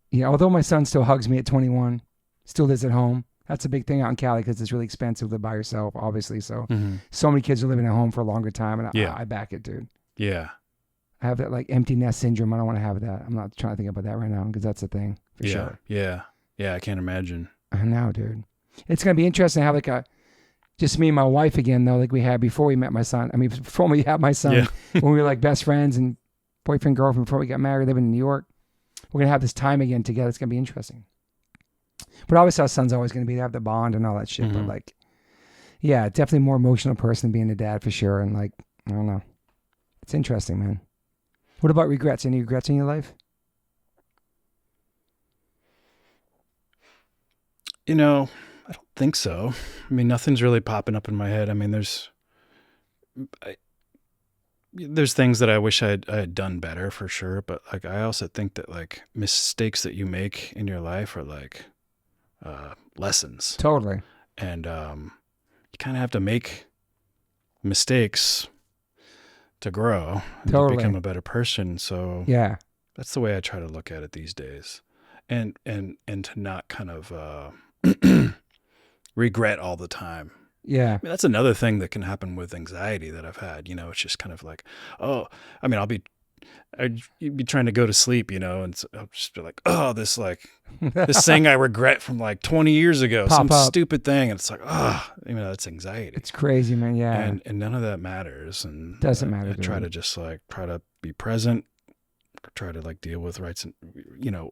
[SPEAKER 1] yeah, although my son still hugs me at 21, still lives at home. That's a big thing out in Cali because it's really expensive to live by yourself, obviously. So, so many kids are living at home for a longer time, and I back it, dude.
[SPEAKER 2] Yeah.
[SPEAKER 1] I have that like empty nest syndrome. I don't want to have that. I'm not trying to think about that right now because that's a thing for sure.
[SPEAKER 2] Yeah. Yeah. I can't imagine.
[SPEAKER 1] I know, dude. It's going to be interesting to have like just me and my wife again, though, like we had before we met my son. I mean, before we had my son, when we were like best friends and boyfriend, girlfriend, before we got married, living in New York. We're going to have this time again together. It's going to be interesting. But obviously our son's always going to be to have the bond and all that shit. But like, yeah, definitely more emotional person being a dad for sure. And like, I don't know. It's interesting, man. What about regrets? Any regrets in your life?
[SPEAKER 2] You know, I don't think so. I mean, nothing's really popping up in my head. I mean, there's things that I wish I had done better for sure. But like, I also think that like mistakes that you make in your life are like lessons.
[SPEAKER 1] Totally.
[SPEAKER 2] And you kind of have to make mistakes to grow, to become a better person. So yeah, that's the way I try to look at it these days, and to not kind of regret all the time. Yeah, I mean, that's another thing that can happen with anxiety that I've had. You know, it's just kind of like, I mean, I'd be trying to go to sleep, you know, and so I'll just be like, this thing I regret from like 20 years ago, stupid thing. And it's like, you know, that's anxiety. It's
[SPEAKER 1] crazy, man. Yeah.
[SPEAKER 2] And none of that matters. And
[SPEAKER 1] doesn't matter.
[SPEAKER 2] I try to just like, try to be present, try to like deal with rights and, you know,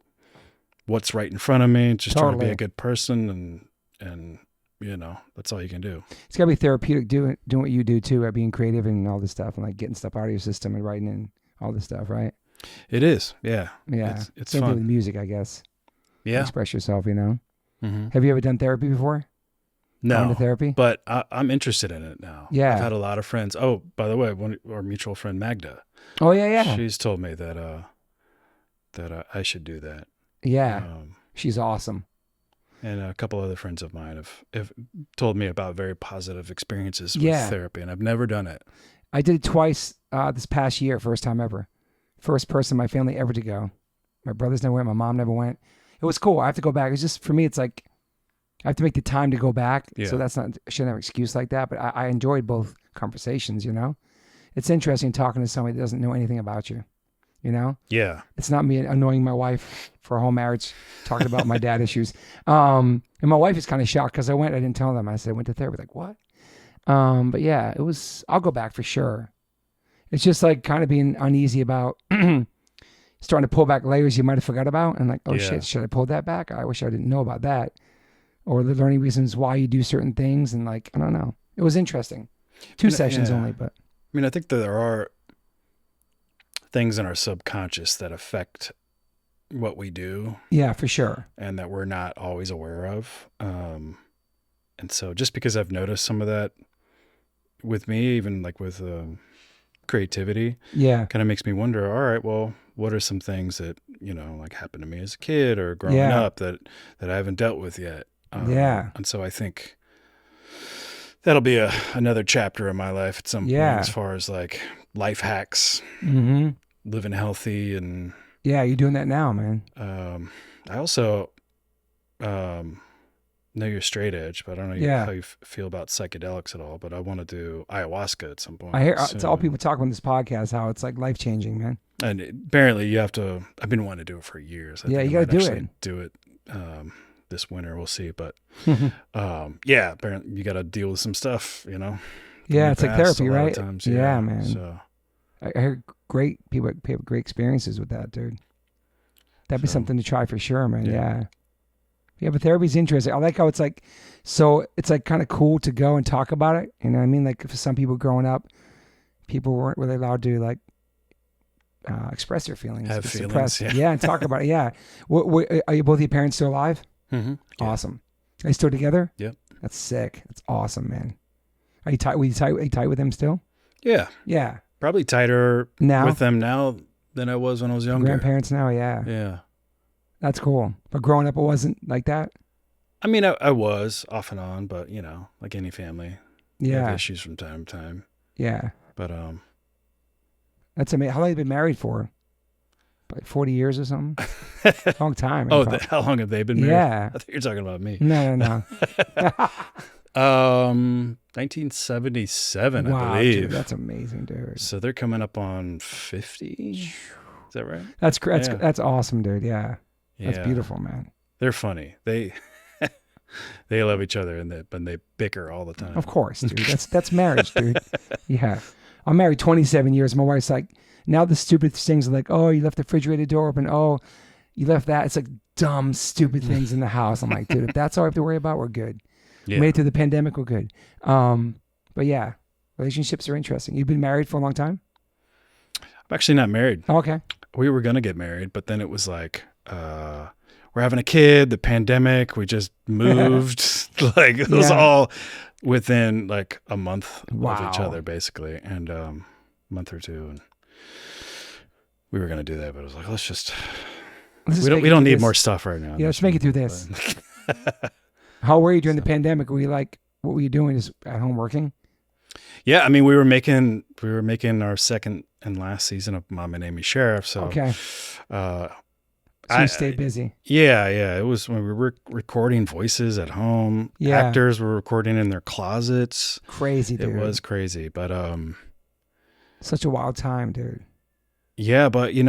[SPEAKER 2] what's right in front of me. Just trying to be a good person and, you know, that's all you can do.
[SPEAKER 1] It's gotta be therapeutic doing what you do too, being creative and all this stuff and like getting stuff out of your system and writing and all this stuff, right?
[SPEAKER 2] It is. Yeah.
[SPEAKER 1] Yeah.
[SPEAKER 2] It's fun.
[SPEAKER 1] With music, I guess.
[SPEAKER 2] Yeah.
[SPEAKER 1] Express yourself, you know? Mm-hmm. Have you ever done therapy before?
[SPEAKER 2] No.
[SPEAKER 1] Gone to therapy?
[SPEAKER 2] But I'm interested in it now. Yeah. I've had a lot of friends. Oh, by the way, our mutual friend Magda.
[SPEAKER 1] Oh, yeah.
[SPEAKER 2] She's told me that I should do that.
[SPEAKER 1] Yeah. She's awesome.
[SPEAKER 2] And a couple other friends of mine have told me about very positive experiences with therapy, and I've never done it.
[SPEAKER 1] I did it twice this past year, first time ever. First person in my family ever to go. My brothers never went. My mom never went. It was cool. I have to go back. It's just, for me, it's like, I have to make the time to go back. Yeah. So that's not, I shouldn't have an excuse like that, but I enjoyed both conversations, you know? It's interesting talking to somebody that doesn't know anything about you, you know? Yeah. It's not me annoying my wife for a whole marriage, talking about my dad issues. And my wife is kind of shocked because I didn't tell them. I said, I went to therapy. Like, what? But yeah, I'll go back for sure. It's just like kind of being uneasy about starting to pull back layers you might have forgot about. And like, shit, should I pull that back? I wish I didn't know about that. Or the learning reasons why you do certain things. And like, I don't know. It was interesting. 2 sessions only, but.
[SPEAKER 2] I mean, I think that there are things in our subconscious that affect what we do.
[SPEAKER 1] Yeah, for sure.
[SPEAKER 2] And that we're not always aware of. And so just because I've noticed some of that, with me, even like with creativity,
[SPEAKER 1] Yeah.
[SPEAKER 2] kind of makes me wonder, all right, well, what are some things that, like happened to me as a kid or growing up that I haven't dealt with yet? And so I think that'll be another chapter in my life at some point, as far as like life hacks, living healthy, and
[SPEAKER 1] you're doing that now, man.
[SPEAKER 2] I also know you're straight edge, but I don't know how you feel about psychedelics at all. But I want to do ayahuasca at some point.
[SPEAKER 1] I hear it's all people talk on this podcast how it's like life changing, man.
[SPEAKER 2] And apparently you have to. I've been wanting to do it for years.
[SPEAKER 1] You got to do it.
[SPEAKER 2] Do it this winter. We'll see. But apparently you got to deal with some stuff.
[SPEAKER 1] Yeah, it's like therapy, right?
[SPEAKER 2] Times,
[SPEAKER 1] man.
[SPEAKER 2] So
[SPEAKER 1] I heard great people have great experiences with that, dude. That'd be something to try for sure, man. Yeah, but therapy's interesting. I like how it's like, so it's like kind of cool to go and talk about it. You know what I mean? Like for some people growing up, people weren't really allowed to like express their feelings.
[SPEAKER 2] Have feelings,
[SPEAKER 1] and talk about it. Yeah. Are you both your parents still alive?
[SPEAKER 2] Mm-hmm. Yeah.
[SPEAKER 1] Awesome. Are they still together?
[SPEAKER 2] Yep.
[SPEAKER 1] That's sick. That's awesome, man. Are you tight? Are you tight with them still?
[SPEAKER 2] Yeah.
[SPEAKER 1] Yeah.
[SPEAKER 2] Probably tighter with them now than I was when I was younger.
[SPEAKER 1] Grandparents now, yeah.
[SPEAKER 2] Yeah.
[SPEAKER 1] That's cool. But growing up, it wasn't like that?
[SPEAKER 2] I mean, I was off and on, but, like any family. You have issues from time to time.
[SPEAKER 1] Yeah.
[SPEAKER 2] But,
[SPEAKER 1] that's amazing. How long have you been married for? Like 40 years or something? Long time.
[SPEAKER 2] How long have they been married?
[SPEAKER 1] Yeah.
[SPEAKER 2] I think you're talking about me.
[SPEAKER 1] No.
[SPEAKER 2] 1977, I believe.
[SPEAKER 1] Dude, that's amazing, dude.
[SPEAKER 2] So they're coming up on 50. Is that right?
[SPEAKER 1] That's awesome, dude. Yeah. That's beautiful, man.
[SPEAKER 2] They're funny. They love each other and they bicker all the time.
[SPEAKER 1] Of course, dude. That's marriage, dude. Yeah. I'm married 27 years. My wife's like, now the stupid things are like, oh, you left the refrigerator door open. Oh, you left that. It's like dumb, stupid things in the house. I'm like, dude, if that's all I have to worry about, we're good. Yeah. Made it through the pandemic, we're good. But yeah, relationships are interesting. You've been married for a long time?
[SPEAKER 2] I'm actually not married.
[SPEAKER 1] Oh, okay.
[SPEAKER 2] We were going to get married, but then it was like, we're having a kid, the pandemic, we just moved. Like it was all within like a month of each other, basically. And a month or two. And we were going to do that, but I was like, we don't need more stuff right now.
[SPEAKER 1] Yeah, let's make it through this. How were you during the pandemic? Were you like, what were you doing? Just at home working?
[SPEAKER 2] Yeah, I mean, we were making our second and last season of Mom and Amy Sheriff. So,
[SPEAKER 1] okay. So you stayed busy.
[SPEAKER 2] Yeah. It was when we were recording voices at home. Yeah. Actors were recording in their closets.
[SPEAKER 1] Crazy, dude.
[SPEAKER 2] It was crazy, but
[SPEAKER 1] such a wild time, dude.
[SPEAKER 2] Yeah, but it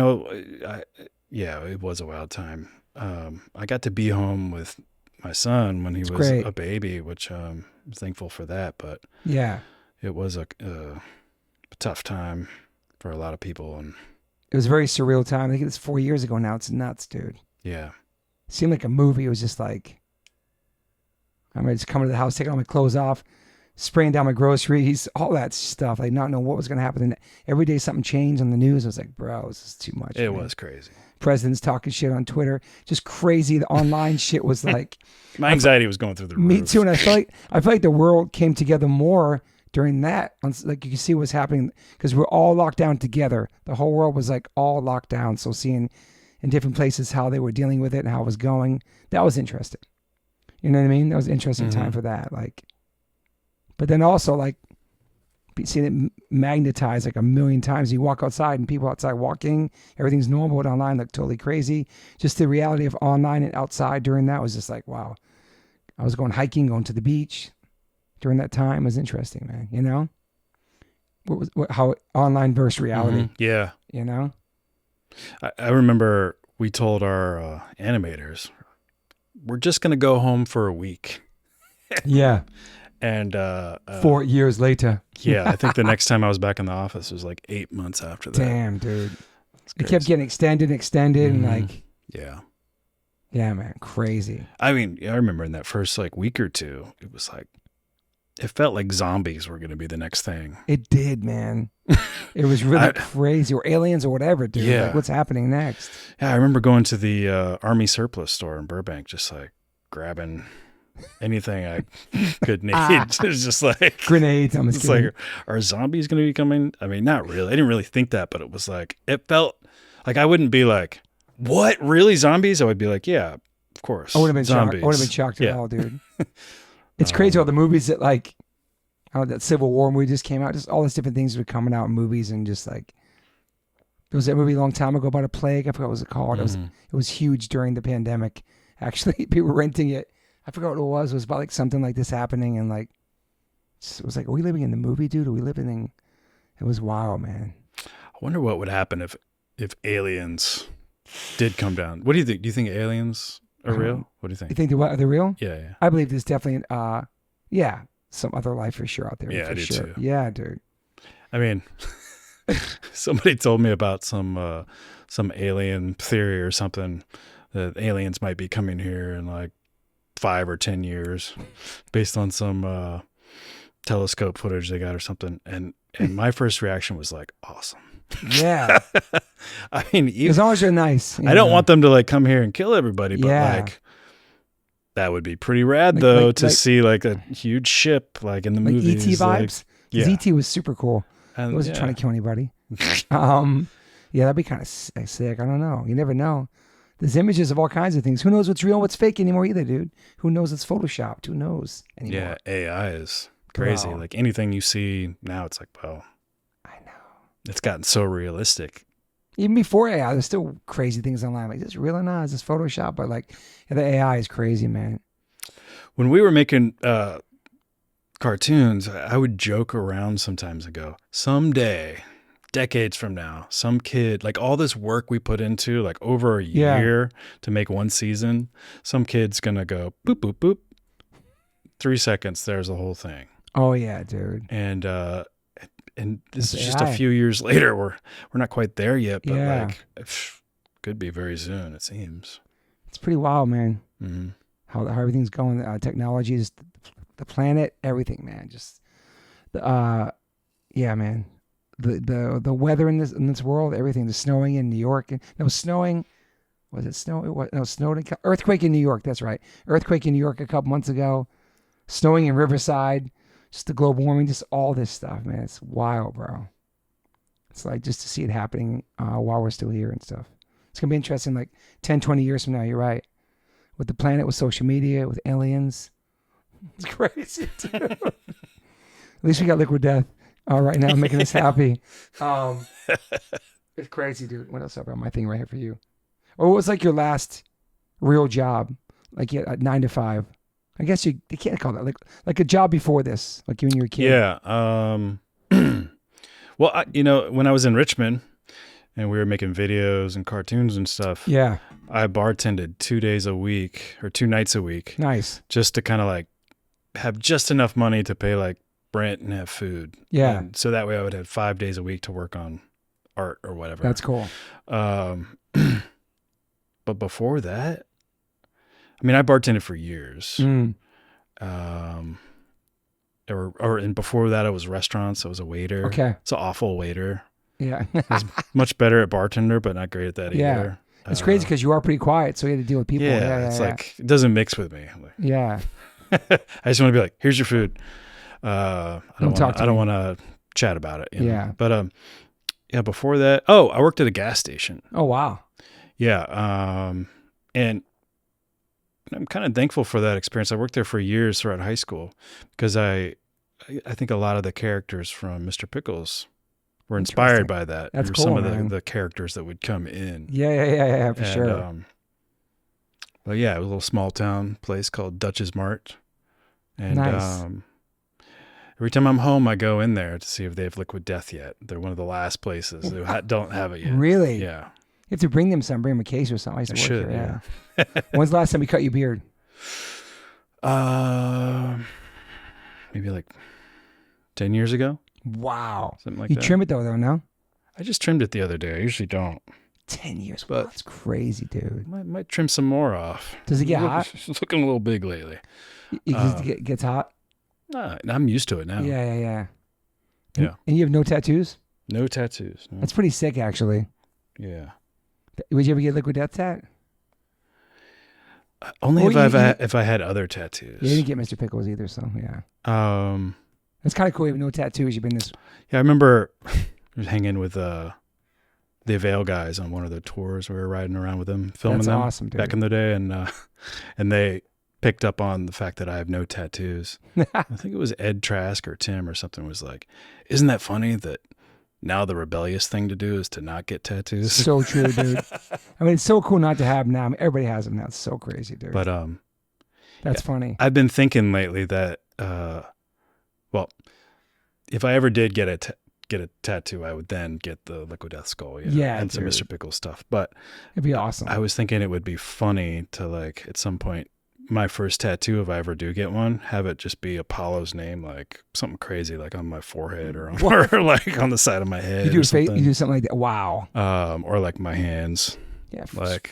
[SPEAKER 2] was a wild time. I got to be home with my son when he was a baby, which I'm thankful for that. But
[SPEAKER 1] yeah,
[SPEAKER 2] it was a tough time for a lot of people, and
[SPEAKER 1] it was a very surreal time. I think it's 4 years ago now. It's nuts, dude.
[SPEAKER 2] Yeah,
[SPEAKER 1] it seemed like a movie. It was just like, I remember just coming to the house, taking all my clothes off, spraying down my groceries, all that stuff. Like not knowing what was going to happen. And every day something changed on the news. I was like, bro, this is too much.
[SPEAKER 2] It was crazy.
[SPEAKER 1] Presidents talking shit on Twitter, just crazy. The online shit was like,
[SPEAKER 2] my anxiety was going through the roof.
[SPEAKER 1] Me too. And I feel like the world came together more during that. Like you can see what's happening because we're all locked down together. The whole world was like all locked down. So seeing in different places how they were dealing with it and how it was going, that was interesting. You know what I mean? That was an interesting time for that. Like, but then also like seeing it magnetized like a million times. You walk outside and people outside walking, everything's normal, but online look totally crazy. Just the reality of online and outside during that was just like, wow. I was going hiking, going to the beach during that time. It was interesting, man. You know, how online versus reality.
[SPEAKER 2] Yeah.
[SPEAKER 1] You know,
[SPEAKER 2] I remember we told our animators, we're just going to go home for a week.
[SPEAKER 1] Yeah.
[SPEAKER 2] And
[SPEAKER 1] 4 years later.
[SPEAKER 2] Yeah, I think the next time I was back in the office was like 8 months after that.
[SPEAKER 1] Damn, dude. It kept getting extended, and like. Yeah, man, crazy.
[SPEAKER 2] I mean, I remember in that first like week or two, it was like, it felt like zombies were going to be the next thing.
[SPEAKER 1] It did, man. It was really crazy, or aliens or whatever, dude. Yeah. Like, what's happening next?
[SPEAKER 2] Yeah, I remember going to the Army surplus store in Burbank, just like grabbing anything I could need. It's just like
[SPEAKER 1] grenades. I'm just kidding.
[SPEAKER 2] like, are zombies going to be coming? I mean, not really. I didn't really think that, but it was like, it felt like I wouldn't be like, what, really, zombies? I would be like, yeah, of course.
[SPEAKER 1] I would have been
[SPEAKER 2] zombies.
[SPEAKER 1] shocked. I would have been shocked at all, dude. It's crazy all the movies that like, that Civil War movie just came out. Just all these different things were coming out in movies, and just like, there was that movie a long time ago about a plague. I forgot what it was called.
[SPEAKER 2] Mm-hmm.
[SPEAKER 1] It was huge during the pandemic. Actually, people were renting it. I forgot what it was. It was about like something like this happening, and like, it was like, are we living in the movie, dude? Are we living in? It was wild, man.
[SPEAKER 2] I wonder what would happen if aliens did come down. What do you think? Do you think aliens are real? What do you think?
[SPEAKER 1] You think are they real?
[SPEAKER 2] Yeah.
[SPEAKER 1] I believe there's definitely, some other life for sure out there.
[SPEAKER 2] Yeah,
[SPEAKER 1] for
[SPEAKER 2] I do
[SPEAKER 1] sure.
[SPEAKER 2] too.
[SPEAKER 1] Yeah, dude.
[SPEAKER 2] I mean, somebody told me about some alien theory or something, that aliens might be coming here in like 5 or 10 years based on some telescope footage they got or something. And my first reaction was like, awesome.
[SPEAKER 1] Yeah.
[SPEAKER 2] I mean,
[SPEAKER 1] as long as they're nice.
[SPEAKER 2] I don't want them to like come here and kill everybody, but like, that would be pretty rad to see like a huge ship like in the
[SPEAKER 1] like
[SPEAKER 2] movies.
[SPEAKER 1] E.T. vibes.
[SPEAKER 2] Yeah.
[SPEAKER 1] E.T. was super cool. It wasn't trying to kill anybody. Yeah, that'd be kind of sick. I don't know. You never know. There's images of all kinds of things. Who knows what's real and what's fake anymore either, dude? Who knows it's photoshopped? Who knows anymore?
[SPEAKER 2] Yeah, AI is crazy.
[SPEAKER 1] Bro.
[SPEAKER 2] Like anything you see now, it's like, well,
[SPEAKER 1] I know.
[SPEAKER 2] it's gotten so realistic.
[SPEAKER 1] Even before AI, there's still crazy things online. Like, is this real or not? Is this Photoshop? But like, the AI is crazy, man.
[SPEAKER 2] When we were making cartoons, I would joke around sometimes and go, someday, decades from now, some kid, like all this work we put into like over a year to make one season, some kid's going to go boop, boop, boop. 3 seconds, there's the whole thing.
[SPEAKER 1] Oh yeah, dude.
[SPEAKER 2] And this is just a few years later. We're not quite there yet, but like could be very soon, it seems.
[SPEAKER 1] It's pretty wild, man.
[SPEAKER 2] Mm-hmm.
[SPEAKER 1] How everything's going, technology is the planet, everything, man. Just man. The weather in this world, everything. The snowing in New York, snowing. Was it snow? No, snowed. Earthquake in New York. That's right. Earthquake in New York a couple months ago. Snowing in Riverside. Just the global warming. Just all this stuff, man. It's wild, bro. It's like just to see it happening while we're still here and stuff. It's gonna be interesting. Like 10, 20 years from now. You're right. With the planet, with social media, with aliens. It's crazy, dude. At least we got Liquid Death right now, making us happy. It's crazy, dude. What else? I've got my thing right here for you. Or what was like your last real job? Like at 9 to 5. I guess you can't call that like a job before this, like when you were a kid.
[SPEAKER 2] Yeah. Well, when I was in Richmond and we were making videos and cartoons and stuff.
[SPEAKER 1] Yeah.
[SPEAKER 2] I bartended 2 days a week or 2 nights a week.
[SPEAKER 1] Nice.
[SPEAKER 2] Just to kind of like have just enough money to pay like rent and have food.
[SPEAKER 1] Yeah.
[SPEAKER 2] And so that way I would have 5 days a week to work on art or whatever.
[SPEAKER 1] That's cool.
[SPEAKER 2] But before that, I mean, I bartended for years.
[SPEAKER 1] Mm.
[SPEAKER 2] And before that, I was restaurants. I was a waiter.
[SPEAKER 1] Okay.
[SPEAKER 2] It's an awful waiter.
[SPEAKER 1] Yeah.
[SPEAKER 2] I was much better at bartender, but not great at that either.
[SPEAKER 1] It's crazy because you are pretty quiet, so you had to deal with people.
[SPEAKER 2] Yeah, like it doesn't mix with me. Like,
[SPEAKER 1] yeah.
[SPEAKER 2] I just want to be like, here's your food. I don't want to chat about it.
[SPEAKER 1] Yeah.
[SPEAKER 2] But before that, I worked at a gas station.
[SPEAKER 1] Oh wow.
[SPEAKER 2] Yeah. And I'm kind of thankful for that experience. I worked there for years throughout high school because I think a lot of the characters from Mr. Pickles were inspired by that.
[SPEAKER 1] That's cool,
[SPEAKER 2] some
[SPEAKER 1] man.
[SPEAKER 2] of the characters that would come in.
[SPEAKER 1] Yeah, for sure.
[SPEAKER 2] But yeah, it was a little small town place called Dutch's Mart. And
[SPEAKER 1] nice.
[SPEAKER 2] Every time I'm home, I go in there to see if they have Liquid Death yet. They're one of the last places who don't have it yet.
[SPEAKER 1] Really?
[SPEAKER 2] Yeah.
[SPEAKER 1] You have to bring them a case or something. I used to work here.
[SPEAKER 2] Yeah.
[SPEAKER 1] When's the last time you cut your beard?
[SPEAKER 2] Maybe like 10 years ago.
[SPEAKER 1] Wow.
[SPEAKER 2] Something like
[SPEAKER 1] that.
[SPEAKER 2] You
[SPEAKER 1] trim it though, no?
[SPEAKER 2] I just trimmed it the other day. I usually don't.
[SPEAKER 1] 10 years. But that's crazy, dude.
[SPEAKER 2] Might trim some more off.
[SPEAKER 1] Does it get hot?
[SPEAKER 2] It's looking a little big lately.
[SPEAKER 1] It gets hot?
[SPEAKER 2] Nah, I'm used to it now.
[SPEAKER 1] Yeah.
[SPEAKER 2] Yeah.
[SPEAKER 1] And you have no tattoos?
[SPEAKER 2] No tattoos. No.
[SPEAKER 1] That's pretty sick, actually.
[SPEAKER 2] Yeah.
[SPEAKER 1] Would you ever get Liquid Death tat?
[SPEAKER 2] Only if I had other tattoos.
[SPEAKER 1] Yeah, you didn't get Mr. Pickles either, so yeah. It's kind of cool. You have no tattoos. You've been this.
[SPEAKER 2] Yeah, I remember hanging with the Avail guys on one of their tours. We were riding around with them, filming them
[SPEAKER 1] awesome, dude.
[SPEAKER 2] back in the day, and they picked up on the fact that I have no tattoos. I think it was Ed Trask or Tim or something was like, "Isn't that funny that now the rebellious thing to do is to not get tattoos?"
[SPEAKER 1] So true, dude. I mean, it's so cool not to have them now. I mean, everybody has them now. It's so crazy, dude.
[SPEAKER 2] But
[SPEAKER 1] that's funny.
[SPEAKER 2] I've been thinking lately that well, if I ever did get a tattoo, I would then get the Liquid Death skull, and some Mr. Pickles stuff. But
[SPEAKER 1] it'd be awesome.
[SPEAKER 2] I was thinking it would be funny to like at some point, my first tattoo, if I ever do get one, have it just be Apollo's name, like something crazy, like on my forehead or like on the side of my head.
[SPEAKER 1] You do something like that. Wow.
[SPEAKER 2] Or like my hands.
[SPEAKER 1] Yeah.
[SPEAKER 2] Like.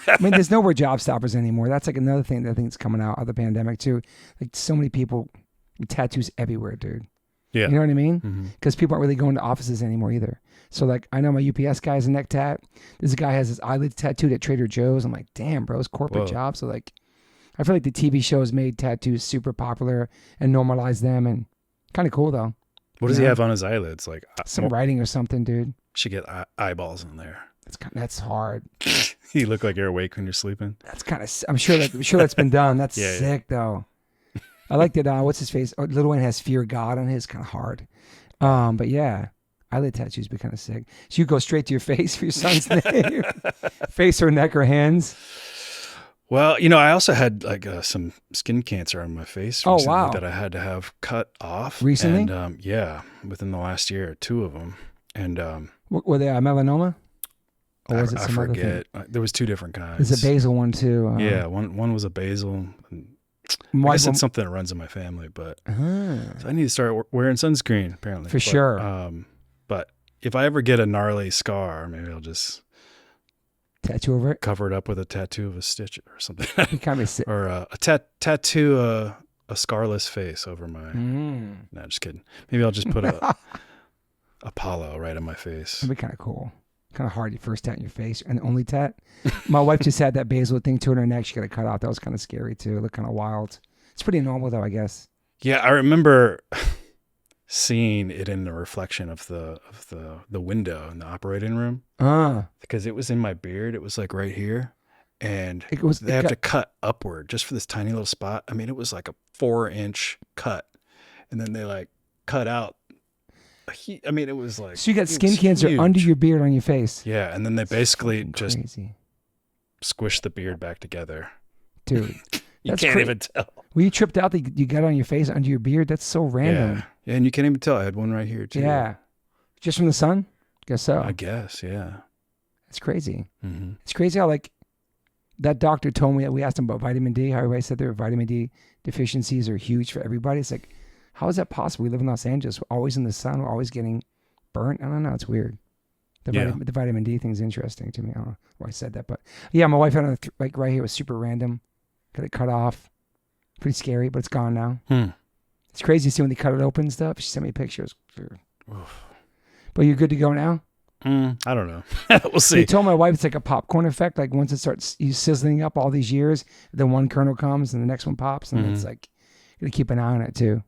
[SPEAKER 1] I mean, there's no more job stoppers anymore. That's like another thing that I think is coming out of the pandemic too. Like so many people with tattoos everywhere, dude.
[SPEAKER 2] Yeah.
[SPEAKER 1] You know what I mean? Because people aren't really going to offices anymore either. So like, I know my UPS guy has a neck tat. This guy has his eyelid tattooed at Trader Joe's. I'm like, damn, bro, it's corporate job. So like, I feel like the TV shows made tattoos super popular and normalized them, and kind of cool though.
[SPEAKER 2] What does he have on his eyelids? Like
[SPEAKER 1] some writing or something, dude.
[SPEAKER 2] Should get eyeballs in there.
[SPEAKER 1] That's hard.
[SPEAKER 2] You look like you're awake when you're sleeping.
[SPEAKER 1] That's kind of. I'm sure that's been done. That's sick though. I like that. What's his face? Oh, Lil Wayne has Fear of God on his. Kind of hard. But yeah, eyelid tattoos be kind of sick. So you go straight to your face for your son's name, face or neck or hands.
[SPEAKER 2] Well, I also had like some skin cancer on my face recently that I had to have cut off.
[SPEAKER 1] Recently?
[SPEAKER 2] And within the last year, 2 of them. And
[SPEAKER 1] were they melanoma? Or was it some
[SPEAKER 2] I forget.
[SPEAKER 1] other thing?
[SPEAKER 2] There was 2 different kinds.
[SPEAKER 1] There's a basal one too.
[SPEAKER 2] Yeah, one was a basal. I guess it's something that runs in my family, but so I need to start wearing sunscreen apparently.
[SPEAKER 1] For sure.
[SPEAKER 2] But if I ever get a gnarly scar, maybe I'll just
[SPEAKER 1] tattoo over it,
[SPEAKER 2] cover it up with a tattoo of a stitch or something. Or a tattoo a scarless face over my. No, just kidding. Maybe I'll just put a Apollo right on my face.
[SPEAKER 1] That'd be kind of cool. Kind of hard. Your first tat in your face and the only tat. My wife just had that basal thing to her neck. She got it cut off. That was kind of scary too. It looked kind of wild. It's pretty normal though, I guess.
[SPEAKER 2] Yeah, I remember seeing it in the reflection of the window in the operating room. Because it was in my beard. It was like right here. And they have to cut upward just for this tiny little spot. I mean, it was like a 4-inch cut. And then they like cut out. I mean, it was like.
[SPEAKER 1] So you got skin cancer under your beard on your face.
[SPEAKER 2] Yeah. And then they basically just squish the beard back together.
[SPEAKER 1] Dude.
[SPEAKER 2] You can't even tell.
[SPEAKER 1] Well, you tripped out that you got on your face under your beard. That's so random.
[SPEAKER 2] Yeah, and you can't even tell. I had one right here too.
[SPEAKER 1] Yeah. Just from the sun? Guess so.
[SPEAKER 2] I guess, yeah.
[SPEAKER 1] It's crazy.
[SPEAKER 2] Mm-hmm.
[SPEAKER 1] It's crazy how like that doctor told me, we asked him about vitamin D, how everybody said their vitamin D deficiencies are huge for everybody. It's like, how is that possible? We live in Los Angeles. We're always in the sun. We're always getting burnt. I don't know. It's weird. The vitamin D thing is interesting to me. I don't know why I said that. But yeah, my wife had it like right here. It was super random. Got it cut off. Pretty scary, but it's gone now. It's crazy to see when they cut it open and stuff. She sent me pictures. But you're good to go now?
[SPEAKER 2] I don't know. We'll see.
[SPEAKER 1] They told my wife it's like a popcorn effect. Like once it starts sizzling up all these years, then one kernel comes and the next one pops. And it's like, you gotta keep an eye on it too.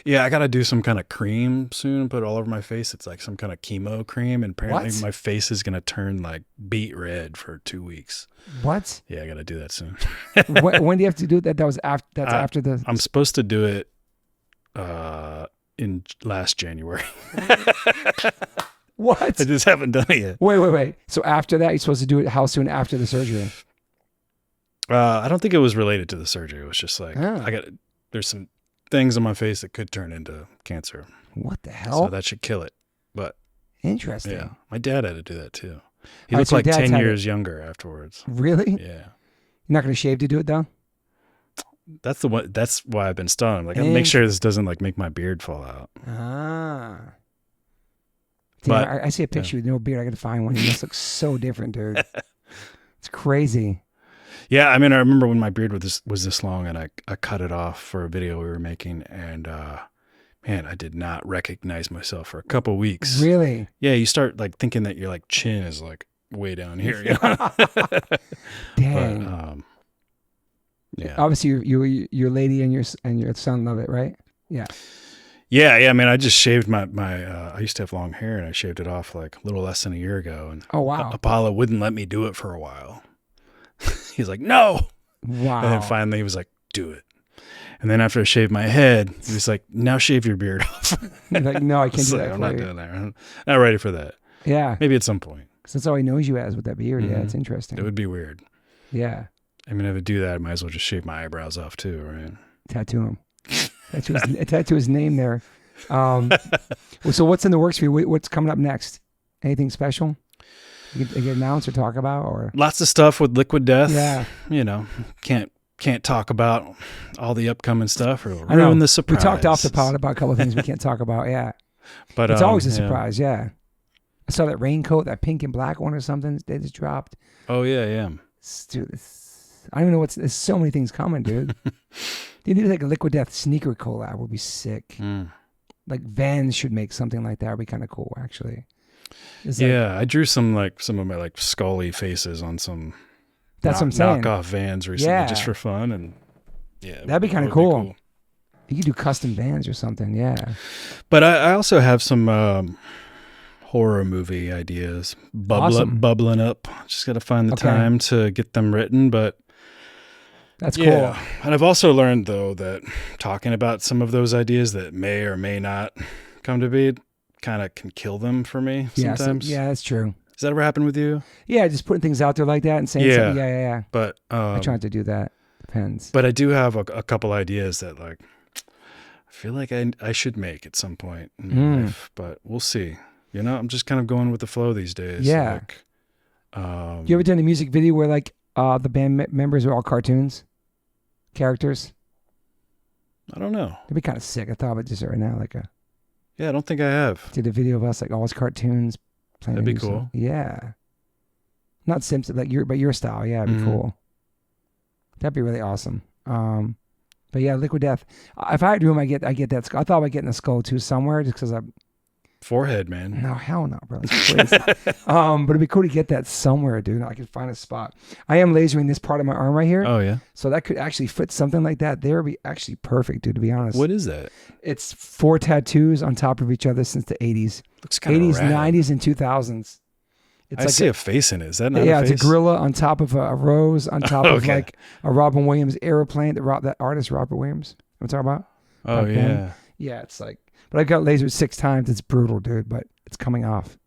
[SPEAKER 2] Yeah, I got to do some kind of cream soon, put it all over my face. It's like some kind of chemo cream. And apparently my face is going to turn like beet red for 2 weeks.
[SPEAKER 1] What?
[SPEAKER 2] Yeah, I got to do that soon.
[SPEAKER 1] When do you have to do that? That's after the...
[SPEAKER 2] I'm supposed to do it in last January.
[SPEAKER 1] What?
[SPEAKER 2] I just haven't done it yet.
[SPEAKER 1] Wait. So after that, you're supposed to do it how soon after the surgery?
[SPEAKER 2] I don't think it was related to the surgery. It was just like, there's some things on my face that could turn into cancer.
[SPEAKER 1] What the hell?
[SPEAKER 2] So that should kill it. But
[SPEAKER 1] interesting.
[SPEAKER 2] Yeah, my dad had to do that too. He looked like 10 years younger afterwards.
[SPEAKER 1] Really?
[SPEAKER 2] Yeah. You're
[SPEAKER 1] not going to shave to do it though?
[SPEAKER 2] That's why I've been stung. Like, I make sure this doesn't like make my beard fall out.
[SPEAKER 1] Damn,
[SPEAKER 2] but
[SPEAKER 1] I see a picture with no beard. I got to find one. It must look so different, dude. It's crazy.
[SPEAKER 2] Yeah, I mean, I remember when my beard was this long, and I cut it off for a video we were making, and man, I did not recognize myself for a couple weeks.
[SPEAKER 1] Really?
[SPEAKER 2] Yeah, you start like thinking that your like chin is like way down here. You know?
[SPEAKER 1] Dang.
[SPEAKER 2] But, Yeah.
[SPEAKER 1] Obviously, your lady and your son love it, right? Yeah.
[SPEAKER 2] Yeah. I mean, I just shaved my I used to have long hair, and I shaved it off like a little less than a year ago. And
[SPEAKER 1] oh wow,
[SPEAKER 2] Apollo wouldn't let me do it for a while. He's like, no.
[SPEAKER 1] Wow.
[SPEAKER 2] And then finally he was like, do it. And then after I shaved my head, he was like, now shave your beard off.
[SPEAKER 1] Like, no, I can't do that.
[SPEAKER 2] I'm not doing that. I'm not ready for that.
[SPEAKER 1] Yeah.
[SPEAKER 2] Maybe at some point.
[SPEAKER 1] Because that's all he knows you as with that beard. Mm-hmm. Yeah, it's interesting.
[SPEAKER 2] It would be weird.
[SPEAKER 1] Yeah.
[SPEAKER 2] I mean, if I do that, I might as well just shave my eyebrows off too, right?
[SPEAKER 1] Tattoo him. Tattoo his name there. So what's in the works for you? What's coming up next? Anything special? You can announce or talk about, or
[SPEAKER 2] lots of stuff with Liquid Death.
[SPEAKER 1] Yeah.
[SPEAKER 2] You know, can't talk about all the upcoming stuff or ruin the surprise.
[SPEAKER 1] We talked off the pod about a couple of things we can't talk about. Yeah.
[SPEAKER 2] But
[SPEAKER 1] it's always a surprise. Yeah. I saw that raincoat, that pink and black one or something. They just dropped.
[SPEAKER 2] Oh yeah.
[SPEAKER 1] Dude, I don't even know there's so many things coming, dude. They need like a Liquid Death sneaker collab would be sick. Like Vans should make something like that. Would be kind of cool, actually.
[SPEAKER 2] I drew some of my like Scully faces on some
[SPEAKER 1] that's what I'm saying.
[SPEAKER 2] knockoff Vans recently, just for fun, and
[SPEAKER 1] that'd be kind of cool. You could do custom Vans or something, yeah.
[SPEAKER 2] But I also have some horror movie ideas bubbling up. Just got to find the time to get them written, but
[SPEAKER 1] that's cool.
[SPEAKER 2] And I've also learned though that talking about some of those ideas that may or may not come to be kind of can kill them for me sometimes.
[SPEAKER 1] Yeah, that's true.
[SPEAKER 2] Does that ever happen with you?
[SPEAKER 1] Yeah, just putting things out there like that and saying something. Yeah.
[SPEAKER 2] But
[SPEAKER 1] I try not to do that. Depends.
[SPEAKER 2] But I do have a couple ideas that like I feel like I should make at some point in my life, but we'll see. You know, I'm just kind of going with the flow these days.
[SPEAKER 1] Yeah.
[SPEAKER 2] Like,
[SPEAKER 1] you ever done a music video where like the band members are all cartoons characters?
[SPEAKER 2] I don't know.
[SPEAKER 1] It'd be kind of sick. I thought of it just right now,
[SPEAKER 2] Yeah, I don't think I have.
[SPEAKER 1] Did a video of us like all as cartoons playing.
[SPEAKER 2] That'd be cool.
[SPEAKER 1] Yeah. Not Simpson, like your style. Yeah, it'd be cool. That'd be really awesome. But yeah, Liquid Death. If I do them, I get that skull. I thought about getting a skull too somewhere just because I'm
[SPEAKER 2] forehead, man.
[SPEAKER 1] No, hell no, bro. It's crazy. But it'd be cool to get that somewhere, dude. I could find a spot. I am lasering this part of my arm right here.
[SPEAKER 2] Oh yeah.
[SPEAKER 1] So that could actually fit something like that. There would be actually perfect, dude. To be honest.
[SPEAKER 2] What is that?
[SPEAKER 1] It's 4 tattoos on top of each other since the 80s.
[SPEAKER 2] Looks kind of
[SPEAKER 1] 80s,
[SPEAKER 2] rad.
[SPEAKER 1] 90s, and 2000s.
[SPEAKER 2] I see a face in it. Is that not a face?
[SPEAKER 1] It's a gorilla on top of a rose on top of like a Robin Williams airplane. That artist Robert Williams. You know what I'm talking about?
[SPEAKER 2] Oh yeah.
[SPEAKER 1] Then. Yeah, it's like. But I got lasered 6 times. It's brutal, dude. But it's coming off.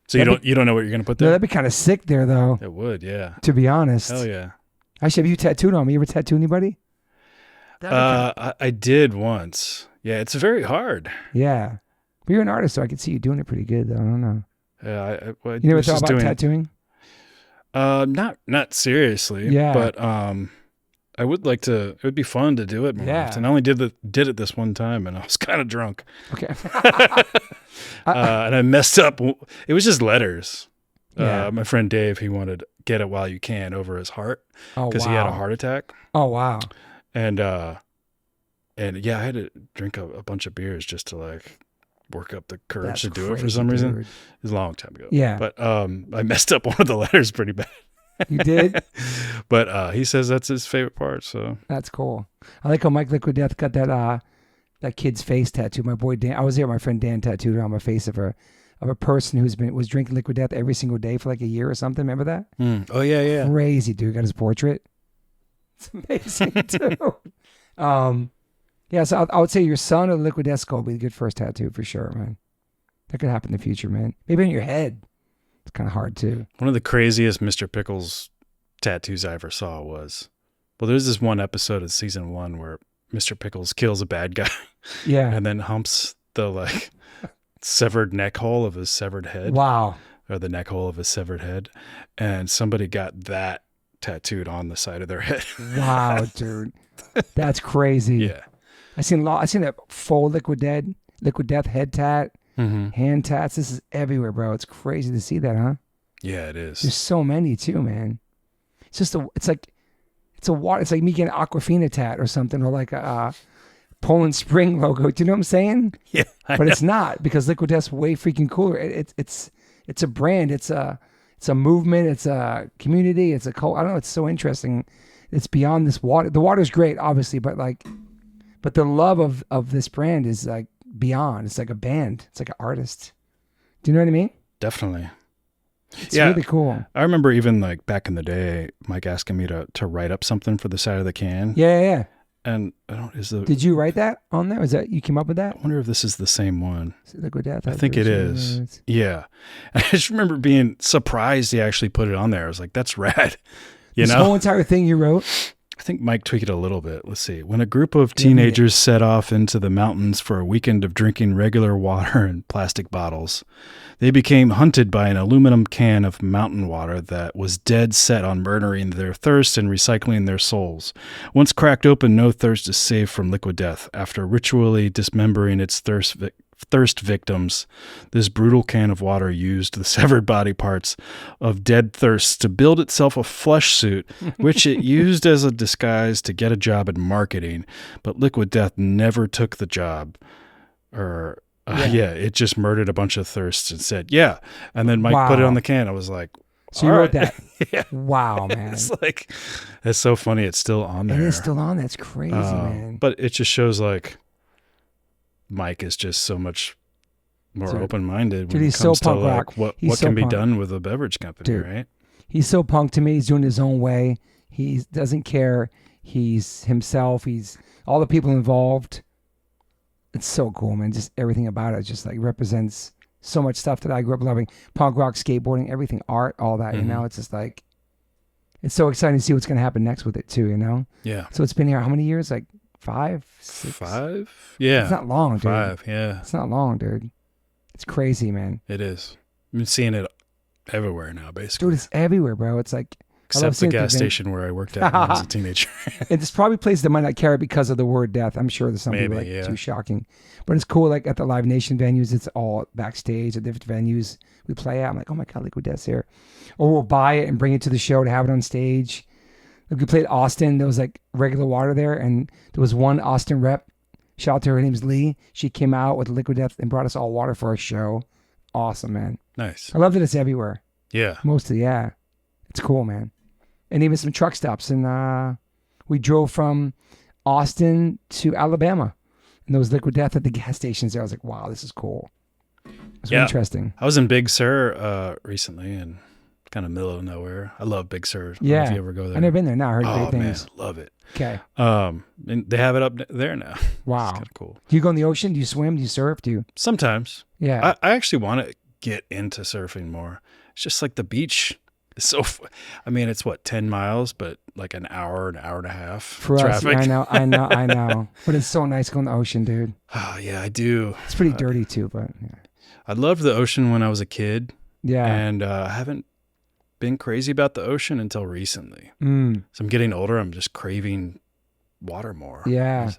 [SPEAKER 2] So you don't know what you're gonna put there?
[SPEAKER 1] No, that'd be kind of sick there, though.
[SPEAKER 2] It would, yeah.
[SPEAKER 1] To be honest.
[SPEAKER 2] Hell yeah.
[SPEAKER 1] Actually, have you tattooed on me? You ever tattoo anybody?
[SPEAKER 2] I did once. Yeah, it's very hard.
[SPEAKER 1] Yeah, but you're an artist, so I could see you doing it pretty good. Though. I don't know.
[SPEAKER 2] Yeah,
[SPEAKER 1] you never thought about tattooing?
[SPEAKER 2] Not seriously.
[SPEAKER 1] Yeah,
[SPEAKER 2] but I would like to. It would be fun to do it more often. I only did it this one time, and I was kind of drunk.
[SPEAKER 1] Okay.
[SPEAKER 2] And I messed up. It was just letters.
[SPEAKER 1] Yeah.
[SPEAKER 2] My friend Dave, he wanted "Get It While You Can" over his heart because he had a heart attack.
[SPEAKER 1] Oh wow.
[SPEAKER 2] And yeah, I had to drink a bunch of beers just to like work up the courage to do it for some reason. It was a long time ago.
[SPEAKER 1] Yeah.
[SPEAKER 2] But I messed up one of the letters pretty bad.
[SPEAKER 1] You did?
[SPEAKER 2] But he says that's his favorite part, so.
[SPEAKER 1] That's cool. I like how Mike Liquid Death got that kid's face tattoo. My boy Dan, I was there, my friend Dan tattooed on my face of a person was drinking Liquid Death every single day for like a year or something. Remember that?
[SPEAKER 2] Oh yeah.
[SPEAKER 1] Crazy, dude. Got his portrait. It's amazing too. Yeah, so I would say your son or Liquid Death skull would be a good first tattoo for sure, man. That could happen in the future, man. Maybe on your head. It's kind of hard too.
[SPEAKER 2] One of the craziest Mr. Pickles tattoos I ever saw was, there's this one episode of season 1 where Mr. Pickles kills a bad guy.
[SPEAKER 1] Yeah.
[SPEAKER 2] And then humps the like severed neck hole of his severed head.
[SPEAKER 1] Wow.
[SPEAKER 2] Or the neck hole of his severed head. And somebody got that tattooed on the side of their head.
[SPEAKER 1] Wow, dude. That's crazy.
[SPEAKER 2] Yeah.
[SPEAKER 1] I seen a full Liquid Death head tat, hand tats. This is everywhere, bro. It's crazy to see that, huh?
[SPEAKER 2] Yeah, it is.
[SPEAKER 1] There's so many too, man. It's like me getting an Aquafina tat or something, or like a Poland Spring logo. Do you know what I'm saying?
[SPEAKER 2] Yeah.
[SPEAKER 1] But it's not, because Liquid Death's way freaking cooler. It's a brand. It's a movement. It's a community. It's a cult. I don't know. It's so interesting. it's beyond this water. The water's great, obviously, but the love of this brand is like beyond. It's like a band. It's like an artist. Do you know what I mean?
[SPEAKER 2] Definitely.
[SPEAKER 1] It's really cool.
[SPEAKER 2] I remember even like back in the day, Mike asking me to write up something for the side of the can.
[SPEAKER 1] Yeah.
[SPEAKER 2] And
[SPEAKER 1] Did you write that on there? Is that you came up with that?
[SPEAKER 2] I wonder if this is the same one.
[SPEAKER 1] Liquid Death.
[SPEAKER 2] I think it is. Words. Yeah. I just remember being surprised he actually put it on there. I was like, that's rad. This
[SPEAKER 1] whole entire thing you wrote?
[SPEAKER 2] I think Mike tweaked it a little bit. Let's see. When a group of teenagers set off into the mountains for a weekend of drinking regular water in plastic bottles, they became hunted by an aluminum can of mountain water that was dead set on murdering their thirst and recycling their souls. Once cracked open, no thirst is safe from liquid death. After ritually dismembering its thirst victims, this brutal can of water used the severed body parts of dead thirsts to build itself a flesh suit, which it used as a disguise to get a job in marketing. But Liquid Death never took the job. It just murdered a bunch of thirsts and said, yeah. And then Mike put it on the can. I was like,
[SPEAKER 1] so you wrote that?
[SPEAKER 2] Yeah.
[SPEAKER 1] Wow, man.
[SPEAKER 2] It's like, it's so funny. It's still on there.
[SPEAKER 1] It is still on. That's crazy, man.
[SPEAKER 2] But it just shows like Mike is just so much more open-minded when it comes to like what can be done with a beverage company, right?
[SPEAKER 1] He's so punk to me. He's doing his own way. He doesn't care. He's himself. He's all the people involved. It's so cool, man. Just everything about it just like represents so much stuff that I grew up loving. Punk rock, skateboarding, everything, art, all that, you know? It's just like, it's so exciting to see what's going to happen next with it too, you know?
[SPEAKER 2] Yeah.
[SPEAKER 1] So it's been here how many years? Like 5, 6?
[SPEAKER 2] 5? Yeah.
[SPEAKER 1] It's not long, dude.
[SPEAKER 2] 5, yeah.
[SPEAKER 1] It's not long, dude. It's crazy, man.
[SPEAKER 2] It is. I've been seeing it everywhere now, basically.
[SPEAKER 1] Dude, it's everywhere, bro. It's like...
[SPEAKER 2] Except the gas station where I worked at when I was a teenager.
[SPEAKER 1] And there's probably places that might not carry because of the word death. I'm sure there's some people like too shocking. But it's cool, like at the Live Nation venues, it's all backstage at different venues we play at. I'm like, oh my God, Liquid Death's here. Or we'll buy it and bring it to the show to have it on stage. Like we played Austin, there was like regular water there, and there was one Austin rep. Shout out to her, name's Lee. She came out with Liquid Death and brought us all water for our show. Awesome, man.
[SPEAKER 2] Nice.
[SPEAKER 1] I love that it's everywhere.
[SPEAKER 2] Yeah.
[SPEAKER 1] Mostly, yeah. It's cool, man. And even some truck stops. And we drove from Austin to Alabama. And there was Liquid Death at the gas stations there. I was like, wow, this is cool. It's really interesting.
[SPEAKER 2] I was in Big Sur recently and kind of middle of nowhere. I love Big Sur. I don't know if you ever go there.
[SPEAKER 1] I've never been there. Now I heard great things.
[SPEAKER 2] Man, love it.
[SPEAKER 1] Okay.
[SPEAKER 2] And they have it up there now.
[SPEAKER 1] Wow.
[SPEAKER 2] It's kind of cool.
[SPEAKER 1] Do you go in the ocean? Do you swim? Do you surf?
[SPEAKER 2] Sometimes.
[SPEAKER 1] Yeah.
[SPEAKER 2] I actually want to get into surfing more. It's just like the beach. So, I mean, it's 10 miles, but like an hour and a half
[SPEAKER 1] for
[SPEAKER 2] traffic.
[SPEAKER 1] Us, I know. But it's so nice going to the ocean, dude.
[SPEAKER 2] Oh, yeah, I do.
[SPEAKER 1] It's pretty dirty too, but yeah.
[SPEAKER 2] I loved the ocean when I was a kid.
[SPEAKER 1] Yeah.
[SPEAKER 2] And I haven't been crazy about the ocean until recently. So I'm getting older. I'm just craving water more.
[SPEAKER 1] Yeah.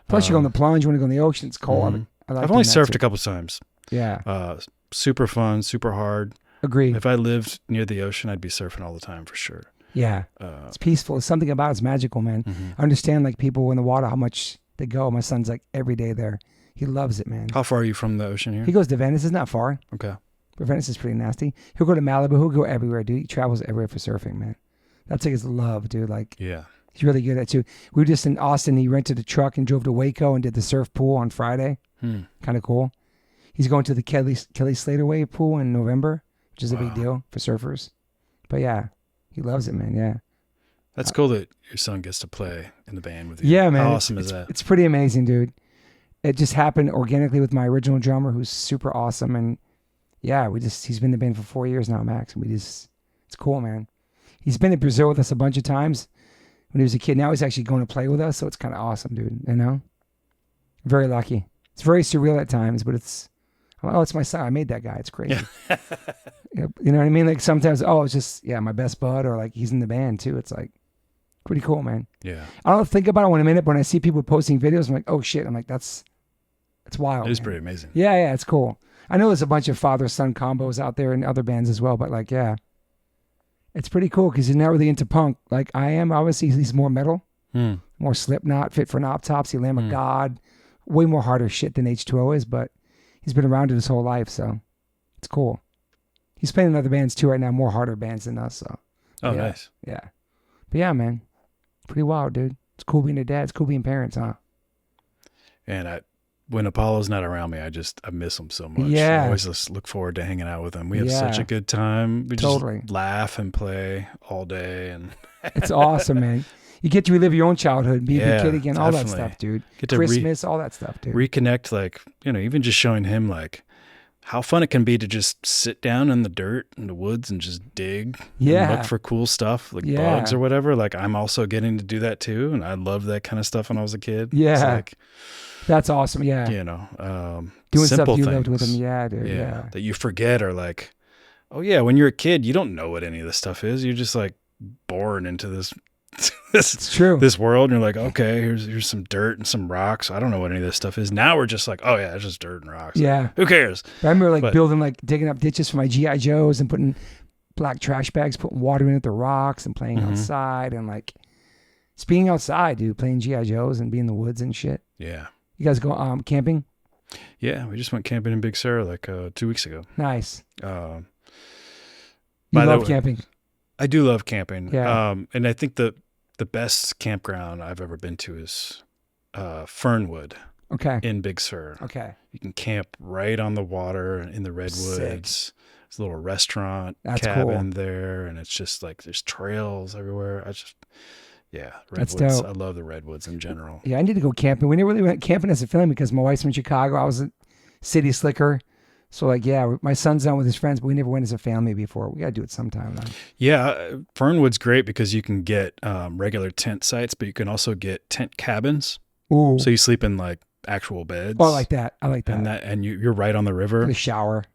[SPEAKER 1] Plus, you go on the plunge. You want to go in the ocean. It's cold.
[SPEAKER 2] I've only surfed a couple times.
[SPEAKER 1] Yeah.
[SPEAKER 2] Super fun, super hard.
[SPEAKER 1] Agreed.
[SPEAKER 2] If I lived near the ocean, I'd be surfing all the time for sure.
[SPEAKER 1] Yeah. It's peaceful. It's something about it's magical, man. I understand like people in the water, how much they go. My son's like every day there. He loves it, man.
[SPEAKER 2] How far are you from the ocean here?
[SPEAKER 1] He goes to Venice. It's not far.
[SPEAKER 2] Okay.
[SPEAKER 1] But Venice is pretty nasty. He'll go to Malibu. He'll go everywhere, dude. He travels everywhere for surfing, man. That's like his love, dude. Like,
[SPEAKER 2] yeah.
[SPEAKER 1] He's really good at it too. We were just in Austin. He rented a truck and drove to Waco and did the surf pool on Friday. Kind of cool. He's going to the Kelly Slater Wave pool in November, which is a big deal for surfers. But yeah, he loves it, man. Yeah.
[SPEAKER 2] That's cool that your son gets to play in the band with you.
[SPEAKER 1] Yeah, man.
[SPEAKER 2] How awesome is that?
[SPEAKER 1] It's pretty amazing, dude. It just happened organically with my original drummer, who's super awesome. And yeah, he's been in the band for 4 years now, Max. And it's cool, man. He's been in Brazil with us a bunch of times when he was a kid. Now he's actually going to play with us. So it's kind of awesome, dude. You know? Very lucky. It's very surreal at times, but it's my son. I made that guy. It's crazy.
[SPEAKER 2] Yeah.
[SPEAKER 1] You know what I mean? Like sometimes, it's just, my best bud, or like he's in the band too. It's like pretty cool, man.
[SPEAKER 2] Yeah.
[SPEAKER 1] I don't think about it in a minute, but when I see people posting videos, I'm like, oh shit. I'm like, it's wild.
[SPEAKER 2] It is
[SPEAKER 1] man.
[SPEAKER 2] pretty amazing.
[SPEAKER 1] Yeah, it's cool. I know there's a bunch of father-son combos out there in other bands as well, but like, yeah, it's pretty cool because he's not really into punk like I am. Obviously, he's more metal, more Slipknot, Fit for an Autopsy, Lamb of God, way more harder shit than H2O is, but he's been around it his whole life, so it's cool. He's playing in other bands too right now, more harder bands than us. So,
[SPEAKER 2] nice.
[SPEAKER 1] Yeah, But yeah, man, pretty wild, dude. It's cool being a dad. It's cool being parents, huh?
[SPEAKER 2] And when Apollo's not around me, I miss him so much.
[SPEAKER 1] Yeah.
[SPEAKER 2] I always just look forward to hanging out with him. We have such a good time. We just laugh and play all day, and
[SPEAKER 1] it's awesome, man. You get to relive your own childhood, be a kid again, all that stuff, dude.
[SPEAKER 2] Get to
[SPEAKER 1] Christmas, all that stuff, dude.
[SPEAKER 2] Reconnect, like, even just showing him like how fun it can be to just sit down in the dirt in the woods and just dig and look for cool stuff like bugs or whatever. Like, I'm also getting to do that too, and I loved that kind of stuff when I was a kid.
[SPEAKER 1] Yeah.
[SPEAKER 2] It's like,
[SPEAKER 1] that's awesome. Yeah.
[SPEAKER 2] Doing
[SPEAKER 1] stuff you loved with them. Yeah, dude.
[SPEAKER 2] Yeah. That you forget, or like, oh yeah, when you're a kid, you don't know what any of this stuff is. You're just like born into this
[SPEAKER 1] it's true.
[SPEAKER 2] This world, and you're like, okay, here's some dirt and some rocks. I don't know what any of this stuff is. Now we're just like, oh yeah, it's just dirt and rocks.
[SPEAKER 1] Yeah.
[SPEAKER 2] Who cares?
[SPEAKER 1] I remember digging up ditches for my G.I. Joes and putting black trash bags, putting water in at the rocks and playing outside, and like just being outside, dude, playing G.I. Joes and being in the woods and shit.
[SPEAKER 2] Yeah.
[SPEAKER 1] You guys go camping?
[SPEAKER 2] Yeah, we just went camping in Big Sur like 2 weeks ago.
[SPEAKER 1] Nice.
[SPEAKER 2] You
[SPEAKER 1] love camping.
[SPEAKER 2] I do love camping.
[SPEAKER 1] Yeah.
[SPEAKER 2] And I think the best campground I've ever been to is Fernwood.
[SPEAKER 1] Okay.
[SPEAKER 2] In Big Sur.
[SPEAKER 1] Okay.
[SPEAKER 2] You can camp right on the water in the redwoods.
[SPEAKER 1] Sick.
[SPEAKER 2] There's a little restaurant cabin there, and it's just like there's trails everywhere. Redwoods.
[SPEAKER 1] That's dope.
[SPEAKER 2] I love the redwoods in general.
[SPEAKER 1] Yeah, I need to go camping. We never really went camping as a family because my wife's from Chicago. I was a city slicker. So like, yeah, my son's out with his friends, but we never went as a family before. We got to do it sometime now.
[SPEAKER 2] Yeah, Fernwood's great because you can get regular tent sites, but you can also get tent cabins.
[SPEAKER 1] Ooh.
[SPEAKER 2] So you sleep in like actual beds.
[SPEAKER 1] Oh, I like that.
[SPEAKER 2] And you're right on the river.
[SPEAKER 1] The shower.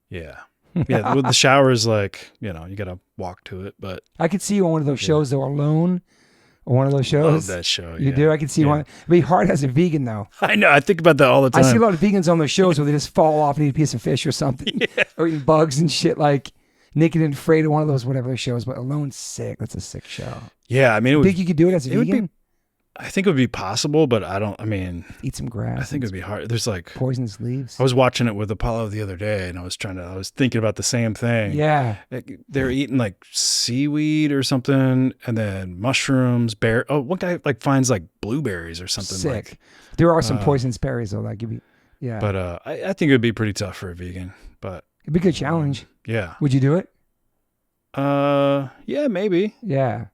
[SPEAKER 2] Yeah. Yeah, the shower is like, you got to walk to it, but.
[SPEAKER 1] I could see you on one of those shows though, Alone. Or one of those shows.
[SPEAKER 2] Love that show.
[SPEAKER 1] You do? I can see one. It'd be hard as a vegan though.
[SPEAKER 2] I know. I think about that all the time.
[SPEAKER 1] I see a lot of vegans on those shows where they just fall off and eat a piece of fish or something. Or eating bugs and shit, like Naked and Afraid or one of those whatever those shows. But Alone's sick. That's a sick show.
[SPEAKER 2] Yeah, I mean,
[SPEAKER 1] think you could do it as a vegan?
[SPEAKER 2] I think it would be possible, but eat
[SPEAKER 1] some grass.
[SPEAKER 2] I think it would be hard. There's like
[SPEAKER 1] poisonous leaves.
[SPEAKER 2] I was watching it with Apollo the other day, and I was thinking about the same thing.
[SPEAKER 1] Yeah.
[SPEAKER 2] They're eating like seaweed or something, and then mushrooms, one guy like finds like blueberries or something.
[SPEAKER 1] Sick.
[SPEAKER 2] Like,
[SPEAKER 1] there are some poisonous berries though, like yeah.
[SPEAKER 2] But I think it would be pretty tough for a vegan, but
[SPEAKER 1] it'd be a good challenge.
[SPEAKER 2] Yeah.
[SPEAKER 1] Would you do it?
[SPEAKER 2] Yeah, maybe.
[SPEAKER 1] Yeah.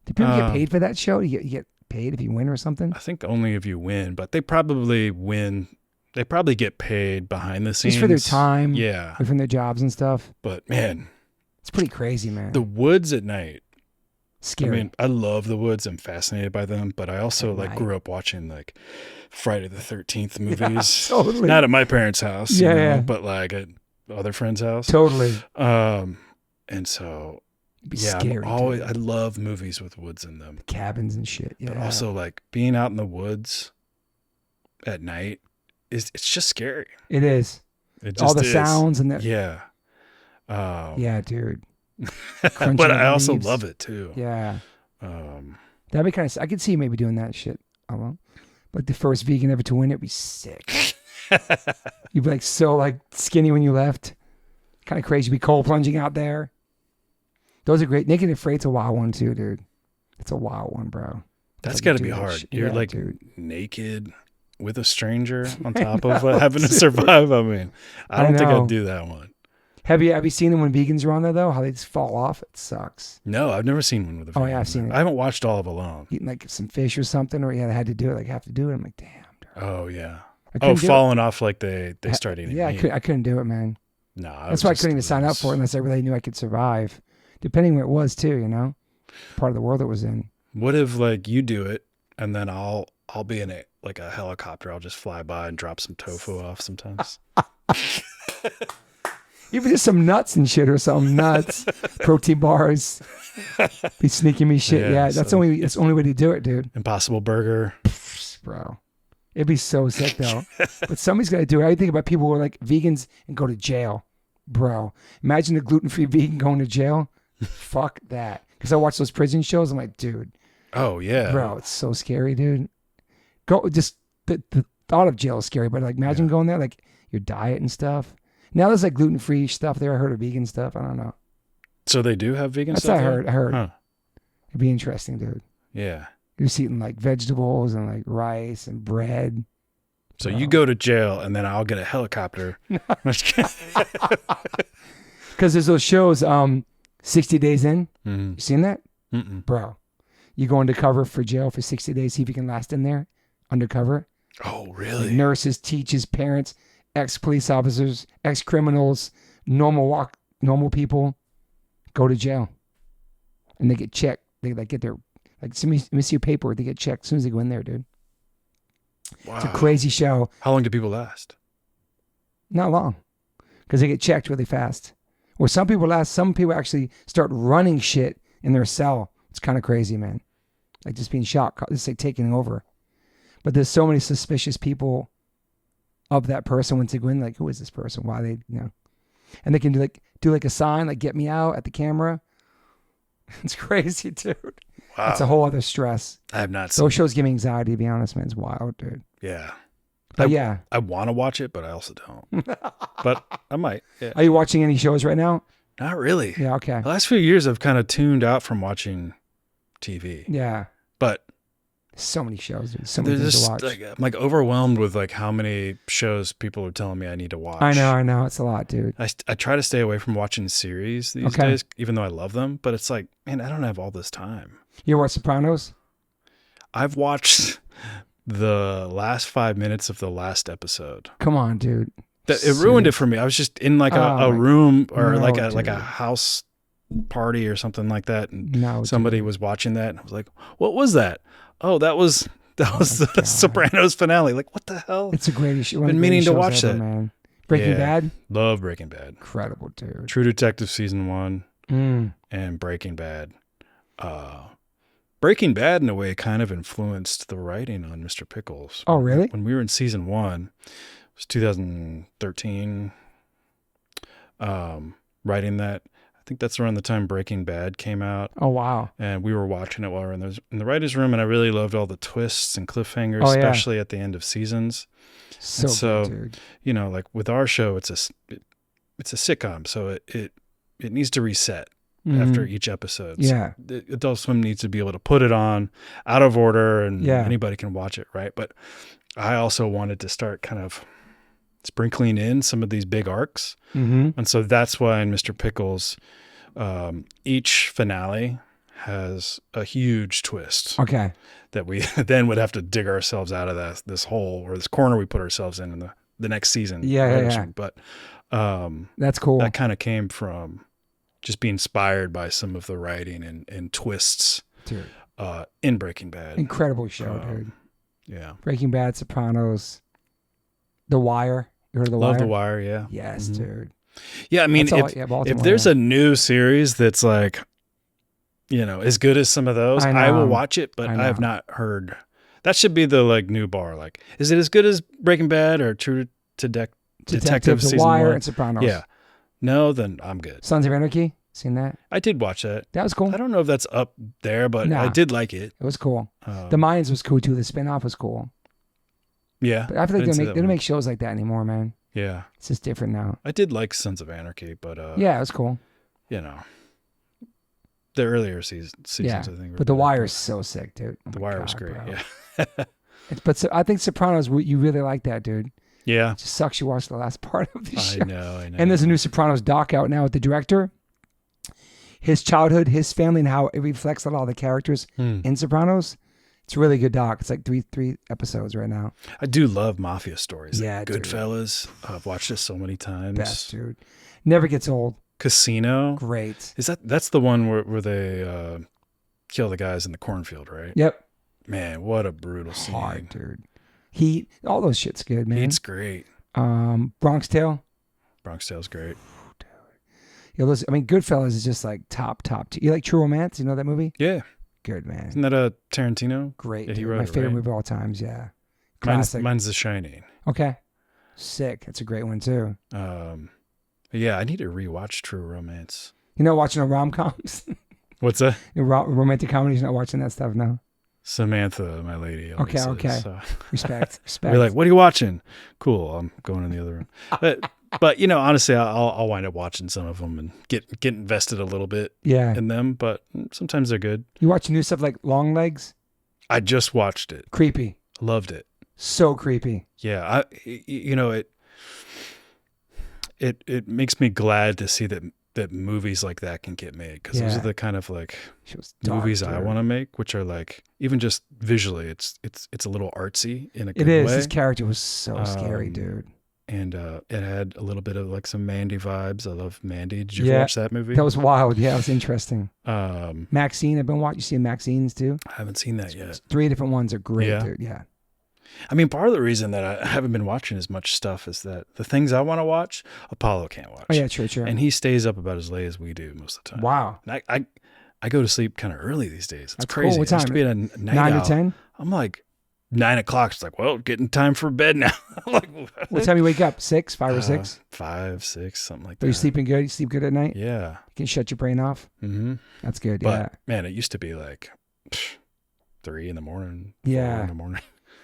[SPEAKER 1] Do people get paid for that show? You get paid if you win or something?
[SPEAKER 2] I think only if you win, but they probably win. They probably get paid behind the scenes.
[SPEAKER 1] Just for their time.
[SPEAKER 2] Yeah.
[SPEAKER 1] From their jobs and stuff.
[SPEAKER 2] But man.
[SPEAKER 1] It's pretty crazy, man.
[SPEAKER 2] The woods at night.
[SPEAKER 1] Scary.
[SPEAKER 2] I mean, I love the woods. I'm fascinated by them, but I also grew up watching like Friday the 13th movies.
[SPEAKER 1] Yeah, totally.
[SPEAKER 2] Not at my parents' house.
[SPEAKER 1] Yeah.
[SPEAKER 2] But like at other friends' house.
[SPEAKER 1] Totally.
[SPEAKER 2] And so
[SPEAKER 1] scary.
[SPEAKER 2] I love movies with woods in them.
[SPEAKER 1] Cabins and shit. Yeah.
[SPEAKER 2] But also like being out in the woods at night it's just scary.
[SPEAKER 1] It is.
[SPEAKER 2] It just
[SPEAKER 1] all the sounds and the
[SPEAKER 2] yeah.
[SPEAKER 1] Yeah, dude.
[SPEAKER 2] But I also love it too.
[SPEAKER 1] Yeah. That'd be kind of. I could see you maybe doing that shit. But the first vegan ever to win, it'd be sick. You'd be like so like skinny when you left. Kind of crazy. You'd be cold plunging out there. Those are great. Naked and Afraid's a wild one too, dude. It's a wild one, bro.
[SPEAKER 2] That's got to be hard. You're like naked with a stranger on top of having to survive. I mean, I don't think I'd do that one.
[SPEAKER 1] Have you seen them when vegans are on there though? How they just fall off? It sucks.
[SPEAKER 2] No, I've never seen one with a vegan.
[SPEAKER 1] Oh yeah, I've seen it.
[SPEAKER 2] I haven't watched all of Alone.
[SPEAKER 1] Eating like some fish or something, or they had to do it. Like have to do it. I'm like, damn. Dude.
[SPEAKER 2] Oh yeah. Falling off like they start eating.
[SPEAKER 1] Yeah,
[SPEAKER 2] meat.
[SPEAKER 1] I couldn't do it, man.
[SPEAKER 2] No,
[SPEAKER 1] that's why I couldn't even sign up for it unless I really knew I could survive. Depending where it was too, part of the world it was in.
[SPEAKER 2] What if like you do it and then I'll be in a helicopter. I'll just fly by and drop some tofu off sometimes.
[SPEAKER 1] Even just some nuts and shit or something. Nuts, protein bars. Be sneaking me shit. Yeah, that's the only way to do it, dude.
[SPEAKER 2] Impossible Burger.
[SPEAKER 1] Bro. It'd be so sick though. But somebody's got to do it. I think about people who are like vegans and go to jail. Bro, imagine a gluten-free vegan going to jail. Fuck that. Because I watch those prison shows. I'm like, dude.
[SPEAKER 2] Oh, yeah.
[SPEAKER 1] Bro, it's so scary, dude. Just the thought of jail is scary. But like, imagine going there, like your diet and stuff. Now there's like gluten-free stuff there. I heard of vegan stuff. I don't know.
[SPEAKER 2] So they do have vegan
[SPEAKER 1] That's
[SPEAKER 2] stuff?
[SPEAKER 1] That's what I heard.
[SPEAKER 2] Huh.
[SPEAKER 1] It'd be interesting, dude.
[SPEAKER 2] Yeah.
[SPEAKER 1] You're just eating like vegetables and like rice and bread.
[SPEAKER 2] So you go to jail and then I'll get a helicopter.
[SPEAKER 1] Because there's those shows, 60 Days In. Mm-hmm. You seen that?
[SPEAKER 2] Mm-mm.
[SPEAKER 1] Bro, you go undercover for jail for 60 days, see if you can last in there undercover.
[SPEAKER 2] Oh, really?
[SPEAKER 1] Like nurses, teachers, parents, ex-police officers, ex-criminals, normal people go to jail. And they get checked. They like get their, like, let me see your paperwork. They get checked as soon as they go in there, dude.
[SPEAKER 2] Wow.
[SPEAKER 1] It's a crazy show.
[SPEAKER 2] How long do people last?
[SPEAKER 1] Not long. Because they get checked really fast. Or some people actually start running shit in their cell. It's kind of crazy, man. Like just being shot. It's like taking over. But there's so many suspicious people of that person once they go in. Like, who is this person? Why they, And they can do a sign, like, get me out at the camera. It's crazy, dude. Wow. It's a whole other stress.
[SPEAKER 2] I have not seen
[SPEAKER 1] those shows give me anxiety, to be honest, man. It's wild, dude.
[SPEAKER 2] Yeah.
[SPEAKER 1] But
[SPEAKER 2] I want to watch it, but I also don't. But I might. Yeah.
[SPEAKER 1] Are you watching any shows right now?
[SPEAKER 2] Not really.
[SPEAKER 1] Yeah, okay.
[SPEAKER 2] The last few years, I've kind of tuned out from watching TV.
[SPEAKER 1] Yeah.
[SPEAKER 2] But
[SPEAKER 1] so many shows, dude. So many things to watch.
[SPEAKER 2] I'm like overwhelmed with like how many shows people are telling me I need to watch.
[SPEAKER 1] I know. It's a lot, dude.
[SPEAKER 2] I try to stay away from watching series these days, even though I love them. But it's like, man, I don't have all this time.
[SPEAKER 1] You ever watch Sopranos?
[SPEAKER 2] I've watched the last 5 minutes of the last episode.
[SPEAKER 1] Come on, dude.
[SPEAKER 2] It ruined it for me. I was just in like a room or like a house party or something like that, and somebody was watching that, and I was like, "What was that?" Oh, that was the Sopranos finale. Like, what the hell?
[SPEAKER 1] It's a great show.
[SPEAKER 2] Been meaning to watch that,
[SPEAKER 1] man. Breaking Bad.
[SPEAKER 2] Love Breaking Bad.
[SPEAKER 1] Incredible, dude.
[SPEAKER 2] True Detective season 1 and Breaking Bad. Breaking Bad, in a way, kind of influenced the writing on Mr. Pickles.
[SPEAKER 1] Oh, really?
[SPEAKER 2] When we were in season 1, it was 2013, writing that. I think that's around the time Breaking Bad came out.
[SPEAKER 1] Oh, wow.
[SPEAKER 2] And we were watching it while we were in the writer's room, and I really loved all the twists and cliffhangers, especially at the end of seasons.
[SPEAKER 1] So good, dude.
[SPEAKER 2] Like with our show, it's a sitcom, so it needs to reset. After each episode.
[SPEAKER 1] Yeah.
[SPEAKER 2] So Adult Swim needs to be able to put it on out of order and anybody can watch it, right? But I also wanted to start kind of sprinkling in some of these big arcs. Mm-hmm. And so that's why in Mr. Pickles, each finale has a huge twist.
[SPEAKER 1] Okay.
[SPEAKER 2] That we then would have to dig ourselves out of this hole or this corner we put ourselves in the next season.
[SPEAKER 1] Yeah.
[SPEAKER 2] But
[SPEAKER 1] that's cool.
[SPEAKER 2] That kind of came from just be inspired by some of the writing and twists in Breaking Bad.
[SPEAKER 1] Incredible show, dude.
[SPEAKER 2] Yeah.
[SPEAKER 1] Breaking Bad, Sopranos, The Wire. You heard of The Wire?
[SPEAKER 2] Love The Wire, yeah.
[SPEAKER 1] Yes, dude.
[SPEAKER 2] Yeah, I mean, if there's a new series that's like, as good as some of those, I will watch it, but I have not heard. That should be the like new bar. Like, is it as good as Breaking Bad or True Detective
[SPEAKER 1] The
[SPEAKER 2] season
[SPEAKER 1] Wire
[SPEAKER 2] 1?
[SPEAKER 1] and Sopranos.
[SPEAKER 2] Yeah. No, then I'm good.
[SPEAKER 1] Sons of Anarchy? Seen that?
[SPEAKER 2] I did watch that.
[SPEAKER 1] That was cool.
[SPEAKER 2] I don't know if that's up there, but I did like it.
[SPEAKER 1] It was cool. The Mayans was cool too. The spinoff was cool.
[SPEAKER 2] Yeah.
[SPEAKER 1] But I feel like they don't make shows like that anymore, man.
[SPEAKER 2] Yeah.
[SPEAKER 1] It's just different now.
[SPEAKER 2] I did like Sons of Anarchy, but
[SPEAKER 1] yeah, it was cool.
[SPEAKER 2] The earlier seasons, I think.
[SPEAKER 1] But The Wire is so sick, dude.
[SPEAKER 2] The Wire was great, bro. Yeah.
[SPEAKER 1] But I think Sopranos, you really like that, dude.
[SPEAKER 2] Yeah.
[SPEAKER 1] It just sucks you watched the last part of the show.
[SPEAKER 2] I know.
[SPEAKER 1] And there's a new Sopranos doc out now with the director. His childhood, his family, and how it reflects on all the characters in Sopranos. It's a really good doc. It's like three episodes right now.
[SPEAKER 2] I do love mafia stories.
[SPEAKER 1] Yeah,
[SPEAKER 2] like Goodfellas. I've watched this so many times.
[SPEAKER 1] Best, dude. Never gets old.
[SPEAKER 2] Casino.
[SPEAKER 1] Great.
[SPEAKER 2] That's the one where they kill the guys in the cornfield, right?
[SPEAKER 1] Yep.
[SPEAKER 2] Man, what a brutal scene.
[SPEAKER 1] Hard, dude. Heat. All those shit's good, man.
[SPEAKER 2] Heat's great.
[SPEAKER 1] Bronx Tale.
[SPEAKER 2] Bronx Tale's great.
[SPEAKER 1] Goodfellas is just like top. You like True Romance? You know that movie?
[SPEAKER 2] Yeah.
[SPEAKER 1] Good, man.
[SPEAKER 2] Isn't that a Tarantino?
[SPEAKER 1] Great.
[SPEAKER 2] Yeah, he
[SPEAKER 1] dude.
[SPEAKER 2] wrote
[SPEAKER 1] My
[SPEAKER 2] it,
[SPEAKER 1] favorite
[SPEAKER 2] right?
[SPEAKER 1] movie of all times, yeah.
[SPEAKER 2] Mine's The Shining.
[SPEAKER 1] Okay. Sick. That's a great one, too.
[SPEAKER 2] Yeah, I need to rewatch True Romance.
[SPEAKER 1] You know, watching rom-coms?
[SPEAKER 2] What's that?
[SPEAKER 1] Romantic comedies, not watching that stuff now?
[SPEAKER 2] Samantha, my lady.
[SPEAKER 1] Okay.
[SPEAKER 2] So.
[SPEAKER 1] Respect.
[SPEAKER 2] We're like, what are you watching? Cool, I'm going in the other room. But But honestly, I'll wind up watching some of them and get invested a little bit in them. But sometimes they're good.
[SPEAKER 1] You watch new stuff like Long Legs?
[SPEAKER 2] I just watched it.
[SPEAKER 1] Creepy.
[SPEAKER 2] Loved it.
[SPEAKER 1] So creepy.
[SPEAKER 2] Yeah, it makes me glad to see that movies like that can get made, because those are the kind of like movies I want to make, which are like, even just visually, it's a little artsy in a good way.
[SPEAKER 1] His character was so scary, dude.
[SPEAKER 2] And it had a little bit of like some Mandy vibes. I love Mandy. Did you watch that movie?
[SPEAKER 1] That was wild. Yeah, it was interesting. Maxine, I've been watching. You see Maxine's too?
[SPEAKER 2] I haven't seen that yet.
[SPEAKER 1] 3 different ones are great, dude. Yeah.
[SPEAKER 2] I mean, part of the reason that I haven't been watching as much stuff is that the things I want to watch, Apollo can't watch.
[SPEAKER 1] Oh yeah, true.
[SPEAKER 2] And he stays up about as late as we do most of the time.
[SPEAKER 1] Wow.
[SPEAKER 2] And I go to sleep kind of early these days. It's
[SPEAKER 1] That's
[SPEAKER 2] crazy.
[SPEAKER 1] Cool. What time?
[SPEAKER 2] I used to be at a night
[SPEAKER 1] 9
[SPEAKER 2] owl.
[SPEAKER 1] to 10?
[SPEAKER 2] I'm like 9 o'clock. It's like, well, getting time for bed now. I'm like,
[SPEAKER 1] what time you wake up? 6, 5 or 6?
[SPEAKER 2] 5, 6, something like that.
[SPEAKER 1] Are you sleeping good? You sleep good at night?
[SPEAKER 2] Yeah.
[SPEAKER 1] You can shut your brain off?
[SPEAKER 2] Mm-hmm.
[SPEAKER 1] That's good.
[SPEAKER 2] But, man, it used to be like 3 in the morning, 4 in the morning.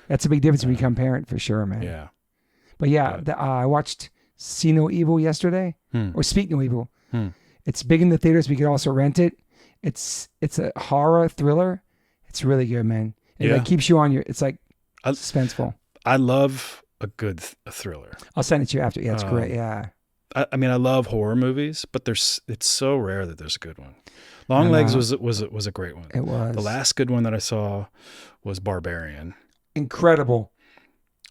[SPEAKER 1] That's a big difference when you become parent, for sure, man.
[SPEAKER 2] Yeah.
[SPEAKER 1] But I watched See No Evil yesterday, or Speak No Evil. It's big in the theaters, but you can also rent it. It's a horror thriller. It's really good, man. It like keeps you on your. It's like suspenseful.
[SPEAKER 2] I love a good thriller.
[SPEAKER 1] I'll send it to you after. Yeah, it's great. Yeah.
[SPEAKER 2] I mean, I love horror movies, but it's so rare that there's a good one. Long Legs was a great one.
[SPEAKER 1] It was.
[SPEAKER 2] The last good one that I saw was Barbarian.
[SPEAKER 1] Incredible.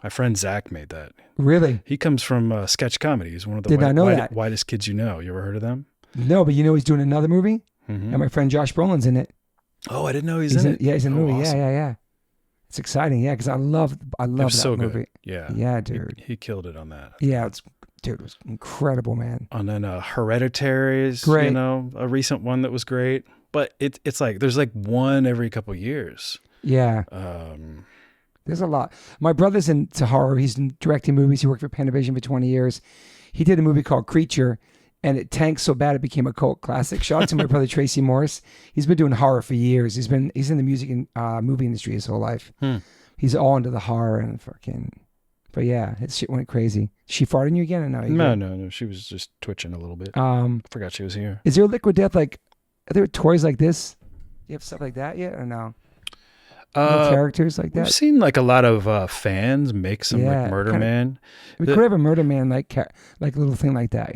[SPEAKER 2] My friend Zach made that.
[SPEAKER 1] Really?
[SPEAKER 2] He comes from sketch comedy. He's one of the whitest kids you know. You ever heard of them?
[SPEAKER 1] No, but he's doing another movie, and my friend Josh Brolin's in it.
[SPEAKER 2] Oh, I didn't know he's in it.
[SPEAKER 1] Yeah, he's in the movie.
[SPEAKER 2] Awesome.
[SPEAKER 1] Yeah. It's exciting. Yeah, because I love that movie.
[SPEAKER 2] Good. Yeah.
[SPEAKER 1] Yeah, dude.
[SPEAKER 2] He killed it on that.
[SPEAKER 1] Yeah, it was incredible, man.
[SPEAKER 2] And then Hereditary is,
[SPEAKER 1] great.
[SPEAKER 2] A recent one that was great. But it's like there's like one every couple of years.
[SPEAKER 1] Yeah. There's a lot. My brother's into horror. He's directing movies. He worked for Panavision for 20 years. He did a movie called Creature, and it tanked so bad it became a cult classic. Shout out to my brother Tracy Morse. He's been doing horror for years. He's in the music and movie industry his whole life. He's all into the horror and fucking. But yeah, his shit went crazy. She farted on you again? Or no?
[SPEAKER 2] No. She was just twitching a little bit. Forgot she was here.
[SPEAKER 1] Is there Liquid Death? Like, are there toys like this? Do you have stuff like that yet or no? Characters like that.
[SPEAKER 2] We've seen like a lot of fans make some like Murder Man.
[SPEAKER 1] We could have a Murder Man like a little thing like that,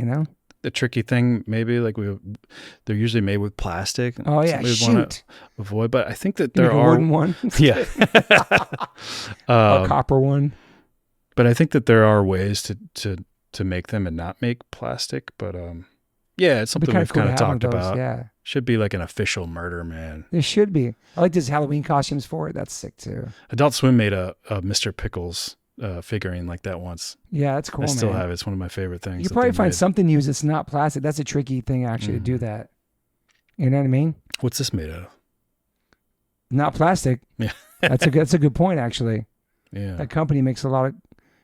[SPEAKER 2] The tricky thing, maybe they're usually made with plastic.
[SPEAKER 1] Oh yeah, shoot.
[SPEAKER 2] Avoid, but I think that there are
[SPEAKER 1] a wooden one.
[SPEAKER 2] Yeah,
[SPEAKER 1] a copper one.
[SPEAKER 2] But I think that there are ways to make them and not make plastic. But yeah, it's something we've kind of talked about. Yeah. Should be like an official Murder Man.
[SPEAKER 1] There should be. I like this Halloween costumes for it. That's sick too.
[SPEAKER 2] Adult Swim made a Mr. Pickles figurine like that once.
[SPEAKER 1] Yeah, that's cool.
[SPEAKER 2] I still have it. It's one of my favorite things.
[SPEAKER 1] You probably find something used that's not plastic. That's a tricky thing actually to do that. You know what I mean?
[SPEAKER 2] What's this made of?
[SPEAKER 1] Not plastic.
[SPEAKER 2] Yeah.
[SPEAKER 1] That's a good point actually.
[SPEAKER 2] Yeah.
[SPEAKER 1] That company makes a lot of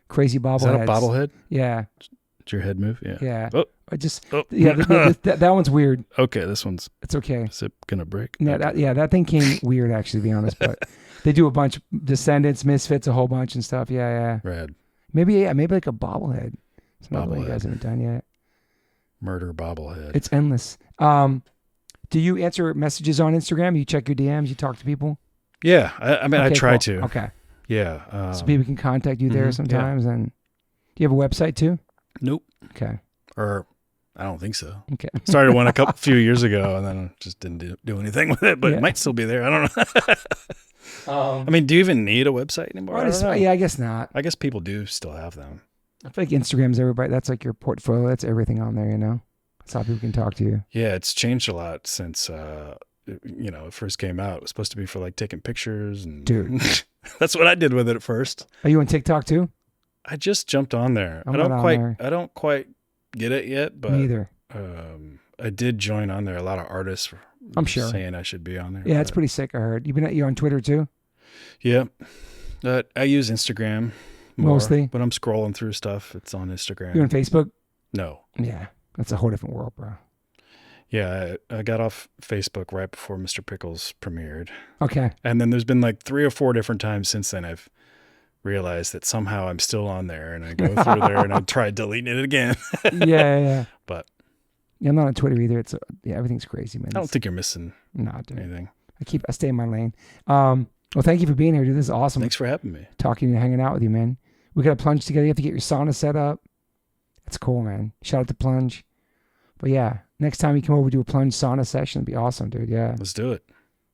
[SPEAKER 1] crazy bobbleheads. Is
[SPEAKER 2] that a bobblehead?
[SPEAKER 1] Yeah.
[SPEAKER 2] Did your head move? Yeah.
[SPEAKER 1] Yeah.
[SPEAKER 2] Oh.
[SPEAKER 1] That one's weird.
[SPEAKER 2] Okay, this one's.
[SPEAKER 1] It's okay.
[SPEAKER 2] Is it gonna break?
[SPEAKER 1] No, that thing came weird actually, to be honest. But they do a bunch, Descendants, Misfits, a whole bunch and stuff. Yeah.
[SPEAKER 2] Rad.
[SPEAKER 1] Maybe like a bobblehead. It's not what you guys haven't done yet.
[SPEAKER 2] Murder bobblehead.
[SPEAKER 1] It's endless. Do you answer messages on Instagram? You check your DMs? You talk to people?
[SPEAKER 2] Yeah, I mean, I try to.
[SPEAKER 1] Okay.
[SPEAKER 2] Yeah.
[SPEAKER 1] So people can contact you there sometimes. And do you have a website too?
[SPEAKER 2] Nope.
[SPEAKER 1] Okay.
[SPEAKER 2] Or I don't think so.
[SPEAKER 1] Okay.
[SPEAKER 2] Started one few years ago, and then just didn't do anything with it. But it might still be there. I don't know. I mean, do you even need a website anymore?
[SPEAKER 1] I guess not.
[SPEAKER 2] I guess people do still have them.
[SPEAKER 1] I feel like Instagram's everybody. That's like your portfolio. That's everything on there. That's how people can talk to you.
[SPEAKER 2] Yeah, it's changed a lot since it first came out. It was supposed to be for like taking pictures and
[SPEAKER 1] dude.
[SPEAKER 2] That's what I did with it at first.
[SPEAKER 1] Are you on TikTok too?
[SPEAKER 2] I just jumped on there. I don't quite get it yet, but
[SPEAKER 1] me either.
[SPEAKER 2] I did join on there. A lot of artists
[SPEAKER 1] I'm sure
[SPEAKER 2] saying I should be on there.
[SPEAKER 1] Yeah, it's pretty sick. I heard you're on Twitter too.
[SPEAKER 2] Yeah, I use Instagram
[SPEAKER 1] mostly,
[SPEAKER 2] but I'm scrolling through stuff. It's on Instagram.
[SPEAKER 1] You on Facebook?
[SPEAKER 2] No.
[SPEAKER 1] Yeah, that's a whole different world, bro.
[SPEAKER 2] Yeah, I got off Facebook right before Mr. Pickles premiered.
[SPEAKER 1] Okay.
[SPEAKER 2] And then there's been like 3 or 4 different times since then I've realize that somehow I'm still on there, and I go through there and I try deleting it again.
[SPEAKER 1] Yeah.
[SPEAKER 2] But
[SPEAKER 1] yeah, I'm not on Twitter either. It's everything's crazy, man.
[SPEAKER 2] I don't think you're missing anything.
[SPEAKER 1] I stay in my lane. Well, thank you for being here, dude. This is awesome.
[SPEAKER 2] Thanks for having me.
[SPEAKER 1] Talking and hanging out with you, man. We got to plunge together. You have to get your sauna set up. That's cool, man. Shout out to Plunge. But yeah, next time you come over, do a Plunge sauna session. It'd be awesome, dude. Yeah.
[SPEAKER 2] Let's do it.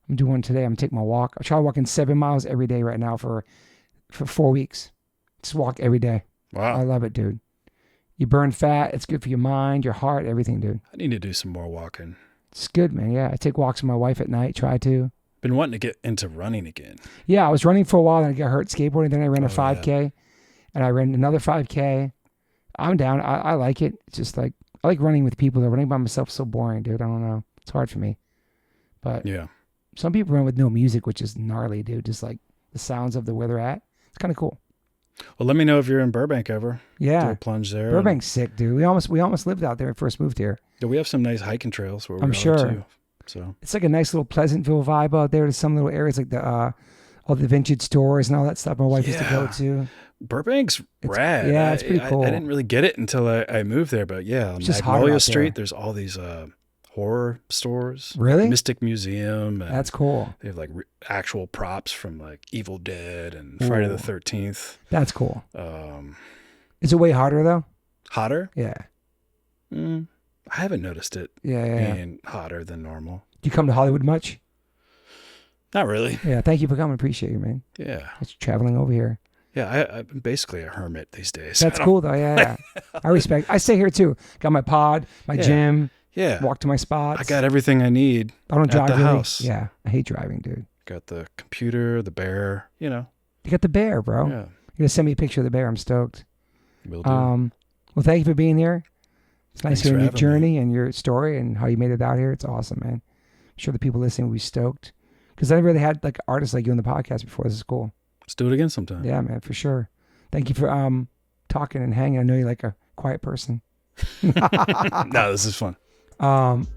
[SPEAKER 1] I'm doing one today. I'm taking my walk. I try walking 7 miles every day right now for 4 weeks. Just walk every day.
[SPEAKER 2] Wow.
[SPEAKER 1] I love it, dude. You burn fat. It's good for your mind, your heart, everything, dude.
[SPEAKER 2] I need to do some more walking.
[SPEAKER 1] It's good, man. Yeah. I take walks with my wife at night. Try to.
[SPEAKER 2] Been wanting to get into running again.
[SPEAKER 1] Yeah. I was running for a while and I got hurt skateboarding. Then I ran a 5K and I ran another 5K. I'm down. I like it. It's just like, I like running with people. Running by myself is so boring, dude. I don't know. It's hard for me. But
[SPEAKER 2] yeah,
[SPEAKER 1] some people run with no music, which is gnarly, dude. Just like the sounds of where they're at. It's kind of cool.
[SPEAKER 2] Well, let me know if you're in Burbank ever.
[SPEAKER 1] Yeah.
[SPEAKER 2] Do a plunge there.
[SPEAKER 1] Burbank's sick, dude. We almost lived out there when we first moved here.
[SPEAKER 2] Yeah, we have some nice hiking trails where
[SPEAKER 1] I'm sure.
[SPEAKER 2] too. So
[SPEAKER 1] it's like a nice little Pleasantville vibe out there. There's some little areas like the all the vintage stores and all that stuff my wife used to go to.
[SPEAKER 2] Burbank's rad.
[SPEAKER 1] Yeah, it's pretty cool.
[SPEAKER 2] I didn't really get it until I moved there, but yeah, on Magnolia Street, there's all these horror stores.
[SPEAKER 1] Really?
[SPEAKER 2] Mystic Museum. And
[SPEAKER 1] that's cool.
[SPEAKER 2] They have like actual props from like Evil Dead and Friday the 13th.
[SPEAKER 1] That's cool. Is it way hotter though?
[SPEAKER 2] Hotter?
[SPEAKER 1] Yeah.
[SPEAKER 2] I haven't noticed it being hotter than normal.
[SPEAKER 1] Do you come to Hollywood much?
[SPEAKER 2] Not really.
[SPEAKER 1] Yeah, thank you for coming. Appreciate you, man.
[SPEAKER 2] Yeah.
[SPEAKER 1] Thanks for traveling over here.
[SPEAKER 2] Yeah, I'm basically a hermit these days.
[SPEAKER 1] That's cool though. Yeah. I respect. I stay here too. Got my pod, my gym.
[SPEAKER 2] Yeah.
[SPEAKER 1] Walk to my spots.
[SPEAKER 2] I got everything I need.
[SPEAKER 1] I don't drive
[SPEAKER 2] at the house.
[SPEAKER 1] Yeah. I hate driving, dude.
[SPEAKER 2] Got the computer, the bear,
[SPEAKER 1] You got the bear, bro.
[SPEAKER 2] Yeah.
[SPEAKER 1] You're gonna send me a picture of the bear. I'm stoked.
[SPEAKER 2] Will do.
[SPEAKER 1] Well, thank you for being here. It's nice hearing your journey
[SPEAKER 2] me.
[SPEAKER 1] and your story and how you made it out here. It's awesome, man. I'm sure the people listening will be stoked. Because I never really had like artists like you on the podcast before. This is cool.
[SPEAKER 2] Let's do it again sometime.
[SPEAKER 1] Yeah, man, for sure. Thank you for talking and hanging. I know you're like a quiet person.
[SPEAKER 2] No, this is fun.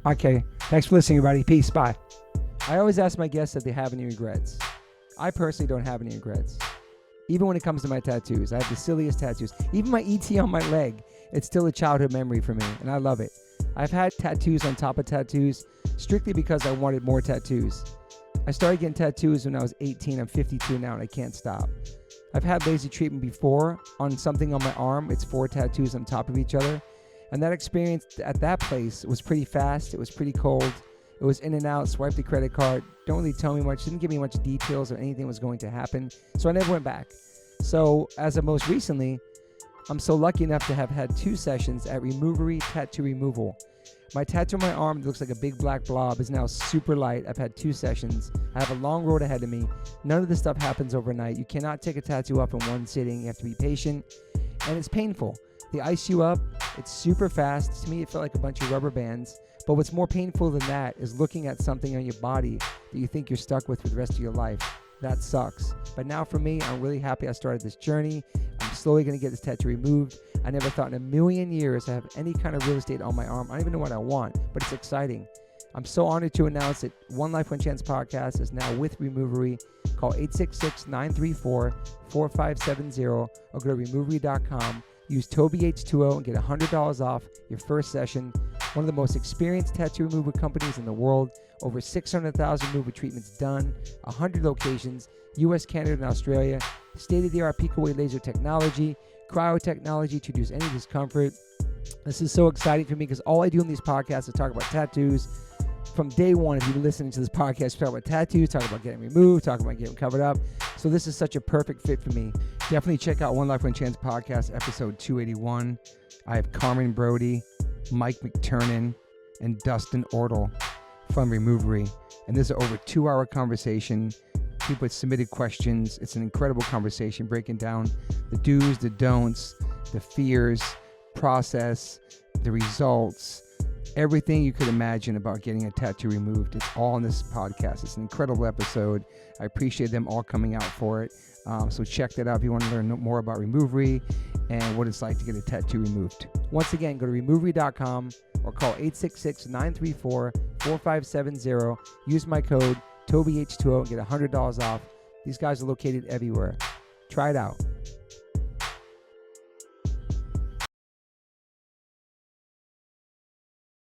[SPEAKER 1] Okay. Thanks for listening, everybody. Peace. Bye. I always ask my guests if they have any regrets. I personally don't have any regrets. Even when it comes to my tattoos, I have the silliest tattoos. Even my ET on my leg, it's still a childhood memory for me, and I love it. I've had tattoos on top of tattoos strictly because I wanted more tattoos. I started getting tattoos when I was 18. I'm 52 now, and I can't stop. I've had laser treatment before on something on my arm. It's 4 tattoos on top of each other. And that experience at that place was pretty fast. It was pretty cold. It was in and out, swipe the credit card. Don't really tell me much. Didn't give me much details or anything was going to happen. So I never went back. So as of most recently, I'm so lucky enough to have had 2 sessions at Removery Tattoo Removal. My tattoo on my arm that looks like a big black blob is now super light. I've had 2 sessions. I have a long road ahead of me. None of this stuff happens overnight. You cannot take a tattoo up in one sitting. You have to be patient. And it's painful. They ice you up. It's super fast. To me, it felt like a bunch of rubber bands. But what's more painful than that is looking at something on your body that you think you're stuck with for the rest of your life. That sucks. But now for me, I'm really happy I started this journey. I'm slowly going to get this tattoo removed. I never thought in a million years I have any kind of real estate on my arm. I don't even know what I want, but it's exciting. I'm so honored to announce that One Life, One Chance podcast is now with Removery. Call 866-934-4570 or go to removery.com. Use TobyH20 and get $100 off your first session. One of the most experienced tattoo removal companies in the world. Over 600,000 removal treatments done. 100 locations. US, Canada, and Australia. State-of-the-art pico-wave laser technology. Cryotechnology to reduce any discomfort. This is so exciting for me because all I do in these podcasts is talk about tattoos. From day one, if you've been listening to this podcast, we talk about tattoos, talk about getting removed, talk about getting covered up. So this is such a perfect fit for me. Definitely check out One Life, One Chance podcast, episode 281. I have Carmen Brody, Mike McTurnan, and Dustin Ortle from Removery. And this is over 2-hour conversation. People had submitted questions. It's an incredible conversation breaking down the do's, the don'ts, the fears, process, the results, everything you could imagine about getting a tattoo removed. It's all in this podcast. It's an incredible episode. I appreciate them all coming out for it. So check that out if you want to learn more about Removery and what it's like to get a tattoo removed. Once again, go to removery.com or call 866-934-4570. Use my code TobyH20 and get $100 off. These guys are located everywhere. Try it out.